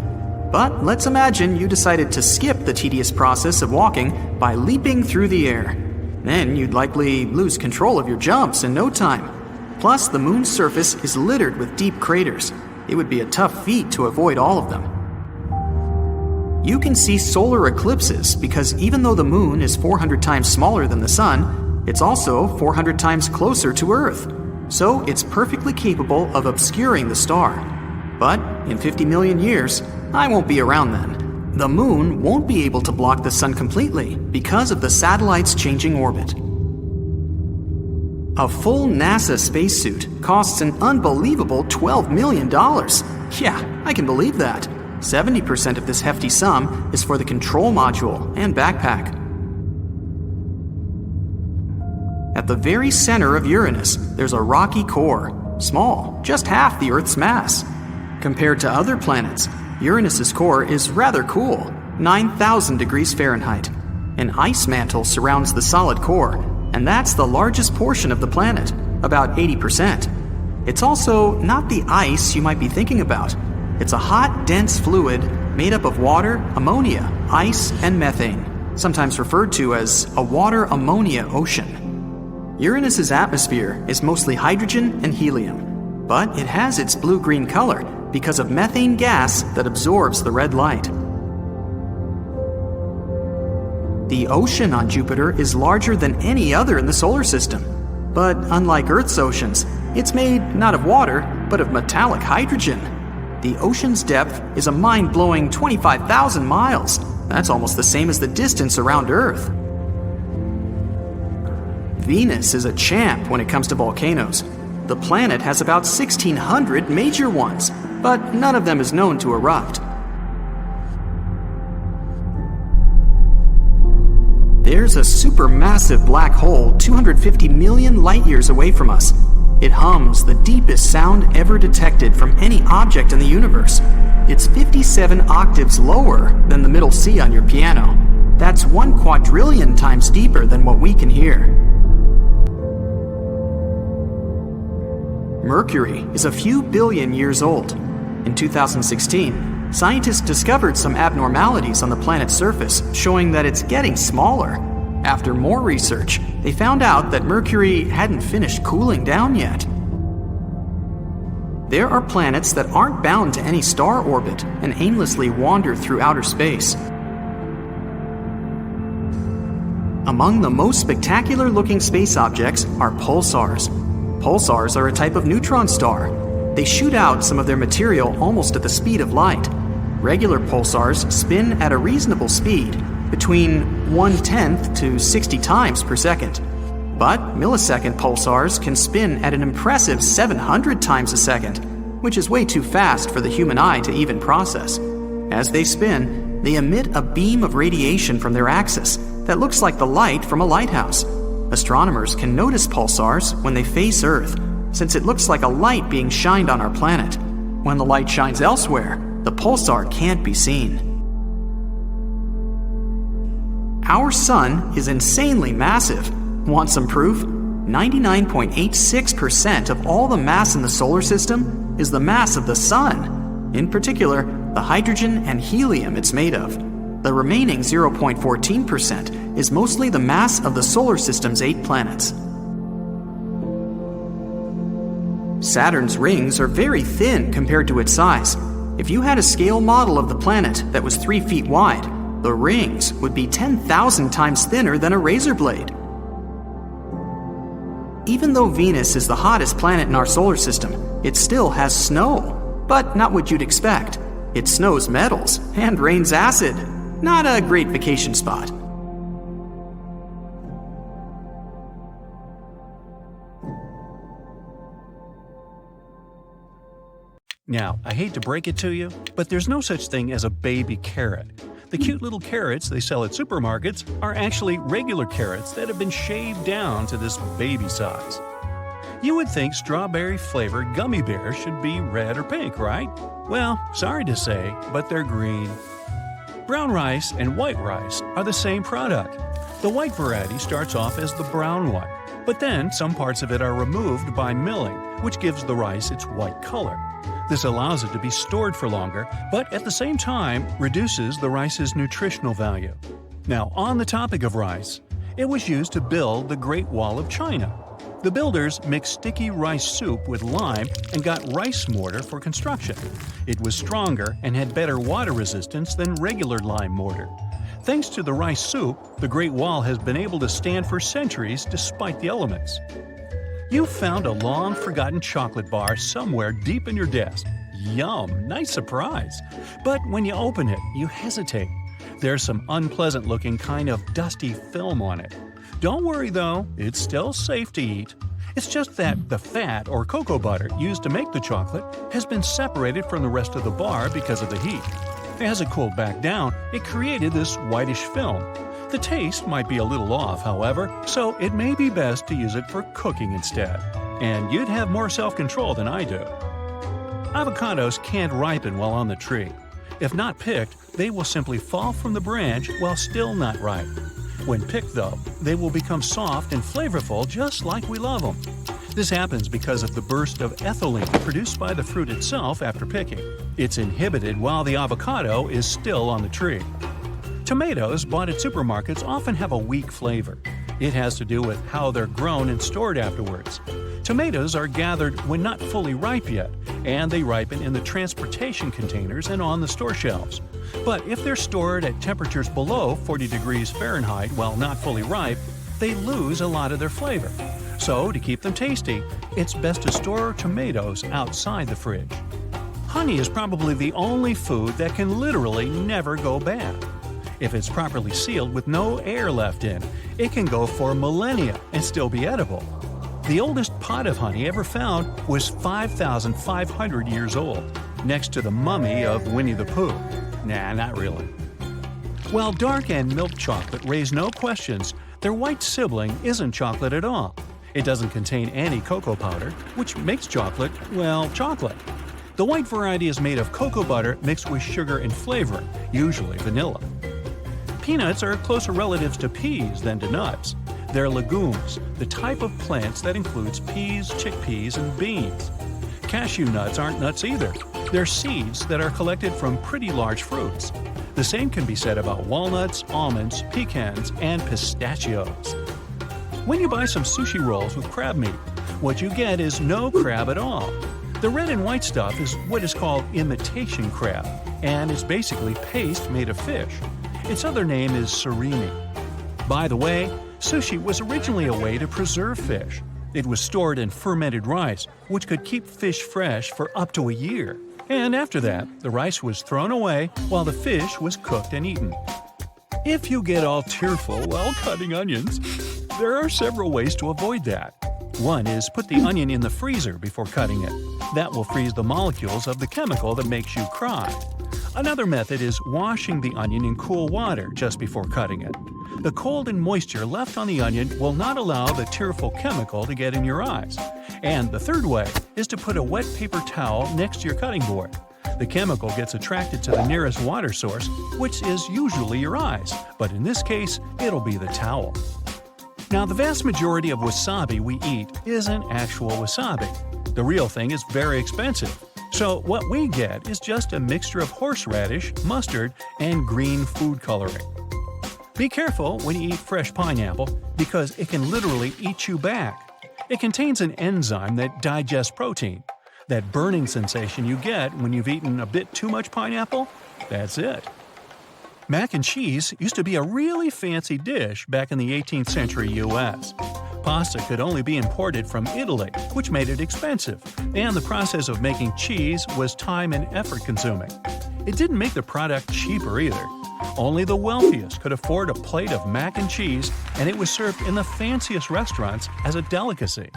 But let's imagine you decided to skip the tedious process of walking by leaping through the air. Then you'd likely lose control of your jumps in no time. Plus, the moon's surface is littered with deep craters. It would be a tough feat to avoid all of them. You can see solar eclipses because even though the moon is 400 times smaller than the sun, it's also 400 times closer to Earth. So it's perfectly capable of obscuring the star. But in 50 million years, I won't be around then. The moon won't be able to block the sun completely because of the satellite's changing orbit. A full NASA spacesuit costs an unbelievable $12 million. Yeah, I can believe that. 70% of this hefty sum is for the control module and backpack. At the very center of Uranus, there's a rocky core, small, just half the Earth's mass. Compared to other planets, Uranus's core is rather cool, 9,000 degrees Fahrenheit. An ice mantle surrounds the solid core, and that's the largest portion of the planet, about 80%. It's also not the ice you might be thinking about. It's a hot, dense fluid made up of water, ammonia, ice, and methane, sometimes referred to as a water-ammonia ocean. Uranus's atmosphere is mostly hydrogen and helium, but it has its blue-green color because of methane gas that absorbs the red light. The ocean on Jupiter is larger than any other in the solar system. But unlike Earth's oceans, it's made not of water, but of metallic hydrogen. The ocean's depth is a mind-blowing 25,000 miles. That's almost the same as the distance around Earth. Venus is a champ when it comes to volcanoes. The planet has about 1,600 major ones, but none of them is known to erupt. There's a supermassive black hole 250 million light-years away from us. It hums the deepest sound ever detected from any object in the universe. It's 57 octaves lower than the middle C on your piano. That's 1 quadrillion times deeper than what we can hear. Mercury is a few billion years old. In 2016, scientists discovered some abnormalities on the planet's surface, showing that it's getting smaller. After more research, they found out that Mercury hadn't finished cooling down yet. There are planets that aren't bound to any star orbit and aimlessly wander through outer space. Among the most spectacular-looking space objects are pulsars. Pulsars are a type of neutron star. They shoot out some of their material almost at the speed of light. Regular pulsars spin at a reasonable speed, between 1/10 to 60 times per second. But millisecond pulsars can spin at an impressive 700 times a second, which is way too fast for the human eye to even process. As they spin, they emit a beam of radiation from their axis that looks like the light from a lighthouse. Astronomers can notice pulsars when they face Earth, since it looks like a light being shined on our planet. When the light shines elsewhere, the pulsar can't be seen. Our sun is insanely massive. Want some proof? 99.86% of all the mass in the solar system is the mass of the sun. In particular, the hydrogen and helium it's made of. The remaining 0.14% is mostly the mass of the solar system's 8 planets. Saturn's rings are very thin compared to its size. If you had a scale model of the planet that was 3 feet wide, the rings would be 10,000 times thinner than a razor blade. Even though Venus is the hottest planet in our solar system, it still has snow. But not what you'd expect. It snows metals and rains acid. Not a great vacation spot. Now, I hate to break it to you, but there's no such thing as a baby carrot. The cute little carrots they sell at supermarkets are actually regular carrots that have been shaved down to this baby size. You would think strawberry-flavored gummy bears should be red or pink, right? Well, sorry to say, but they're green. Brown rice and white rice are the same product. The white variety starts off as the brown one, but then some parts of it are removed by milling, which gives the rice its white color. This allows it to be stored for longer, but at the same time reduces the rice's nutritional value. Now, on the topic of rice, it was used to build the Great Wall of China. The builders mixed sticky rice soup with lime and got rice mortar for construction. It was stronger and had better water resistance than regular lime mortar. Thanks to the rice soup, the Great Wall has been able to stand for centuries despite the elements. You found a long-forgotten chocolate bar somewhere deep in your desk. Yum, nice surprise. But when you open it, you hesitate. There's some unpleasant-looking kind of dusty film on it. Don't worry though, it's still safe to eat. It's just that the fat or cocoa butter used to make the chocolate has been separated from the rest of the bar because of the heat. As it cooled back down, it created this whitish film. The taste might be a little off, however, so it may be best to use it for cooking instead. And you'd have more self-control than I do. Avocados can't ripen while on the tree. If not picked, they will simply fall from the branch while still not ripe. When picked, though, they will become soft and flavorful just like we love them. This happens because of the burst of ethylene produced by the fruit itself after picking. It's inhibited while the avocado is still on the tree. Tomatoes bought at supermarkets often have a weak flavor. It has to do with how they're grown and stored afterwards. Tomatoes are gathered when not fully ripe yet, and they ripen in the transportation containers and on the store shelves. But if they're stored at temperatures below 40 degrees Fahrenheit while not fully ripe, they lose a lot of their flavor. So, to keep them tasty, it's best to store tomatoes outside the fridge. Honey is probably the only food that can literally never go bad. If it's properly sealed with no air left in, it can go for millennia and still be edible. The oldest pot of honey ever found was 5,500 years old, next to the mummy of Winnie the Pooh. Nah, not really. While dark and milk chocolate raise no questions, their white sibling isn't chocolate at all. It doesn't contain any cocoa powder, which makes chocolate, well, chocolate. The white variety is made of cocoa butter mixed with sugar and flavoring, usually vanilla. Peanuts are closer relatives to peas than to nuts. They're legumes, the type of plants that includes peas, chickpeas, and beans. Cashew nuts aren't nuts either. They're seeds that are collected from pretty large fruits. The same can be said about walnuts, almonds, pecans, and pistachios. When you buy some sushi rolls with crab meat, what you get is no crab at all. The red and white stuff is what is called imitation crab, and it's basically paste made of fish. Its other name is surimi. By the way, sushi was originally a way to preserve fish. It was stored in fermented rice, which could keep fish fresh for up to a year. And after that, the rice was thrown away while the fish was cooked and eaten. If you get all tearful while cutting onions, There are several ways to avoid that. One is put the onion in the freezer before cutting it. That will freeze the molecules of the chemical that makes you cry. Another method is washing the onion in cool water just before cutting it. The cold and moisture left on the onion will not allow the tearful chemical to get in your eyes. And the third way is to put a wet paper towel next to your cutting board. The chemical gets attracted to the nearest water source, which is usually your eyes, but in this case, it'll be the towel. Now, the vast majority of wasabi we eat isn't actual wasabi. The real thing is very expensive. So what we get is just a mixture of horseradish, mustard, and green food coloring. Be careful when you eat fresh pineapple because it can literally eat you back. It contains an enzyme that digests protein. That burning sensation you get when you've eaten a bit too much pineapple, that's it. Mac and cheese used to be a really fancy dish back in the 18th century US. Pasta could only be imported from Italy, which made it expensive, and the process of making cheese was time and effort consuming. It didn't make the product cheaper either. Only the wealthiest could afford a plate of mac and cheese, and it was served in the fanciest restaurants as a delicacy.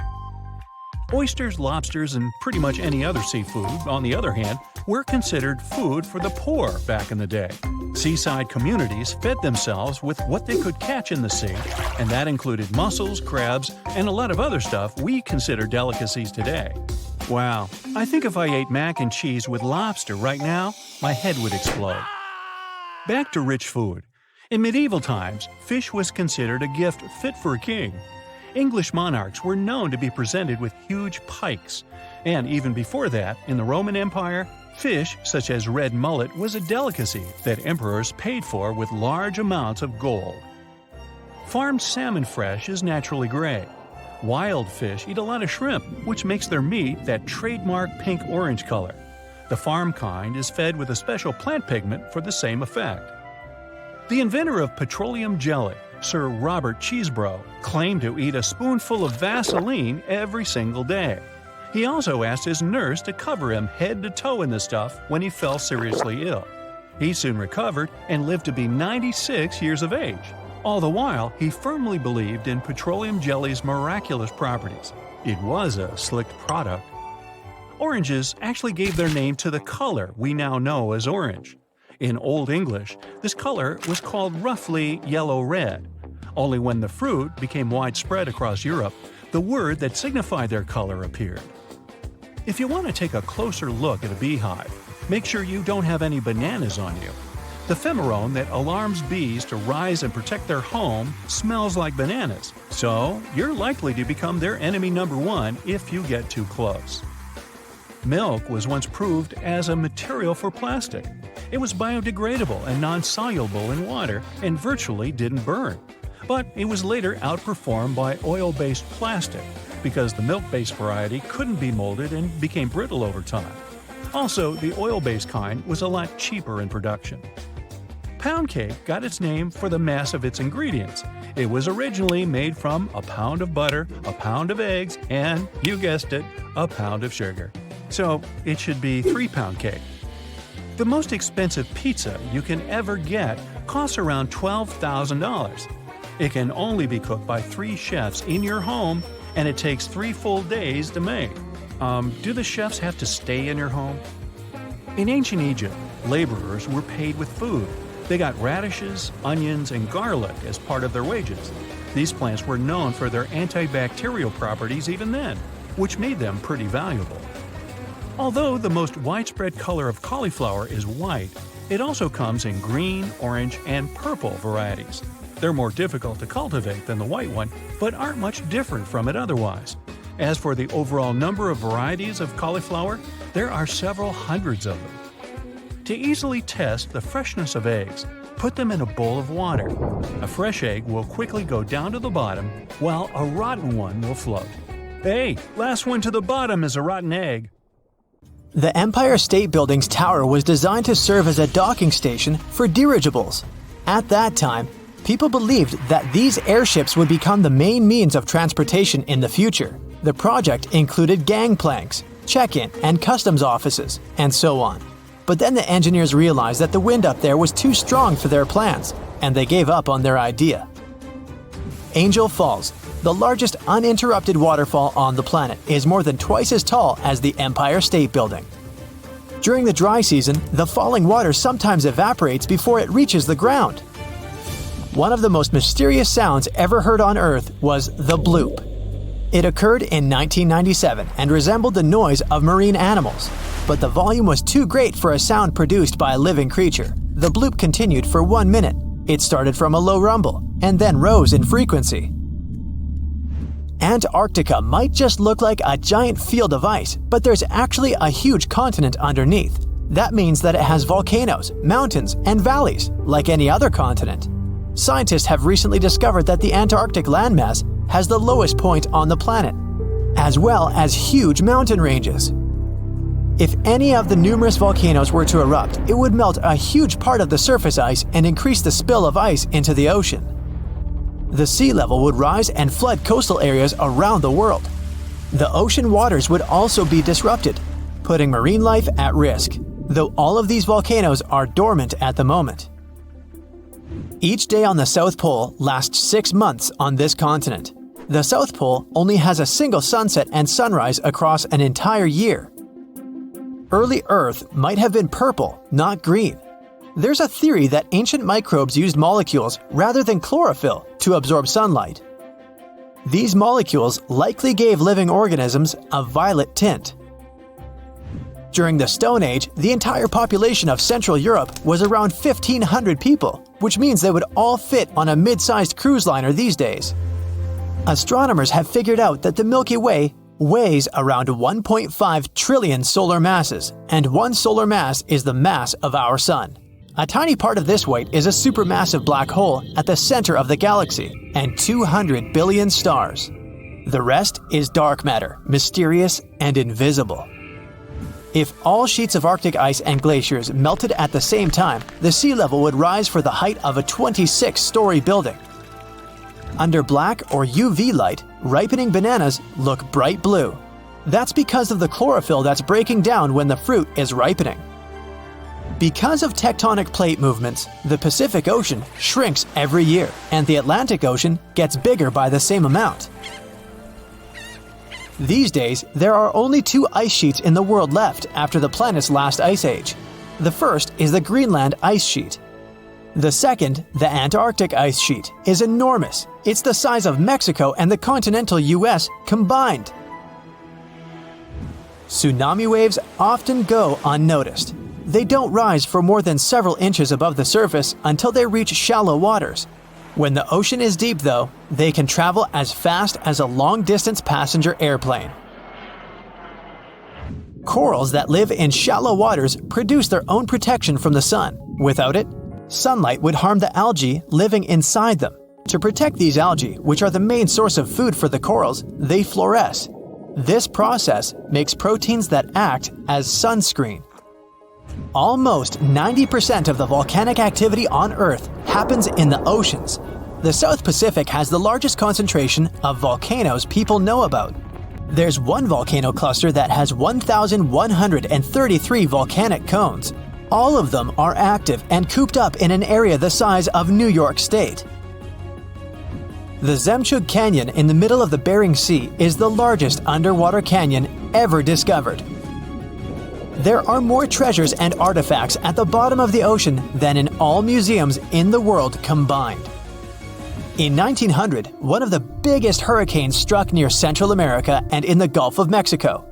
Oysters, lobsters, and pretty much any other seafood, on the other hand, were considered food for the poor back in the day. Seaside communities fed themselves with what they could catch in the sea, and that included mussels, crabs, and a lot of other stuff we consider delicacies today. Wow, I think if I ate mac and cheese with lobster right now, my head would explode. Back to rich food. In medieval times, fish was considered a gift fit for a king. English monarchs were known to be presented with huge pikes, and even before that, in the Roman Empire, fish such as red mullet was a delicacy that emperors paid for with large amounts of gold. Farmed salmon fresh is naturally gray. Wild fish eat a lot of shrimp, which makes their meat that trademark pink-orange color. The farm kind is fed with a special plant pigment for the same effect. The inventor of petroleum jelly, Sir Robert Cheesebrough, claimed to eat a spoonful of Vaseline every single day. He also asked his nurse to cover him head to toe in the stuff when he fell seriously ill. He soon recovered and lived to be 96 years of age. All the while, he firmly believed in petroleum jelly's miraculous properties. It was a slick product. Oranges actually gave their name to the color we now know as orange. In Old English, this color was called roughly yellow-red. Only when the fruit became widespread across Europe, the word that signified their color appeared. If you want to take a closer look at a beehive, make sure you don't have any bananas on you. The pheromone that alarms bees to rise and protect their home smells like bananas, so you're likely to become their enemy number one if you get too close. Milk was once proved as a material for plastic. It was biodegradable and non-soluble in water and virtually didn't burn. But it was later outperformed by oil-based plastic because the milk-based variety couldn't be molded and became brittle over time. Also, the oil-based kind was a lot cheaper in production. Pound cake got its name for the mass of its ingredients. It was originally made from a pound of butter, a pound of eggs, and, you guessed it, a pound of sugar. So it should be 3-pound cake. The most expensive pizza you can ever get costs around $12,000. It can only be cooked by 3 chefs in your home, and it takes 3 full days to make. Do the chefs have to stay in your home? In ancient Egypt, laborers were paid with food. They got radishes, onions, and garlic as part of their wages. These plants were known for their antibacterial properties even then, which made them pretty valuable. Although the most widespread color of cauliflower is white, it also comes in green, orange, and purple varieties. They're more difficult to cultivate than the white one, but aren't much different from it otherwise. As for the overall number of varieties of cauliflower, there are several hundreds of them. To easily test the freshness of eggs, put them in a bowl of water. A fresh egg will quickly go down to the bottom, while a rotten one will float. Hey, last one to the bottom is a rotten egg. The Empire State Building's tower was designed to serve as a docking station for dirigibles. At that time, people believed that these airships would become the main means of transportation in the future. The project included gangplanks, check-in and customs offices, and so on. But then the engineers realized that the wind up there was too strong for their plans, and they gave up on their idea. Angel Falls, the largest uninterrupted waterfall on the planet, is more than twice as tall as the Empire State Building. During the dry season, the falling water sometimes evaporates before it reaches the ground. One of the most mysterious sounds ever heard on Earth was the bloop. It occurred in 1997 and resembled the noise of marine animals, but the volume was too great for a sound produced by a living creature. The bloop continued for 1 minute. It started from a low rumble and then rose in frequency. Antarctica might just look like a giant field of ice, but there's actually a huge continent underneath. That means that it has volcanoes, mountains, and valleys, like any other continent. Scientists have recently discovered that the Antarctic landmass has the lowest point on the planet, as well as huge mountain ranges. If any of the numerous volcanoes were to erupt, it would melt a huge part of the surface ice and increase the spill of ice into the ocean. The sea level would rise and flood coastal areas around the world. The ocean waters would also be disrupted, putting marine life at risk, though all of these volcanoes are dormant at the moment. Each day on the South Pole lasts 6 months on this continent. The South Pole only has a single sunset and sunrise across an entire year. Early Earth might have been purple, not green. There's a theory that ancient microbes used molecules rather than chlorophyll to absorb sunlight. These molecules likely gave living organisms a violet tint. During the Stone Age, the entire population of Central Europe was around 1,500 people, which means they would all fit on a mid-sized cruise liner these days. Astronomers have figured out that the Milky Way weighs around 1.5 trillion solar masses, and one solar mass is the mass of our Sun. A tiny part of this weight is a supermassive black hole at the center of the galaxy, and 200 billion stars. The rest is dark matter, mysterious and invisible. If all sheets of Arctic ice and glaciers melted at the same time, the sea level would rise for the height of a 26-story building. Under black or UV light, ripening bananas look bright blue. That's because of the chlorophyll that's breaking down when the fruit is ripening. Because of tectonic plate movements, the Pacific Ocean shrinks every year, and the Atlantic Ocean gets bigger by the same amount. These days, there are only 2 ice sheets in the world left after the planet's last ice age. The first is the Greenland ice sheet. The second, the Antarctic ice sheet, is enormous. It's the size of Mexico and the continental US combined. Tsunami waves often go unnoticed. They don't rise for more than several inches above the surface until they reach shallow waters. When the ocean is deep, though, they can travel as fast as a long-distance passenger airplane. Corals that live in shallow waters produce their own protection from the sun. Without it, sunlight would harm the algae living inside them. To protect these algae, which are the main source of food for the corals, they fluoresce. This process makes proteins that act as sunscreen. Almost 90% of the volcanic activity on Earth happens in the oceans. The South Pacific has the largest concentration of volcanoes people know about. There's one volcano cluster that has 1,133 volcanic cones. All of them are active and cooped up in an area the size of New York State. The Zemchug Canyon in the middle of the Bering Sea is the largest underwater canyon ever discovered. There are more treasures and artifacts at the bottom of the ocean than in all museums in the world combined. In 1900, one of the biggest hurricanes struck near Central America and in the Gulf of Mexico.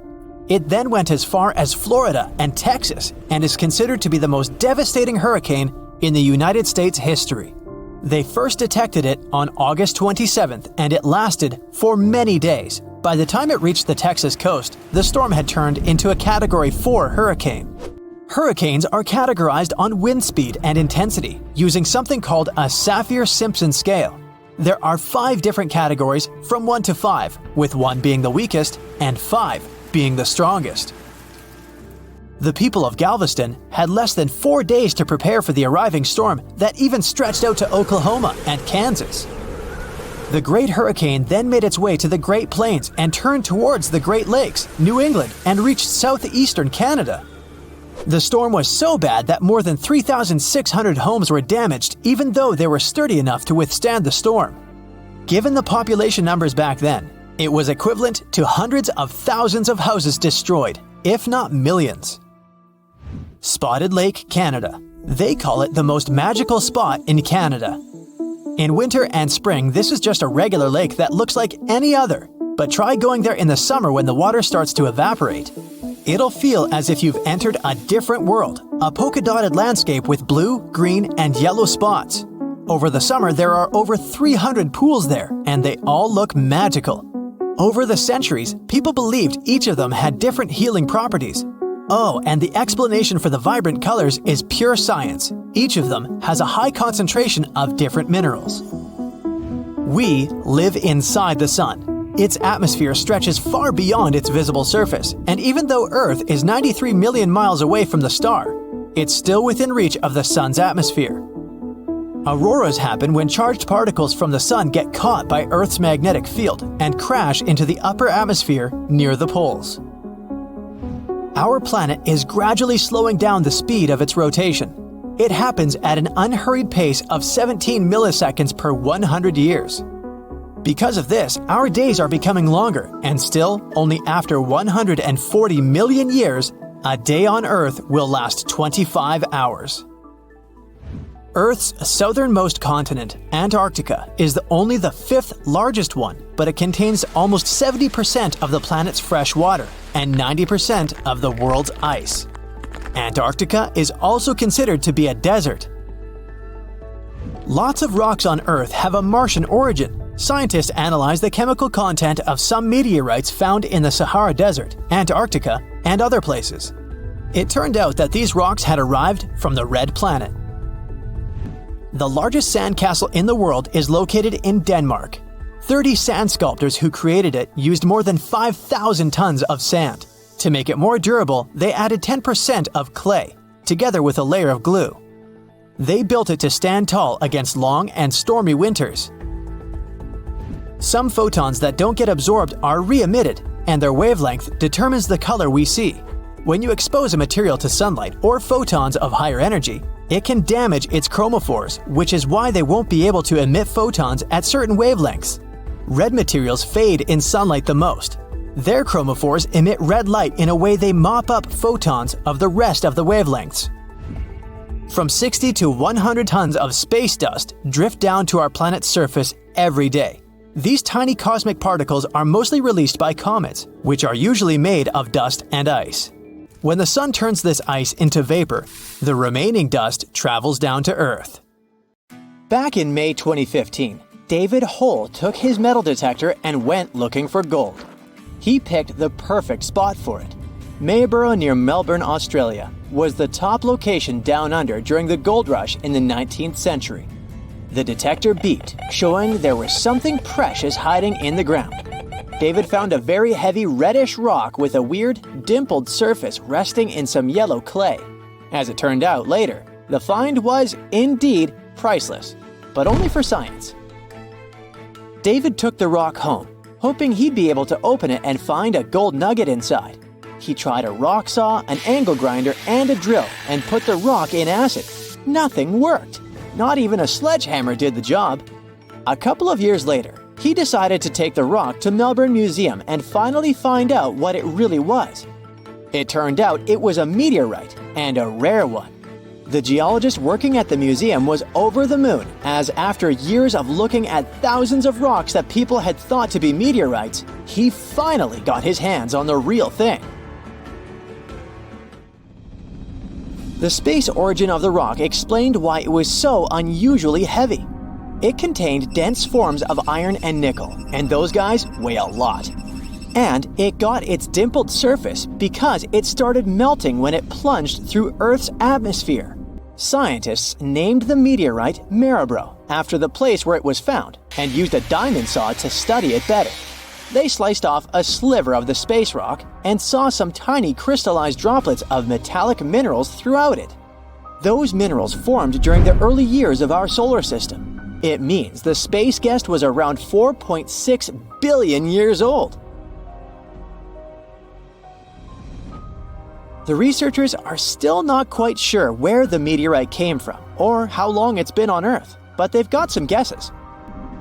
It then went as far as Florida and Texas and is considered to be the most devastating hurricane in the United States history. They first detected it on August 27th, and it lasted for many days. By the time it reached the Texas coast, the storm had turned into a Category 4 hurricane. Hurricanes are categorized on wind speed and intensity using something called a Saffir-Simpson scale. There are 5 different categories from 1 to 5, with 1 being the weakest and 5 being the strongest. The people of Galveston had less than 4 days to prepare for the arriving storm that even stretched out to Oklahoma and Kansas. The Great Hurricane then made its way to the Great Plains and turned towards the Great Lakes, New England, and reached southeastern Canada. The storm was so bad that more than 3,600 homes were damaged, even though they were sturdy enough to withstand the storm. Given the population numbers back then, it was equivalent to hundreds of thousands of houses destroyed, if not millions. Spotted Lake, Canada. They call it the most magical spot in Canada. In winter and spring, this is just a regular lake that looks like any other, but try going there in the summer when the water starts to evaporate. It'll feel as if you've entered a different world, a polka-dotted landscape with blue, green, and yellow spots. Over the summer, there are over 300 pools there, and they all look magical. Over the centuries, people believed each of them had different healing properties. Oh, and the explanation for the vibrant colors is pure science. Each of them has a high concentration of different minerals. We live inside the sun. Its atmosphere stretches far beyond its visible surface, and even though Earth is 93 million miles away from the star, it's still within reach of the sun's atmosphere. Auroras happen when charged particles from the sun get caught by Earth's magnetic field and crash into the upper atmosphere near the poles. Our planet is gradually slowing down the speed of its rotation. It happens at an unhurried pace of 17 milliseconds per 100 years. Because of this, our days are becoming longer, and still, only after 140 million years, a day on Earth will last 25 hours. Earth's southernmost continent, Antarctica, is only the fifth largest one, but it contains almost 70% of the planet's fresh water and 90% of the world's ice. Antarctica is also considered to be a desert. Lots of rocks on Earth have a Martian origin. Scientists analyze the chemical content of some meteorites found in the Sahara Desert, Antarctica, and other places. It turned out that these rocks had arrived from the Red Planet. The largest sandcastle in the world is located in Denmark. 30 sand sculptors who created it used more than 5,000 tons of sand. To make it more durable, they added 10% of clay, together with a layer of glue. They built it to stand tall against long and stormy winters. Some photons that don't get absorbed are re-emitted, and their wavelength determines the color we see. When you expose a material to sunlight or photons of higher energy, it can damage its chromophores, which is why they won't be able to emit photons at certain wavelengths. Red materials fade in sunlight the most. Their chromophores emit red light in a way they mop up photons of the rest of the wavelengths. From 60 to 100 tons of space dust drift down to our planet's surface every day. These tiny cosmic particles are mostly released by comets, which are usually made of dust and ice. When the sun turns this ice into vapor, the remaining dust travels down to Earth. Back in May 2015, David Hole took his metal detector and went looking for gold. He picked the perfect spot for it. Mayaborough near Melbourne, Australia, was the top location down under during the gold rush in the 19th century. The detector beeped, showing there was something precious hiding in the ground. David found a very heavy reddish rock with a weird, dimpled surface resting in some yellow clay. As it turned out later, the find was, indeed, priceless, but only for science. David took the rock home, hoping he'd be able to open it and find a gold nugget inside. He tried a rock saw, an angle grinder, and a drill, and put the rock in acid. Nothing worked. Not even a sledgehammer did the job. A couple of years later, he decided to take the rock to Melbourne Museum and finally find out what it really was. It turned out it was a meteorite, and a rare one. The geologist working at the museum was over the moon, as after years of looking at thousands of rocks that people had thought to be meteorites, he finally got his hands on the real thing. The space origin of the rock explained why it was so unusually heavy. It contained dense forms of iron and nickel, and those guys weigh a lot. And it got its dimpled surface because it started melting when it plunged through Earth's atmosphere. Scientists named the meteorite Maraborough after the place where it was found and used a diamond saw to study it better. They sliced off a sliver of the space rock and saw some tiny crystallized droplets of metallic minerals throughout it. Those minerals formed during the early years of our solar system. It means the space guest was around 4.6 billion years old. The researchers are still not quite sure where the meteorite came from or how long it's been on Earth, but they've got some guesses.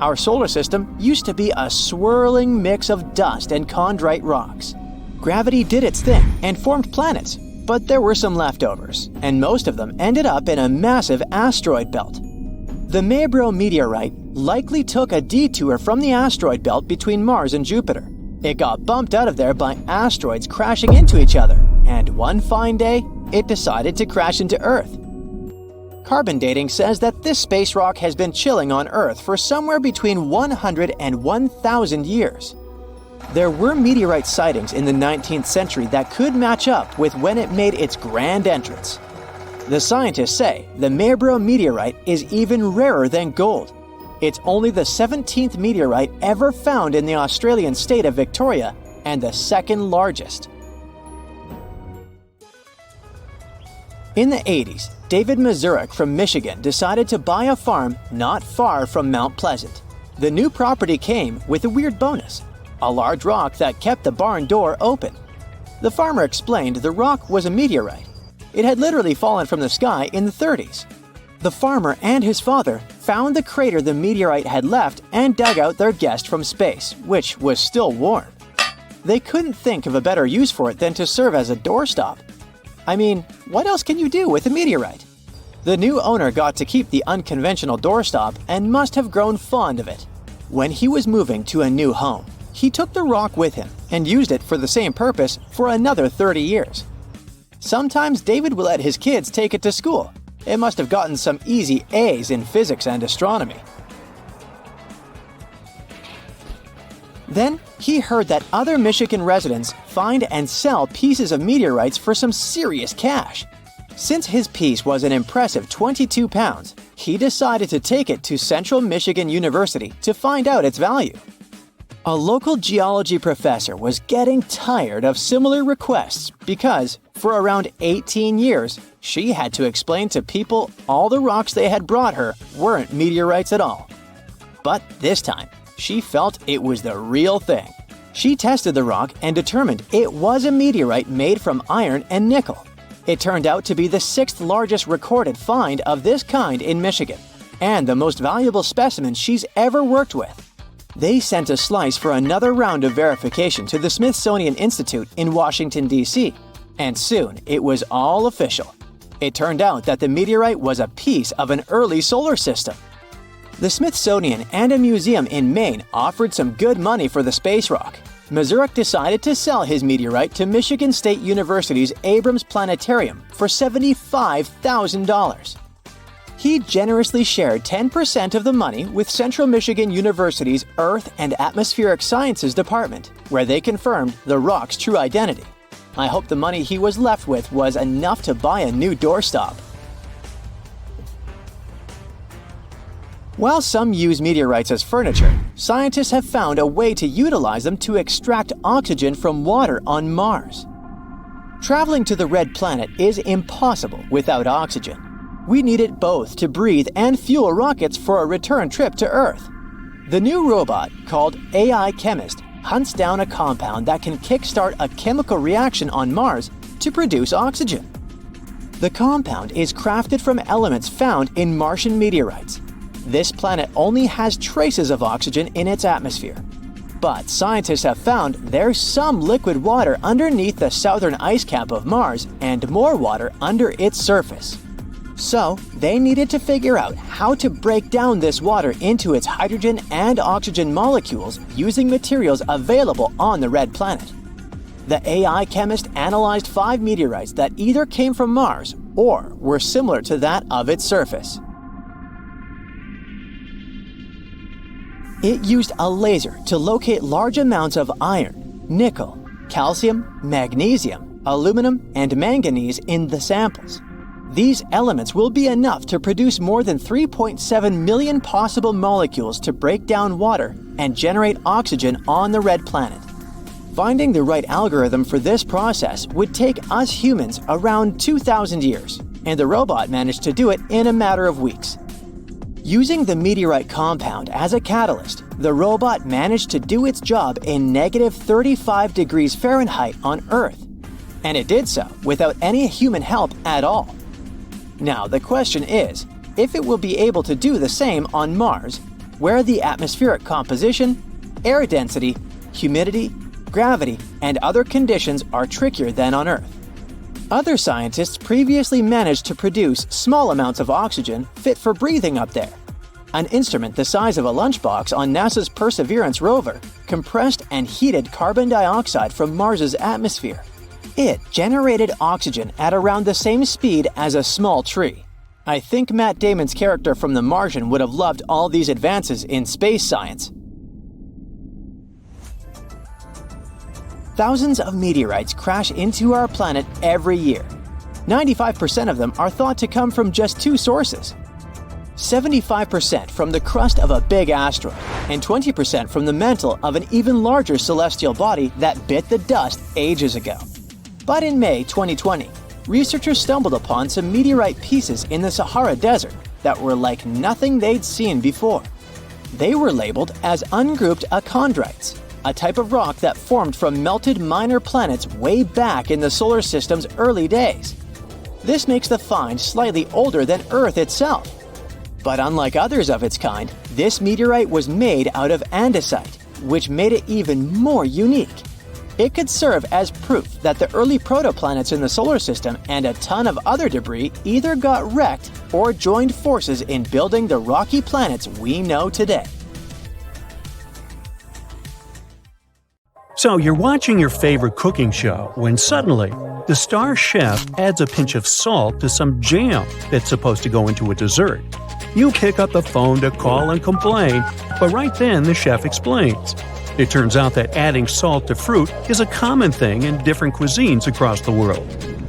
Our solar system used to be a swirling mix of dust and chondrite rocks. Gravity did its thing and formed planets, but there were some leftovers, and most of them ended up in a massive asteroid belt. The Meteorite meteorite likely took a detour from the asteroid belt between Mars and Jupiter. It got bumped out of there by asteroids crashing into each other, and one fine day, it decided to crash into Earth. Carbon dating says that this space rock has been chilling on Earth for somewhere between 100 and 1,000 years. There were meteorite sightings in the 19th century that could match up with when it made its grand entrance. The scientists say the Meteorite meteorite is even rarer than gold. It's only the 17th meteorite ever found in the Australian state of Victoria and the second largest. In the 80s, David Mazurek from Michigan decided to buy a farm not far from Mount Pleasant. The new property came with a weird bonus: a large rock that kept the barn door open. The farmer explained the rock was a meteorite. It had literally fallen from the sky in the 30s. The farmer and his father found the crater the meteorite had left and dug out their guest from space, which was still warm. They couldn't think of a better use for it than to serve as a doorstop. I mean, what else can you do with a meteorite? The new owner got to keep the unconventional doorstop and must have grown fond of it. When he was moving to a new home, he took the rock with him and used it for the same purpose for another 30 years. Sometimes David would let his kids take it to school. It must have gotten some easy A's in physics and astronomy. Then he heard that other Michigan residents find and sell pieces of meteorites for some serious cash. Since his piece was an impressive 22 pounds, he decided to take it to Central Michigan University to find out its value. A local geology professor was getting tired of similar requests because, for around 18 years, she had to explain to people all the rocks they had brought her weren't meteorites at all. But this time, she felt it was the real thing. She tested the rock and determined it was a meteorite made from iron and nickel. It turned out to be the 6th largest recorded find of this kind in Michigan, and the most valuable specimen she's ever worked with. They sent a slice for another round of verification to the Smithsonian Institute in Washington, D.C., and soon it was all official. It turned out that the meteorite was a piece of an early solar system. The Smithsonian and a museum in Maine offered some good money for the space rock. Mazurek decided to sell his meteorite to Michigan State University's Abrams Planetarium for $75,000. He generously shared 10% of the money with Central Michigan University's Earth and Atmospheric Sciences Department, where they confirmed the rock's true identity. I hope the money he was left with was enough to buy a new doorstop. While some use meteorites as furniture, scientists have found a way to utilize them to extract oxygen from water on Mars. Traveling to the red planet is impossible without oxygen. We need it both to breathe and fuel rockets for a return trip to Earth. The new robot, called AI Chemist, hunts down a compound that can kickstart a chemical reaction on Mars to produce oxygen. The compound is crafted from elements found in Martian meteorites. This planet only has traces of oxygen in its atmosphere. But scientists have found there's some liquid water underneath the southern ice cap of Mars and more water under its surface. So, they needed to figure out how to break down this water into its hydrogen and oxygen molecules using materials available on the red planet. The AI chemist analyzed 5 meteorites that either came from Mars or were similar to that of its surface. It used a laser to locate large amounts of iron, nickel, calcium, magnesium, aluminum, and manganese in the samples. These elements will be enough to produce more than 3.7 million possible molecules to break down water and generate oxygen on the red planet. Finding the right algorithm for this process would take us humans around 2,000 years, and the robot managed to do it in a matter of weeks. Using the meteorite compound as a catalyst, the robot managed to do its job in negative 35 degrees Fahrenheit on Earth, and it did so without any human help at all. Now the question is, if it will be able to do the same on Mars, where the atmospheric composition, air density, humidity, gravity, and other conditions are trickier than on Earth. Other scientists previously managed to produce small amounts of oxygen fit for breathing up there. An instrument the size of a lunchbox on NASA's Perseverance rover compressed and heated carbon dioxide from Mars's atmosphere. It generated oxygen at around the same speed as a small tree. I think Matt Damon's character from The Martian would have loved all these advances in space science. Thousands of meteorites crash into our planet every year. 95% of them are thought to come from just two sources. 75% from the crust of a big asteroid, and 20% from the mantle of an even larger celestial body that bit the dust ages ago. But in May 2020, researchers stumbled upon some meteorite pieces in the Sahara Desert that were like nothing they'd seen before. They were labeled as ungrouped achondrites, a type of rock that formed from melted minor planets way back in the solar system's early days. This makes the find slightly older than Earth itself. But unlike others of its kind, this meteorite was made out of andesite, which made it even more unique. It could serve as proof that the early protoplanets in the solar system and a ton of other debris either got wrecked or joined forces in building the rocky planets we know today. So you're watching your favorite cooking show when suddenly the star chef adds a pinch of salt to some jam that's supposed to go into a dessert. You pick up the phone to call and complain, but right then the chef explains. It turns out that adding salt to fruit is a common thing in different cuisines across the world.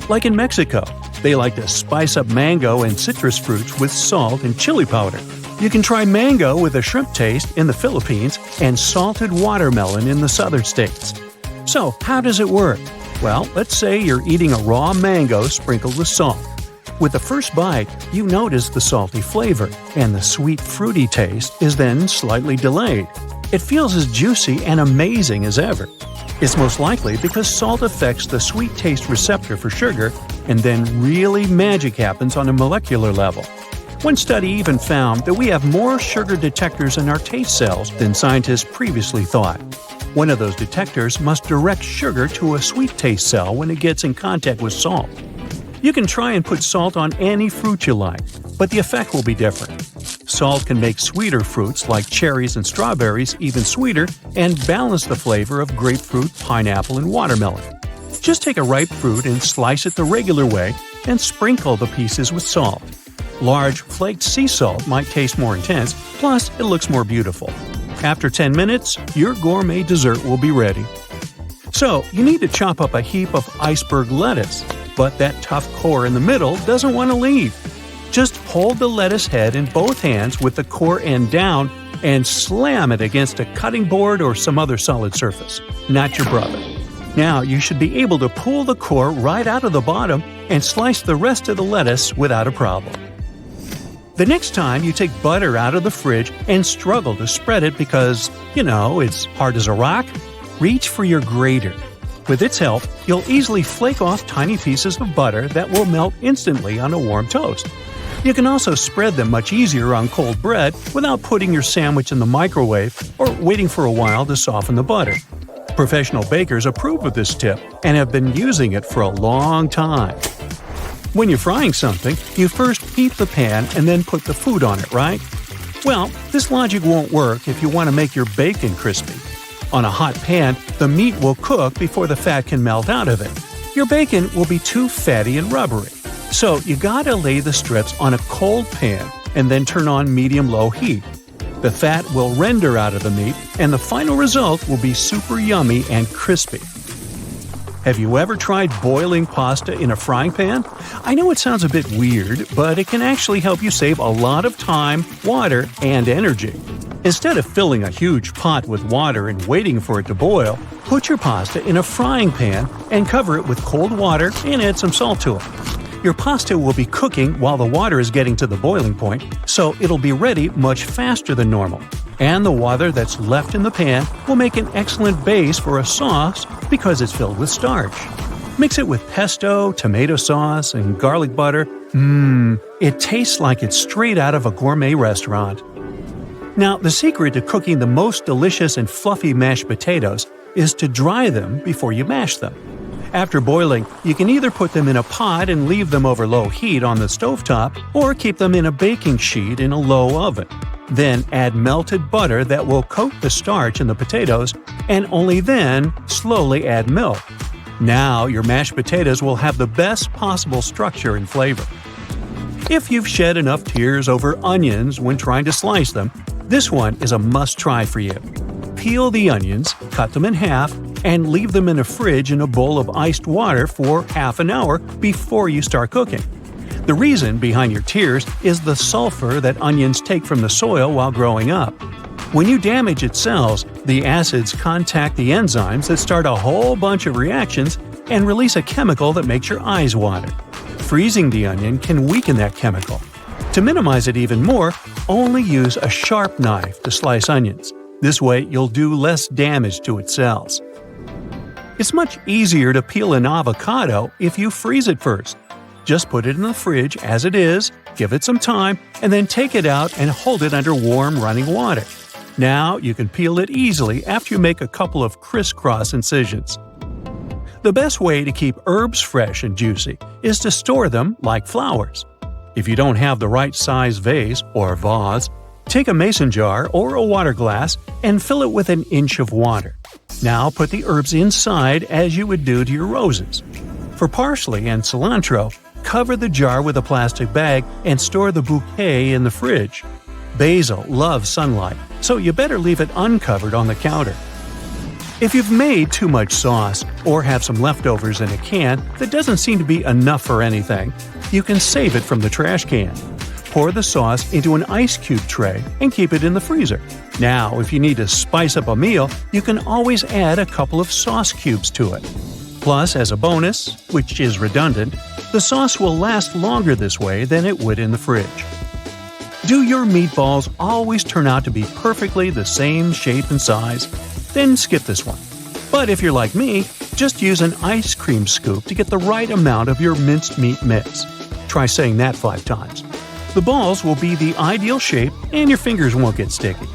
Like in Mexico, they like to spice up mango and citrus fruits with salt and chili powder. You can try mango with a shrimp taste in the Philippines and salted watermelon in the southern states. So, how does it work? Well, let's say you're eating a raw mango sprinkled with salt. With the first bite, you notice the salty flavor, and the sweet fruity taste is then slightly delayed. It feels as juicy and amazing as ever. It's most likely because salt affects the sweet taste receptor for sugar, and then really magic happens on a molecular level. One study even found that we have more sugar detectors in our taste cells than scientists previously thought. One of those detectors must direct sugar to a sweet taste cell when it gets in contact with salt. You can try and put salt on any fruit you like, but the effect will be different. Salt can make sweeter fruits like cherries and strawberries even sweeter and balance the flavor of grapefruit, pineapple, and watermelon. Just take a ripe fruit and slice it the regular way and sprinkle the pieces with salt. Large, flaked sea salt might taste more intense, plus it looks more beautiful. After 10 minutes, your gourmet dessert will be ready. So, you need to chop up a heap of iceberg lettuce, but that tough core in the middle doesn't want to leave. Just hold the lettuce head in both hands with the core end down and slam it against a cutting board or some other solid surface, not your brother. Now you should be able to pull the core right out of the bottom and slice the rest of the lettuce without a problem. The next time you take butter out of the fridge and struggle to spread it because, it's hard as a rock, reach for your grater. With its help, you'll easily flake off tiny pieces of butter that will melt instantly on a warm toast. You can also spread them much easier on cold bread without putting your sandwich in the microwave or waiting for a while to soften the butter. Professional bakers approve of this tip and have been using it for a long time. When you're frying something, you first heat the pan and then put the food on it, right? Well, this logic won't work if you want to make your bacon crispy. On a hot pan, the meat will cook before the fat can melt out of it. Your bacon will be too fatty and rubbery. So you gotta lay the strips on a cold pan and then turn on medium-low heat. The fat will render out of the meat, and the final result will be super yummy and crispy. Have you ever tried boiling pasta in a frying pan? I know it sounds a bit weird, but it can actually help you save a lot of time, water, and energy. Instead of filling a huge pot with water and waiting for it to boil, put your pasta in a frying pan and cover it with cold water and add some salt to it. Your pasta will be cooking while the water is getting to the boiling point, so it'll be ready much faster than normal. And the water that's left in the pan will make an excellent base for a sauce because it's filled with starch. Mix it with pesto, tomato sauce, and garlic butter. It tastes like it's straight out of a gourmet restaurant. Now, the secret to cooking the most delicious and fluffy mashed potatoes is to dry them before you mash them. After boiling, you can either put them in a pot and leave them over low heat on the stovetop, or keep them in a baking sheet in a low oven. Then add melted butter that will coat the starch in the potatoes, and only then slowly add milk. Now your mashed potatoes will have the best possible structure and flavor. If you've shed enough tears over onions when trying to slice them, this one is a must-try for you. Peel the onions, cut them in half, and leave them in a fridge in a bowl of iced water for half an hour before you start cooking. The reason behind your tears is the sulfur that onions take from the soil while growing up. When you damage its cells, the acids contact the enzymes that start a whole bunch of reactions and release a chemical that makes your eyes water. Freezing the onion can weaken that chemical. To minimize it even more, only use a sharp knife to slice onions. This way, you'll do less damage to its cells. It's much easier to peel an avocado if you freeze it first. Just put it in the fridge as it is, give it some time, and then take it out and hold it under warm running water. Now you can peel it easily after you make a couple of crisscross incisions. The best way to keep herbs fresh and juicy is to store them like flowers. If you don't have the right size vase or vase, take a mason jar or a water glass and fill it with an inch of water. Now put the herbs inside as you would do to your roses. For parsley and cilantro, cover the jar with a plastic bag and store the bouquet in the fridge. Basil loves sunlight, so you better leave it uncovered on the counter. If you've made too much sauce or have some leftovers in a can that doesn't seem to be enough for anything, you can save it from the trash can. Pour the sauce into an ice cube tray and keep it in the freezer. Now, if you need to spice up a meal, you can always add a couple of sauce cubes to it. Plus, as a bonus, which is redundant, the sauce will last longer this way than it would in the fridge. Do your meatballs always turn out to be perfectly the same shape and size? Then skip this one. But if you're like me, just use an ice cream scoop to get the right amount of your minced meat mix. Try saying that 5 times. The balls will be the ideal shape and your fingers won't get sticky.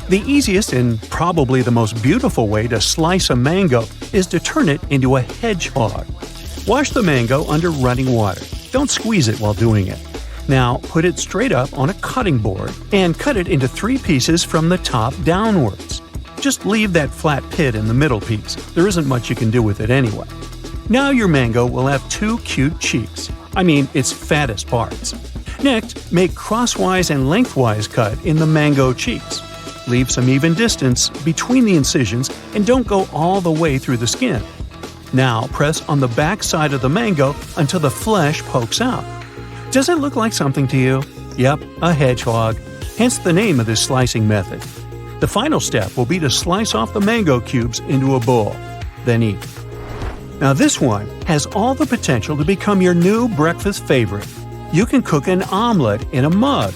The easiest and probably the most beautiful way to slice a mango is to turn it into a hedgehog. Wash the mango under running water. Don't squeeze it while doing it. Now put it straight up on a cutting board and cut it into 3 pieces from the top downwards. Just leave that flat pit in the middle piece. There isn't much you can do with it anyway. Now your mango will have 2 cute cheeks. I mean, its fattest parts. Next, make crosswise and lengthwise cut in the mango cheeks. Leave some even distance between the incisions and don't go all the way through the skin. Now press on the back side of the mango until the flesh pokes out. Does it look like something to you? Yep, a hedgehog. Hence the name of this slicing method. The final step will be to slice off the mango cubes into a bowl. Then eat. Now this one has all the potential to become your new breakfast favorite. You can cook an omelet in a mug.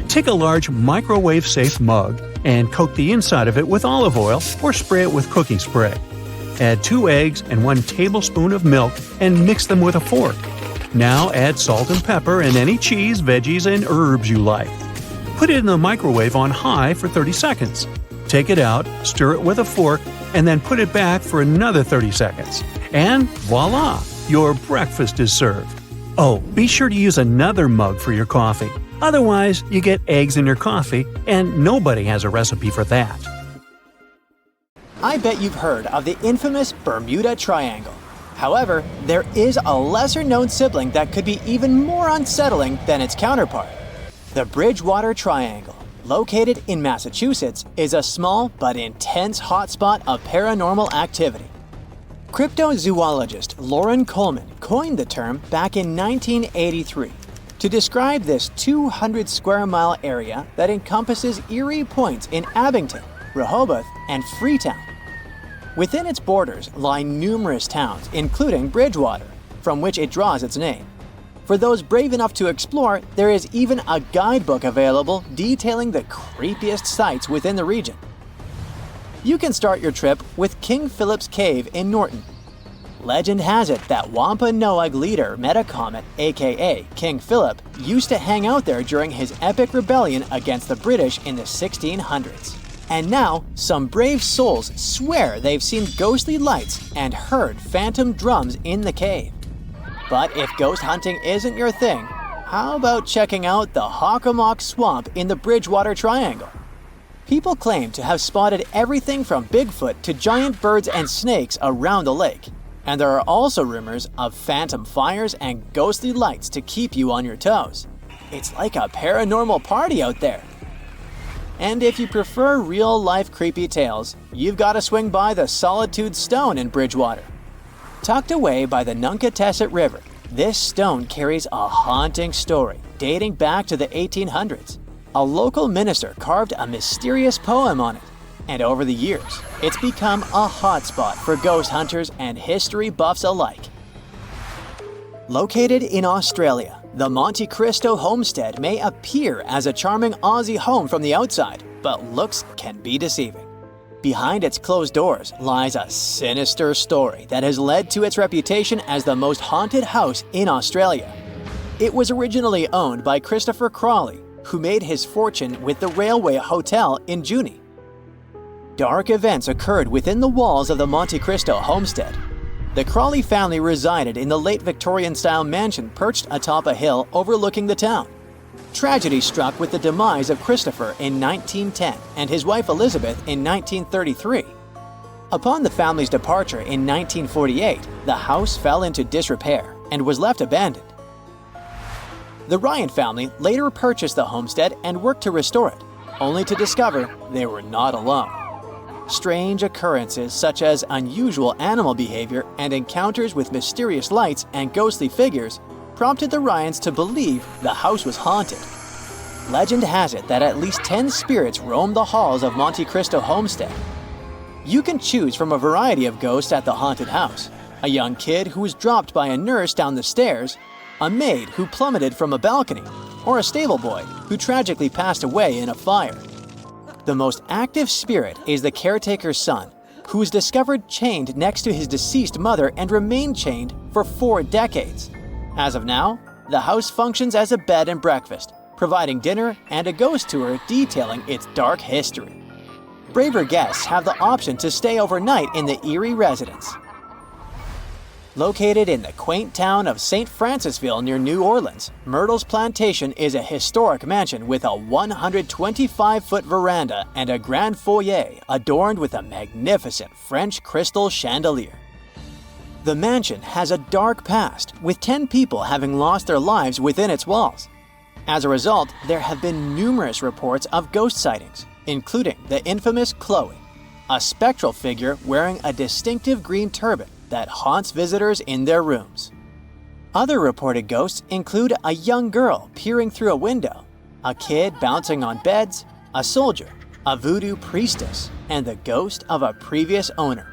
Take a large microwave-safe mug and coat the inside of it with olive oil or spray it with cooking spray. Add 2 eggs and 1 tablespoon of milk and mix them with a fork. Now add salt and pepper and any cheese, veggies, and herbs you like. Put it in the microwave on high for 30 seconds. Take it out, stir it with a fork, and then put it back for another 30 seconds. And voila! Your breakfast is served. Oh, be sure to use another mug for your coffee. Otherwise, you get eggs in your coffee, and nobody has a recipe for that. I bet you've heard of the infamous Bermuda Triangle. However, there is a lesser-known sibling that could be even more unsettling than its counterpart. The Bridgewater Triangle, located in Massachusetts, is a small but intense hotspot of paranormal activity. Cryptozoologist Lauren Coleman coined the term back in 1983 to describe this 200-square-mile area that encompasses eerie points in Abington, Rehoboth, and Freetown. Within its borders lie numerous towns, including Bridgewater, from which it draws its name. For those brave enough to explore, there is even a guidebook available detailing the creepiest sites within the region. You can start your trip with King Philip's Cave in Norton. Legend has it that Wampanoag leader Metacomet, aka King Philip, used to hang out there during his epic rebellion against the British in the 1600s. And now, some brave souls swear they've seen ghostly lights and heard phantom drums in the cave. But if ghost hunting isn't your thing, how about checking out the Hockomock Swamp in the Bridgewater Triangle? People claim to have spotted everything from Bigfoot to giant birds and snakes around the lake. And there are also rumors of phantom fires and ghostly lights to keep you on your toes. It's like a paranormal party out there. And if you prefer real-life creepy tales, you've got to swing by the Solitude Stone in Bridgewater. Tucked away by the Nunkatesset River, this stone carries a haunting story dating back to the 1800s. A local minister carved a mysterious poem on it, and over the years, it's become a hotspot for ghost hunters and history buffs alike. Located in Australia, the Monte Cristo homestead may appear as a charming Aussie home from the outside, but looks can be deceiving. Behind its closed doors lies a sinister story that has led to its reputation as the most haunted house in Australia. It was originally owned by Christopher Crawley, who made his fortune with the Railway Hotel in Junee. Dark events occurred within the walls of the Monte Cristo homestead. The Crawley family resided in the late Victorian-style mansion perched atop a hill overlooking the town. Tragedy struck with the demise of Christopher in 1910 and his wife Elizabeth in 1933. Upon the family's departure in 1948, the house fell into disrepair and was left abandoned. The Ryan family later purchased the homestead and worked to restore it, only to discover they were not alone. Strange occurrences such as unusual animal behavior and encounters with mysterious lights and ghostly figures prompted the Ryans to believe the house was haunted. Legend has it that at least 10 spirits roam the halls of Monte Cristo homestead. You can choose from a variety of ghosts at the haunted house: a young kid who was dropped by a nurse down the stairs, a maid who plummeted from a balcony, or a stable boy who tragically passed away in a fire. The most active spirit is the caretaker's son, who was discovered chained next to his deceased mother and remained chained for 4 decades. As of now, the house functions as a bed and breakfast, providing dinner and a ghost tour detailing its dark history. Braver guests have the option to stay overnight in the eerie residence. Located in the quaint town of St. Francisville near New Orleans, Myrtle's Plantation is a historic mansion with a 125-foot veranda and a grand foyer adorned with a magnificent French crystal chandelier. The mansion has a dark past, with 10 people having lost their lives within its walls. As a result, there have been numerous reports of ghost sightings, including the infamous Chloe, a spectral figure wearing a distinctive green turban that haunts visitors in their rooms. Other reported ghosts include a young girl peering through a window, a kid bouncing on beds, a soldier, a voodoo priestess, and the ghost of a previous owner.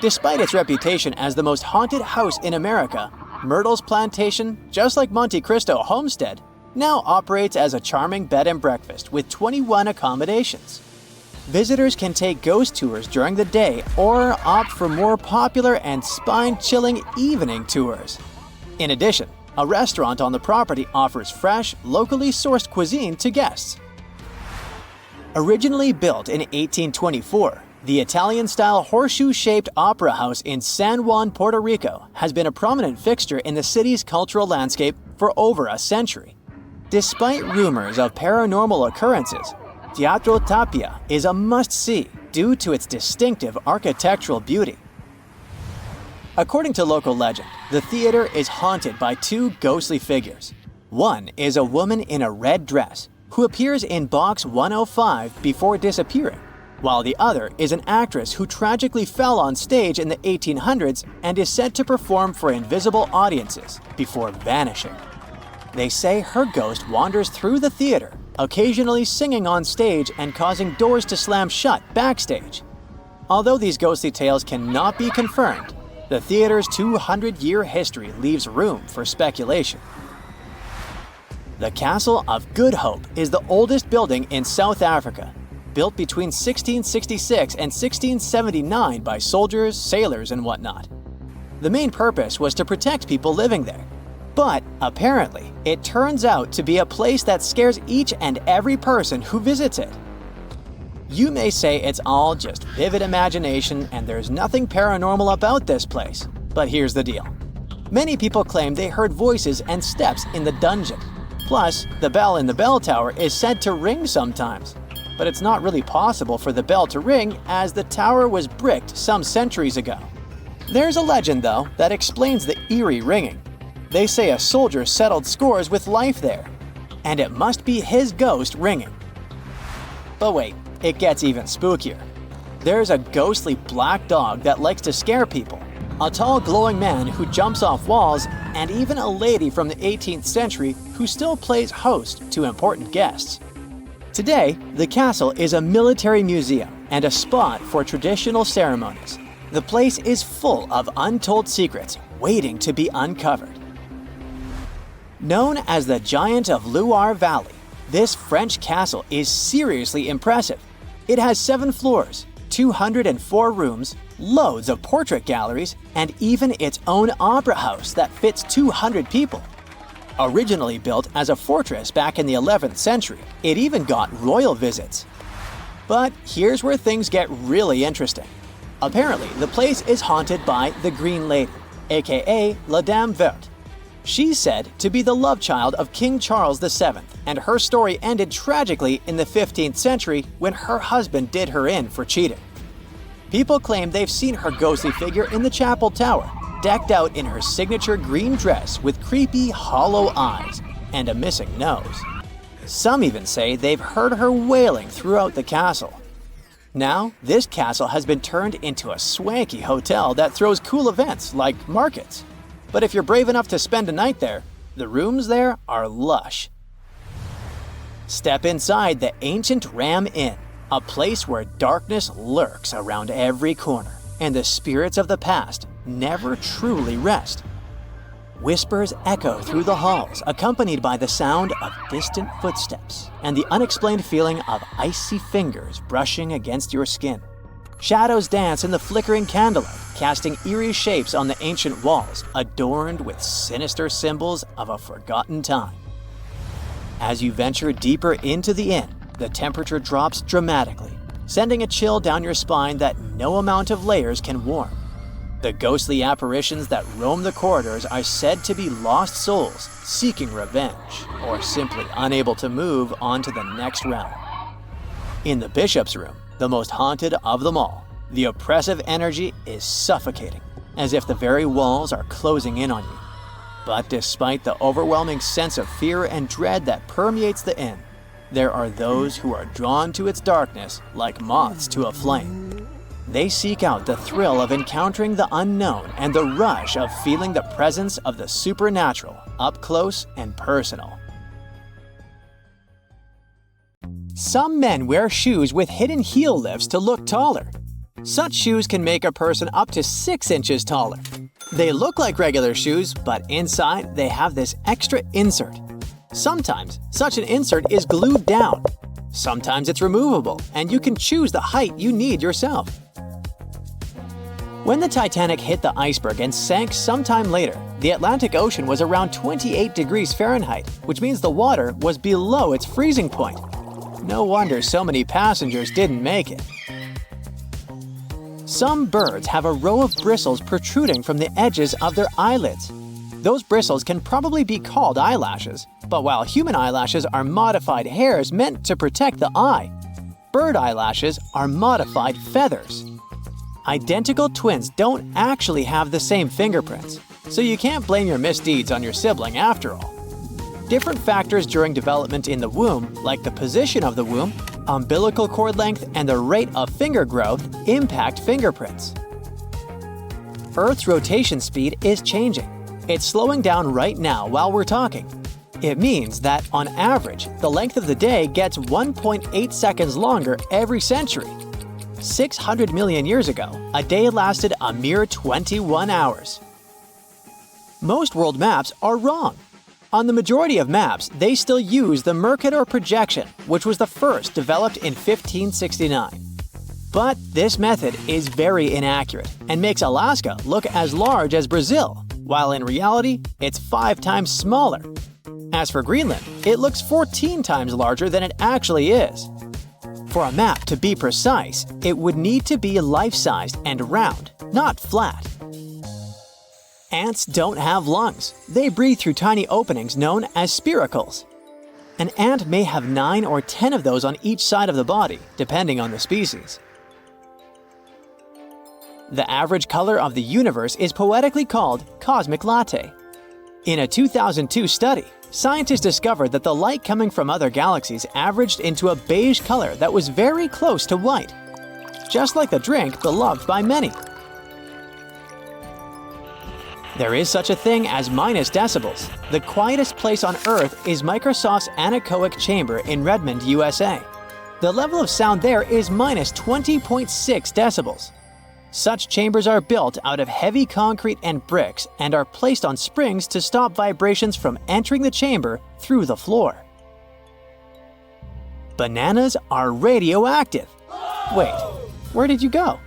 Despite its reputation as the most haunted house in America, Myrtle's Plantation, just like Monte Cristo Homestead, now operates as a charming bed and breakfast with 21 accommodations. Visitors can take ghost tours during the day or opt for more popular and spine-chilling evening tours. In addition, a restaurant on the property offers fresh, locally sourced cuisine to guests. Originally built in 1824, the Italian-style horseshoe-shaped opera house in San Juan, Puerto Rico has been a prominent fixture in the city's cultural landscape for over a century. Despite rumors of paranormal occurrences, Teatro Tapia is a must-see due to its distinctive architectural beauty. According to local legend, the theater is haunted by 2 ghostly figures. One is a woman in a red dress who appears in box 105 before disappearing, while the other is an actress who tragically fell on stage in the 1800s and is said to perform for invisible audiences before vanishing. They say her ghost wanders through the theater, occasionally singing on stage and causing doors to slam shut backstage. Although these ghostly tales cannot be confirmed, the theater's 200-year history leaves room for speculation. The Castle of Good Hope is the oldest building in South Africa, built between 1666 and 1679 by soldiers, sailors, and whatnot. The main purpose was to protect people living there. But apparently, it turns out to be a place that scares each and every person who visits it. You may say it's all just vivid imagination and there's nothing paranormal about this place, but here's the deal. Many people claim they heard voices and steps in the dungeon. Plus, the bell in the bell tower is said to ring sometimes. But it's not really possible for the bell to ring as the tower was bricked some centuries ago. There's a legend, though, that explains the eerie ringing. They say a soldier settled scores with life there, and it must be his ghost ringing. But wait, it gets even spookier. There's a ghostly black dog that likes to scare people, a tall glowing man who jumps off walls, and even a lady from the 18th century who still plays host to important guests. Today, the castle is a military museum and a spot for traditional ceremonies. The place is full of untold secrets waiting to be uncovered. Known as the Giant of Loire Valley, this French castle is seriously impressive. It has 7 floors, 204 rooms, loads of portrait galleries, and even its own opera house that fits 200 people. Originally built as a fortress back in the 11th century, it even got royal visits. But here's where things get really interesting. Apparently, the place is haunted by the Green Lady, aka La Dame Verte. She's said to be the love child of King Charles VII, and her story ended tragically in the 15th century when her husband did her in for cheating. People claim they've seen her ghostly figure in the chapel tower, decked out in her signature green dress with creepy, hollow eyes and a missing nose. Some even say they've heard her wailing throughout the castle. Now, this castle has been turned into a swanky hotel that throws cool events like markets. But if you're brave enough to spend a night there, the rooms there are lush. Step inside the ancient Ram Inn, a place where darkness lurks around every corner, and the spirits of the past never truly rest. Whispers echo through the halls, accompanied by the sound of distant footsteps and the unexplained feeling of icy fingers brushing against your skin. Shadows dance in the flickering candlelight, casting eerie shapes on the ancient walls, adorned with sinister symbols of a forgotten time. As you venture deeper into the inn, the temperature drops dramatically, sending a chill down your spine that no amount of layers can warm. The ghostly apparitions that roam the corridors are said to be lost souls seeking revenge, or simply unable to move on to the next realm. In the bishop's room, the most haunted of them all, the oppressive energy is suffocating, as if the very walls are closing in on you. But despite the overwhelming sense of fear and dread that permeates the inn, there are those who are drawn to its darkness like moths to a flame. They seek out the thrill of encountering the unknown and the rush of feeling the presence of the supernatural up close and personal. Some men wear shoes with hidden heel lifts to look taller. Such shoes can make a person up to 6 inches taller. They look like regular shoes, but inside they have this extra insert. Sometimes, such an insert is glued down. Sometimes it's removable, and you can choose the height you need yourself. When the Titanic hit the iceberg and sank sometime later, the Atlantic Ocean was around 28 degrees Fahrenheit, which means the water was below its freezing point. No wonder so many passengers didn't make it. Some birds have a row of bristles protruding from the edges of their eyelids. Those bristles can probably be called eyelashes, but while human eyelashes are modified hairs meant to protect the eye, bird eyelashes are modified feathers. Identical twins don't actually have the same fingerprints, so you can't blame your misdeeds on your sibling after all. Different factors during development in the womb, like the position of the womb, umbilical cord length, and the rate of finger growth, impact fingerprints. Earth's rotation speed is changing. It's slowing down right now while we're talking. It means that, on average, the length of the day gets 1.8 seconds longer every century. 600 million years ago, a day lasted a mere 21 hours. Most world maps are wrong. On the majority of maps, they still use the Mercator projection, which was the first developed in 1569. But this method is very inaccurate and makes Alaska look as large as Brazil, while in reality, it's 5 times smaller. As for Greenland, it looks 14 times larger than it actually is. For a map to be precise, it would need to be life-sized and round, not flat. Ants don't have lungs. They breathe through tiny openings known as spiracles. An ant may have 9 or 10 of those on each side of the body, depending on the species. The average color of the universe is poetically called cosmic latte. In a 2002 study, scientists discovered that the light coming from other galaxies averaged into a beige color that was very close to white, just like the drink beloved by many. There is such a thing as minus decibels. The quietest place on Earth is Microsoft's anechoic chamber in Redmond, USA. The level of sound there is minus 20.6 decibels. Such chambers are built out of heavy concrete and bricks and are placed on springs to stop vibrations from entering the chamber through the floor. Bananas are radioactive. Wait, where did you go?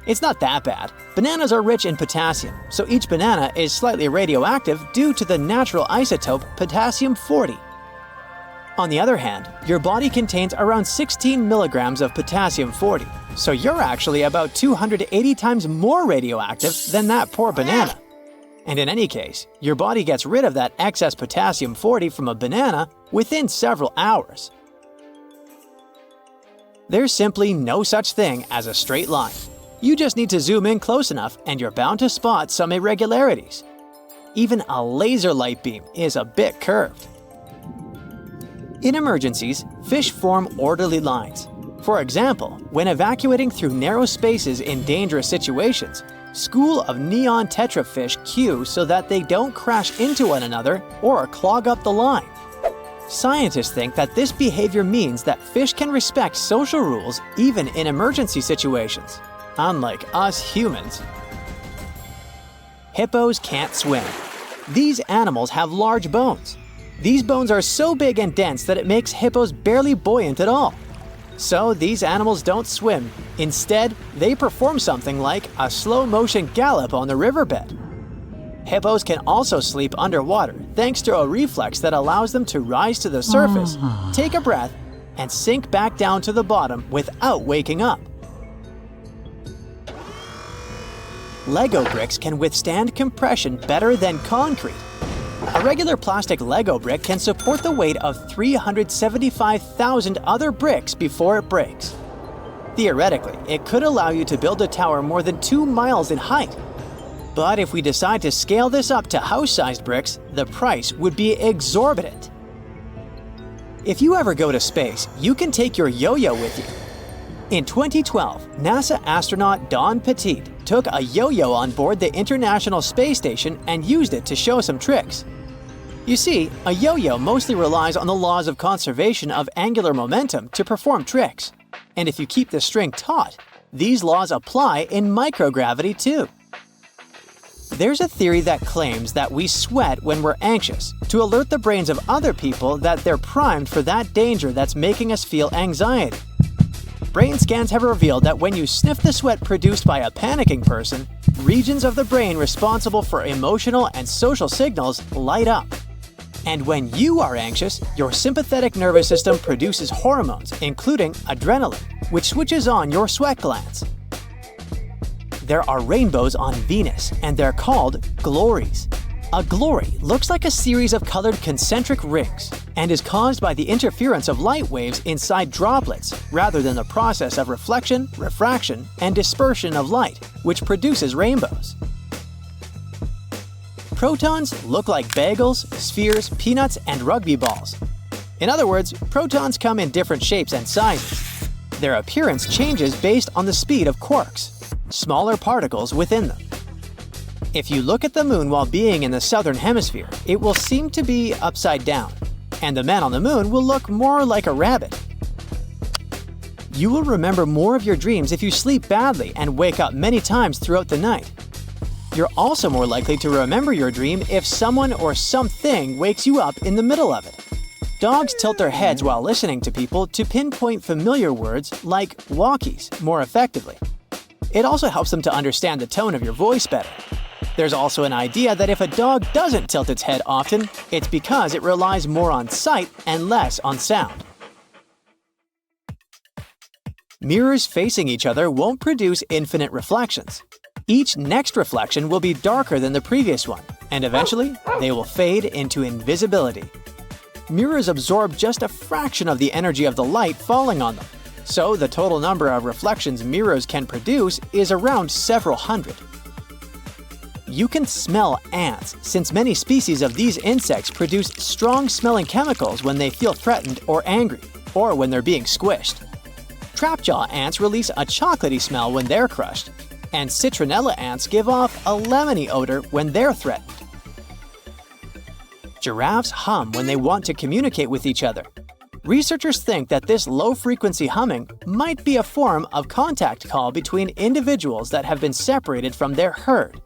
It's not that bad. Bananas are rich in potassium, so each banana is slightly radioactive due to the natural isotope potassium-40. On the other hand, your body contains around 16 milligrams of potassium-40, so you're actually about 280 times more radioactive than that poor banana. And in any case, your body gets rid of that excess potassium-40 from a banana within several hours. There's simply no such thing as a straight line. You just need to zoom in close enough and you're bound to spot some irregularities. Even a laser light beam is a bit curved. In emergencies, fish form orderly lines. For example, when evacuating through narrow spaces in dangerous situations, school of neon tetrafish queue so that they don't crash into one another or clog up the line. Scientists think that this behavior means that fish can respect social rules even in emergency situations, unlike us humans. Hippos can't swim. These animals have large bones. These bones are so big and dense that it makes hippos barely buoyant at all. So these animals don't swim. Instead, they perform something like a slow-motion gallop on the riverbed. Hippos can also sleep underwater thanks to a reflex that allows them to rise to the surface, take a breath, and sink back down to the bottom without waking up. Lego bricks can withstand compression better than concrete. A regular plastic Lego brick can support the weight of 375,000 other bricks before it breaks. Theoretically, it could allow you to build a tower more than 2 miles in height. But if we decide to scale this up to house-sized bricks, the price would be exorbitant. If you ever go to space, you can take your yo-yo with you. In 2012, NASA astronaut Don Petit took a yo-yo on board the International Space Station and used it to show some tricks. You see, a yo-yo mostly relies on the laws of conservation of angular momentum to perform tricks. And if you keep the string taut, these laws apply in microgravity too. There's a theory that claims that we sweat when we're anxious to alert the brains of other people that they're primed for that danger that's making us feel anxiety. Brain scans have revealed that when you sniff the sweat produced by a panicking person, regions of the brain responsible for emotional and social signals light up. And when you are anxious, your sympathetic nervous system produces hormones, including adrenaline, which switches on your sweat glands. There are rainbows on Venus, and they're called glories. A glory looks like a series of colored concentric rings and is caused by the interference of light waves inside droplets rather than the process of reflection, refraction, and dispersion of light, which produces rainbows. Protons look like bagels, spheres, peanuts, and rugby balls. In other words, protons come in different shapes and sizes. Their appearance changes based on the speed of quarks, smaller particles within them. If you look at the moon while being in the southern hemisphere, it will seem to be upside down, and the man on the moon will look more like a rabbit. You will remember more of your dreams if you sleep badly and wake up many times throughout the night. You're also more likely to remember your dream if someone or something wakes you up in the middle of it. Dogs tilt their heads while listening to people to pinpoint familiar words like walkies more effectively. It also helps them to understand the tone of your voice better. There's also an idea that if a dog doesn't tilt its head often, it's because it relies more on sight and less on sound. Mirrors facing each other won't produce infinite reflections. Each next reflection will be darker than the previous one, and eventually, they will fade into invisibility. Mirrors absorb just a fraction of the energy of the light falling on them, so the total number of reflections mirrors can produce is around several hundred. You can smell ants, since many species of these insects produce strong-smelling chemicals when they feel threatened or angry, or when they're being squished. Trapjaw ants release a chocolatey smell when they're crushed, and citronella ants give off a lemony odor when they're threatened. Giraffes hum when they want to communicate with each other. Researchers think that this low-frequency humming might be a form of contact call between individuals that have been separated from their herd.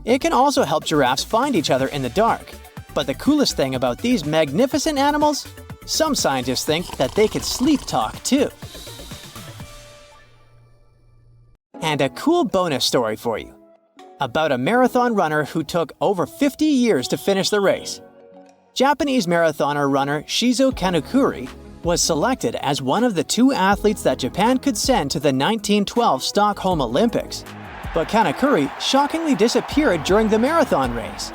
It can also help giraffes find each other in the dark. But the coolest thing about these magnificent animals? Some scientists think that they could sleep talk too. And a cool bonus story for you. About a marathon runner who took over 50 years to finish the race. Japanese marathoner runner Shizo Kanekuri was selected as one of the 2 athletes that Japan could send to the 1912 Stockholm Olympics. But Kanekuri shockingly disappeared during the marathon race.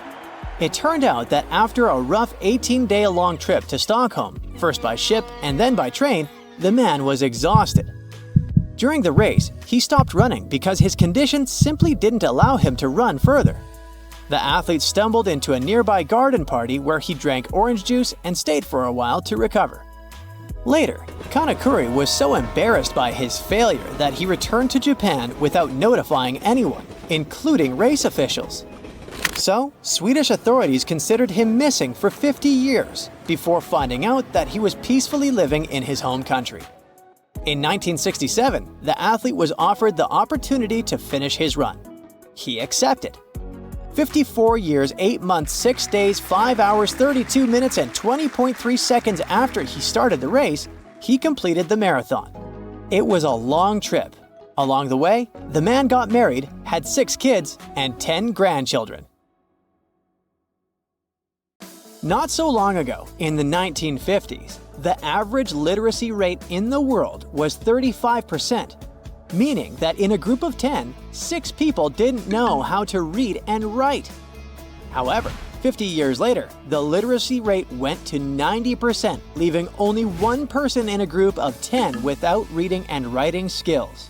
It turned out that after a rough 18-day-long trip to Stockholm, first by ship and then by train, the man was exhausted. During the race, he stopped running because his condition simply didn't allow him to run further. The athlete stumbled into a nearby garden party where he drank orange juice and stayed for a while to recover. Later, Kanekuri was so embarrassed by his failure that he returned to Japan without notifying anyone, including race officials. So, Swedish authorities considered him missing for 50 years before finding out that he was peacefully living in his home country. In 1967, the athlete was offered the opportunity to finish his run. He accepted. 54 years, 8 months, 6 days, 5 hours, 32 minutes, and 20.3 seconds after he started the race, he completed the marathon. It was a long trip. Along the way, the man got married, had 6 kids, and 10 grandchildren. Not so long ago, in the 1950s, the average literacy rate in the world was 35%, meaning that in a group of 10, 6 people didn't know how to read and write. However, 50 years later, the literacy rate went to 90%, leaving only 1 person in a group of 10 without reading and writing skills.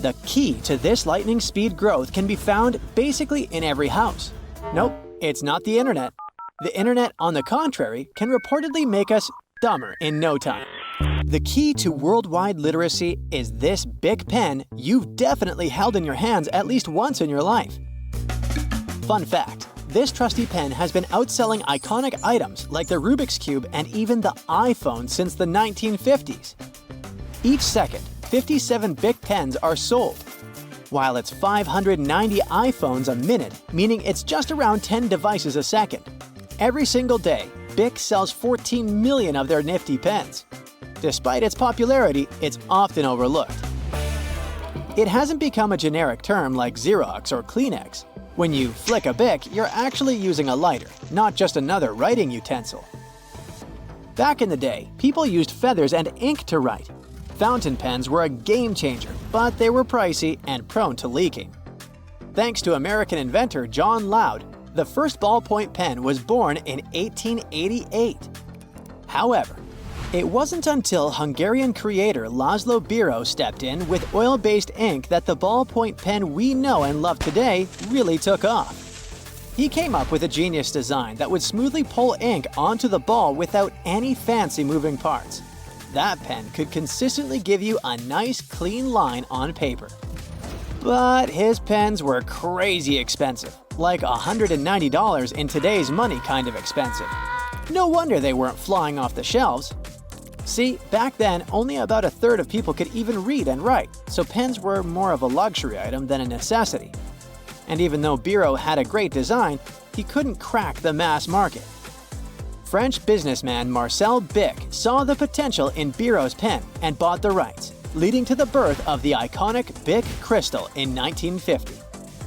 The key to this lightning speed growth can be found basically in every house. Nope, it's not the internet. The internet, on the contrary, can reportedly make us dumber in no time. The key to worldwide literacy is this big pen you've definitely held in your hands at least once in your life. Fun fact, this trusty pen has been outselling iconic items like the Rubik's Cube and even the iPhone since the 1950s. Each second, 57 Bic pens are sold, while it's 590 iPhones a minute, meaning it's just around 10 devices a second. Every single day, Bic sells 14 million of their nifty pens. Despite its popularity, it's often overlooked. It hasn't become a generic term like Xerox or Kleenex. When you flick a Bic, you're actually using a lighter, not just another writing utensil. Back in the day, people used feathers and ink to write. Fountain pens were a game changer, but they were pricey and prone to leaking. Thanks to American inventor John Loud, the first ballpoint pen was born in 1888. However, it wasn't until Hungarian creator Laszlo Biro stepped in with oil-based ink that the ballpoint pen we know and love today really took off. He came up with a genius design that would smoothly pull ink onto the ball without any fancy moving parts. That pen could consistently give you a nice, clean line on paper. But his pens were crazy expensive, like $190 in today's money kind of expensive. No wonder they weren't flying off the shelves. See, back then, only about a third of people could even read and write, so pens were more of a luxury item than a necessity. And even though Biro had a great design, he couldn't crack the mass market. French businessman Marcel Bic saw the potential in Biro's pen and bought the rights, leading to the birth of the iconic Bic Crystal in 1950.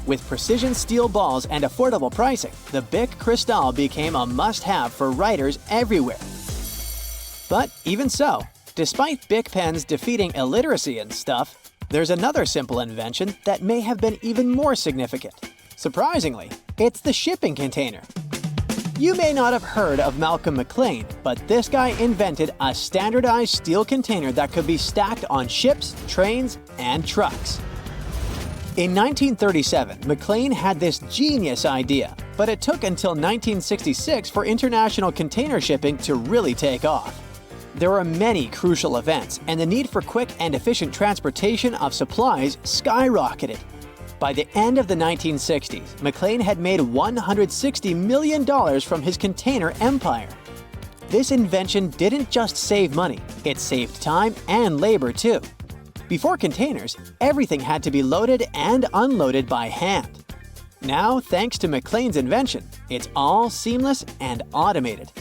With precision steel balls and affordable pricing, the Bic Cristal became a must-have for writers everywhere. But even so, despite Bic pens defeating illiteracy and stuff, there's another simple invention that may have been even more significant. Surprisingly, it's the shipping container. You may not have heard of Malcolm McLean, but this guy invented a standardized steel container that could be stacked on ships, trains, and trucks. In 1937, McLean had this genius idea, but it took until 1966 for international container shipping to really take off. There were many crucial events, and the need for quick and efficient transportation of supplies skyrocketed. By the end of the 1960s, McLean had made $160 million from his container empire. This invention didn't just save money, it saved time and labor too. Before containers, everything had to be loaded and unloaded by hand. Now, thanks to McLean's invention, it's all seamless and automated.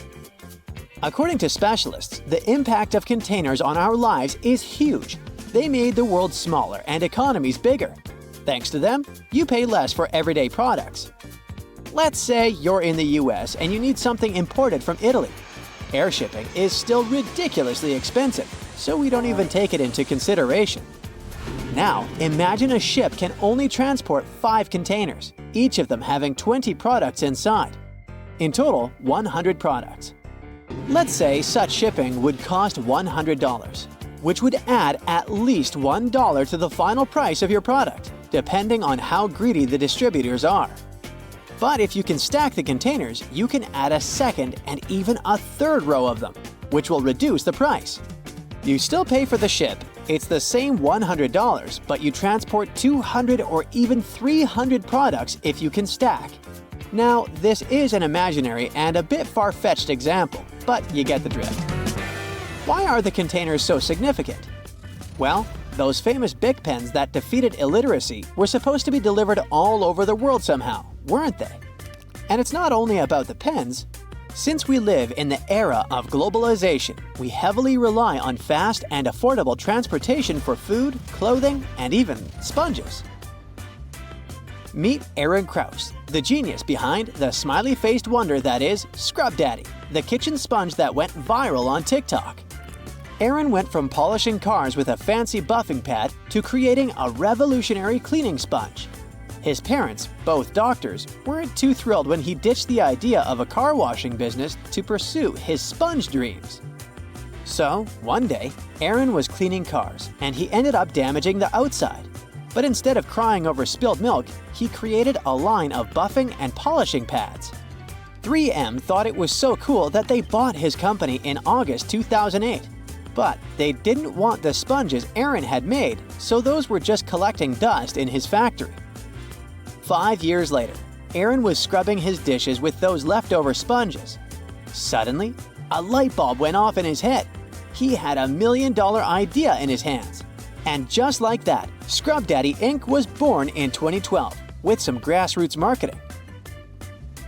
According to specialists, the impact of containers on our lives is huge. They made the world smaller and economies bigger. Thanks to them, you pay less for everyday products. Let's say you're in the US and you need something imported from Italy. Air shipping is still ridiculously expensive, so we don't even take it into consideration. Now, imagine a ship can only transport 5 containers, each of them having 20 products inside. In total, 100 products. Let's say such shipping would cost $100, which would add at least $1 to the final price of your product, depending on how greedy the distributors are. But if you can stack the containers, you can add a second and even a third row of them, which will reduce the price. You still pay for the ship. It's the same $100, but you transport 200 or even 300 products if you can stack. Now, this is an imaginary and a bit far-fetched example, but you get the drift. Why are the containers so significant? Well, those famous Bic pens that defeated illiteracy were supposed to be delivered all over the world somehow, weren't they? And it's not only about the pens. Since we live in the era of globalization, we heavily rely on fast and affordable transportation for food, clothing, and even sponges. Meet Aaron Krause, the genius behind the smiley-faced wonder that is Scrub Daddy, the kitchen sponge that went viral on TikTok. Aaron went from polishing cars with a fancy buffing pad to creating a revolutionary cleaning sponge. His parents, both doctors, weren't too thrilled when he ditched the idea of a car washing business to pursue his sponge dreams. So, one day, Aaron was cleaning cars, and he ended up damaging the outside. But instead of crying over spilled milk, he created a line of buffing and polishing pads. 3M thought it was so cool that they bought his company in August 2008. But they didn't want the sponges Aaron had made, so those were just collecting dust in his factory. 5 years later, Aaron was scrubbing his dishes with those leftover sponges. Suddenly, a light bulb went off in his head. He had $1 million idea in his hands. And just like that, Scrub Daddy Inc. was born in 2012 with some grassroots marketing.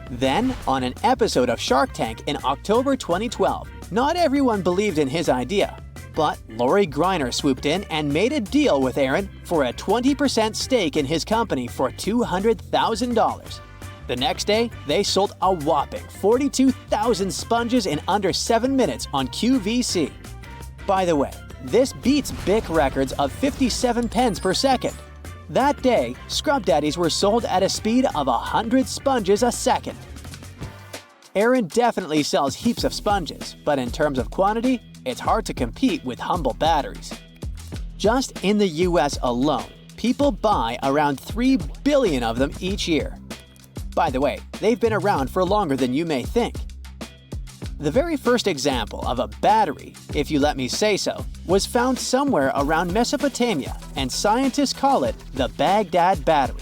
Then, on an episode of Shark Tank in October 2012, not everyone believed in his idea, but Lori Greiner swooped in and made a deal with Aaron for a 20% stake in his company for $200,000. The next day, they sold a whopping 42,000 sponges in under 7 minutes on QVC. By the way, this beats Bic records of 57 pens per second. That day, Scrub Daddies were sold at a speed of 100 sponges a second. Aaron definitely sells heaps of sponges, but in terms of quantity, it's hard to compete with humble batteries. Just in the US alone, people buy around 3 billion of them each year. By the way, they've been around for longer than you may think. The very first example of a battery, if you let me say so, was found somewhere around Mesopotamia, and scientists call it the Baghdad battery.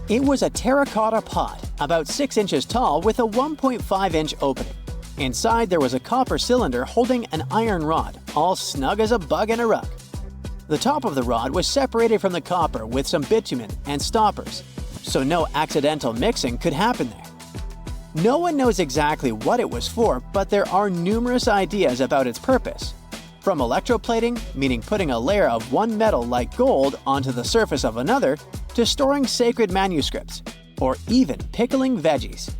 It was a terracotta pot, about 6 inches tall with a 1.5-inch opening. Inside there was a copper cylinder holding an iron rod, all snug as a bug in a rug. The top of the rod was separated from the copper with some bitumen and stoppers, so no accidental mixing could happen there. No one knows exactly what it was for, but there are numerous ideas about its purpose. From electroplating, meaning putting a layer of one metal like gold onto the surface of another, to storing sacred manuscripts, or even pickling veggies.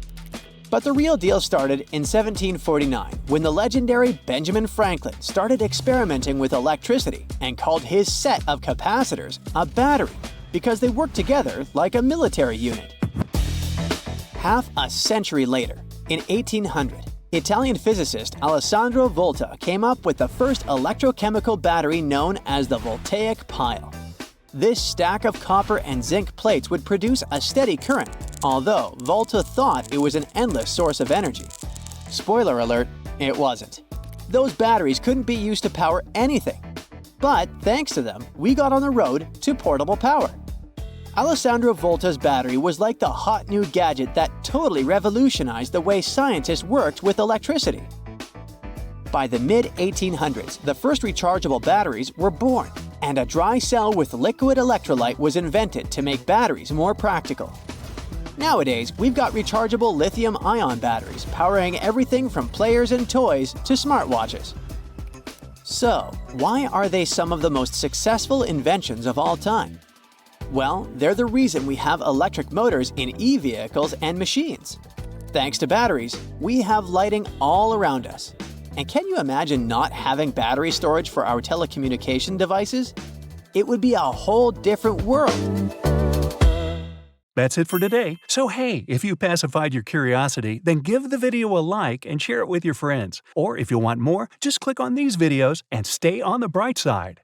But the real deal started in 1749, when the legendary Benjamin Franklin started experimenting with electricity and called his set of capacitors a battery, because they worked together like a military unit. Half a century later, in 1800, Italian physicist Alessandro Volta came up with the first electrochemical battery known as the voltaic pile. This stack of copper and zinc plates would produce a steady current, although Volta thought it was an endless source of energy. Spoiler alert, it wasn't. Those batteries couldn't be used to power anything. But thanks to them, we got on the road to portable power. Alessandro Volta's battery was like the hot new gadget that totally revolutionized the way scientists worked with electricity. By the mid-1800s, the first rechargeable batteries were born, and a dry cell with liquid electrolyte was invented to make batteries more practical. Nowadays, we've got rechargeable lithium-ion batteries powering everything from players and toys to smartwatches. So, why are they some of the most successful inventions of all time? Well, they're the reason we have electric motors in e-vehicles and machines. Thanks to batteries, we have lighting all around us. And can you imagine not having battery storage for our telecommunication devices? It would be a whole different world. That's it for today. So hey, if you pacified your curiosity, then give the video a like and share it with your friends. Or if you want more, just click on these videos and stay on the bright side.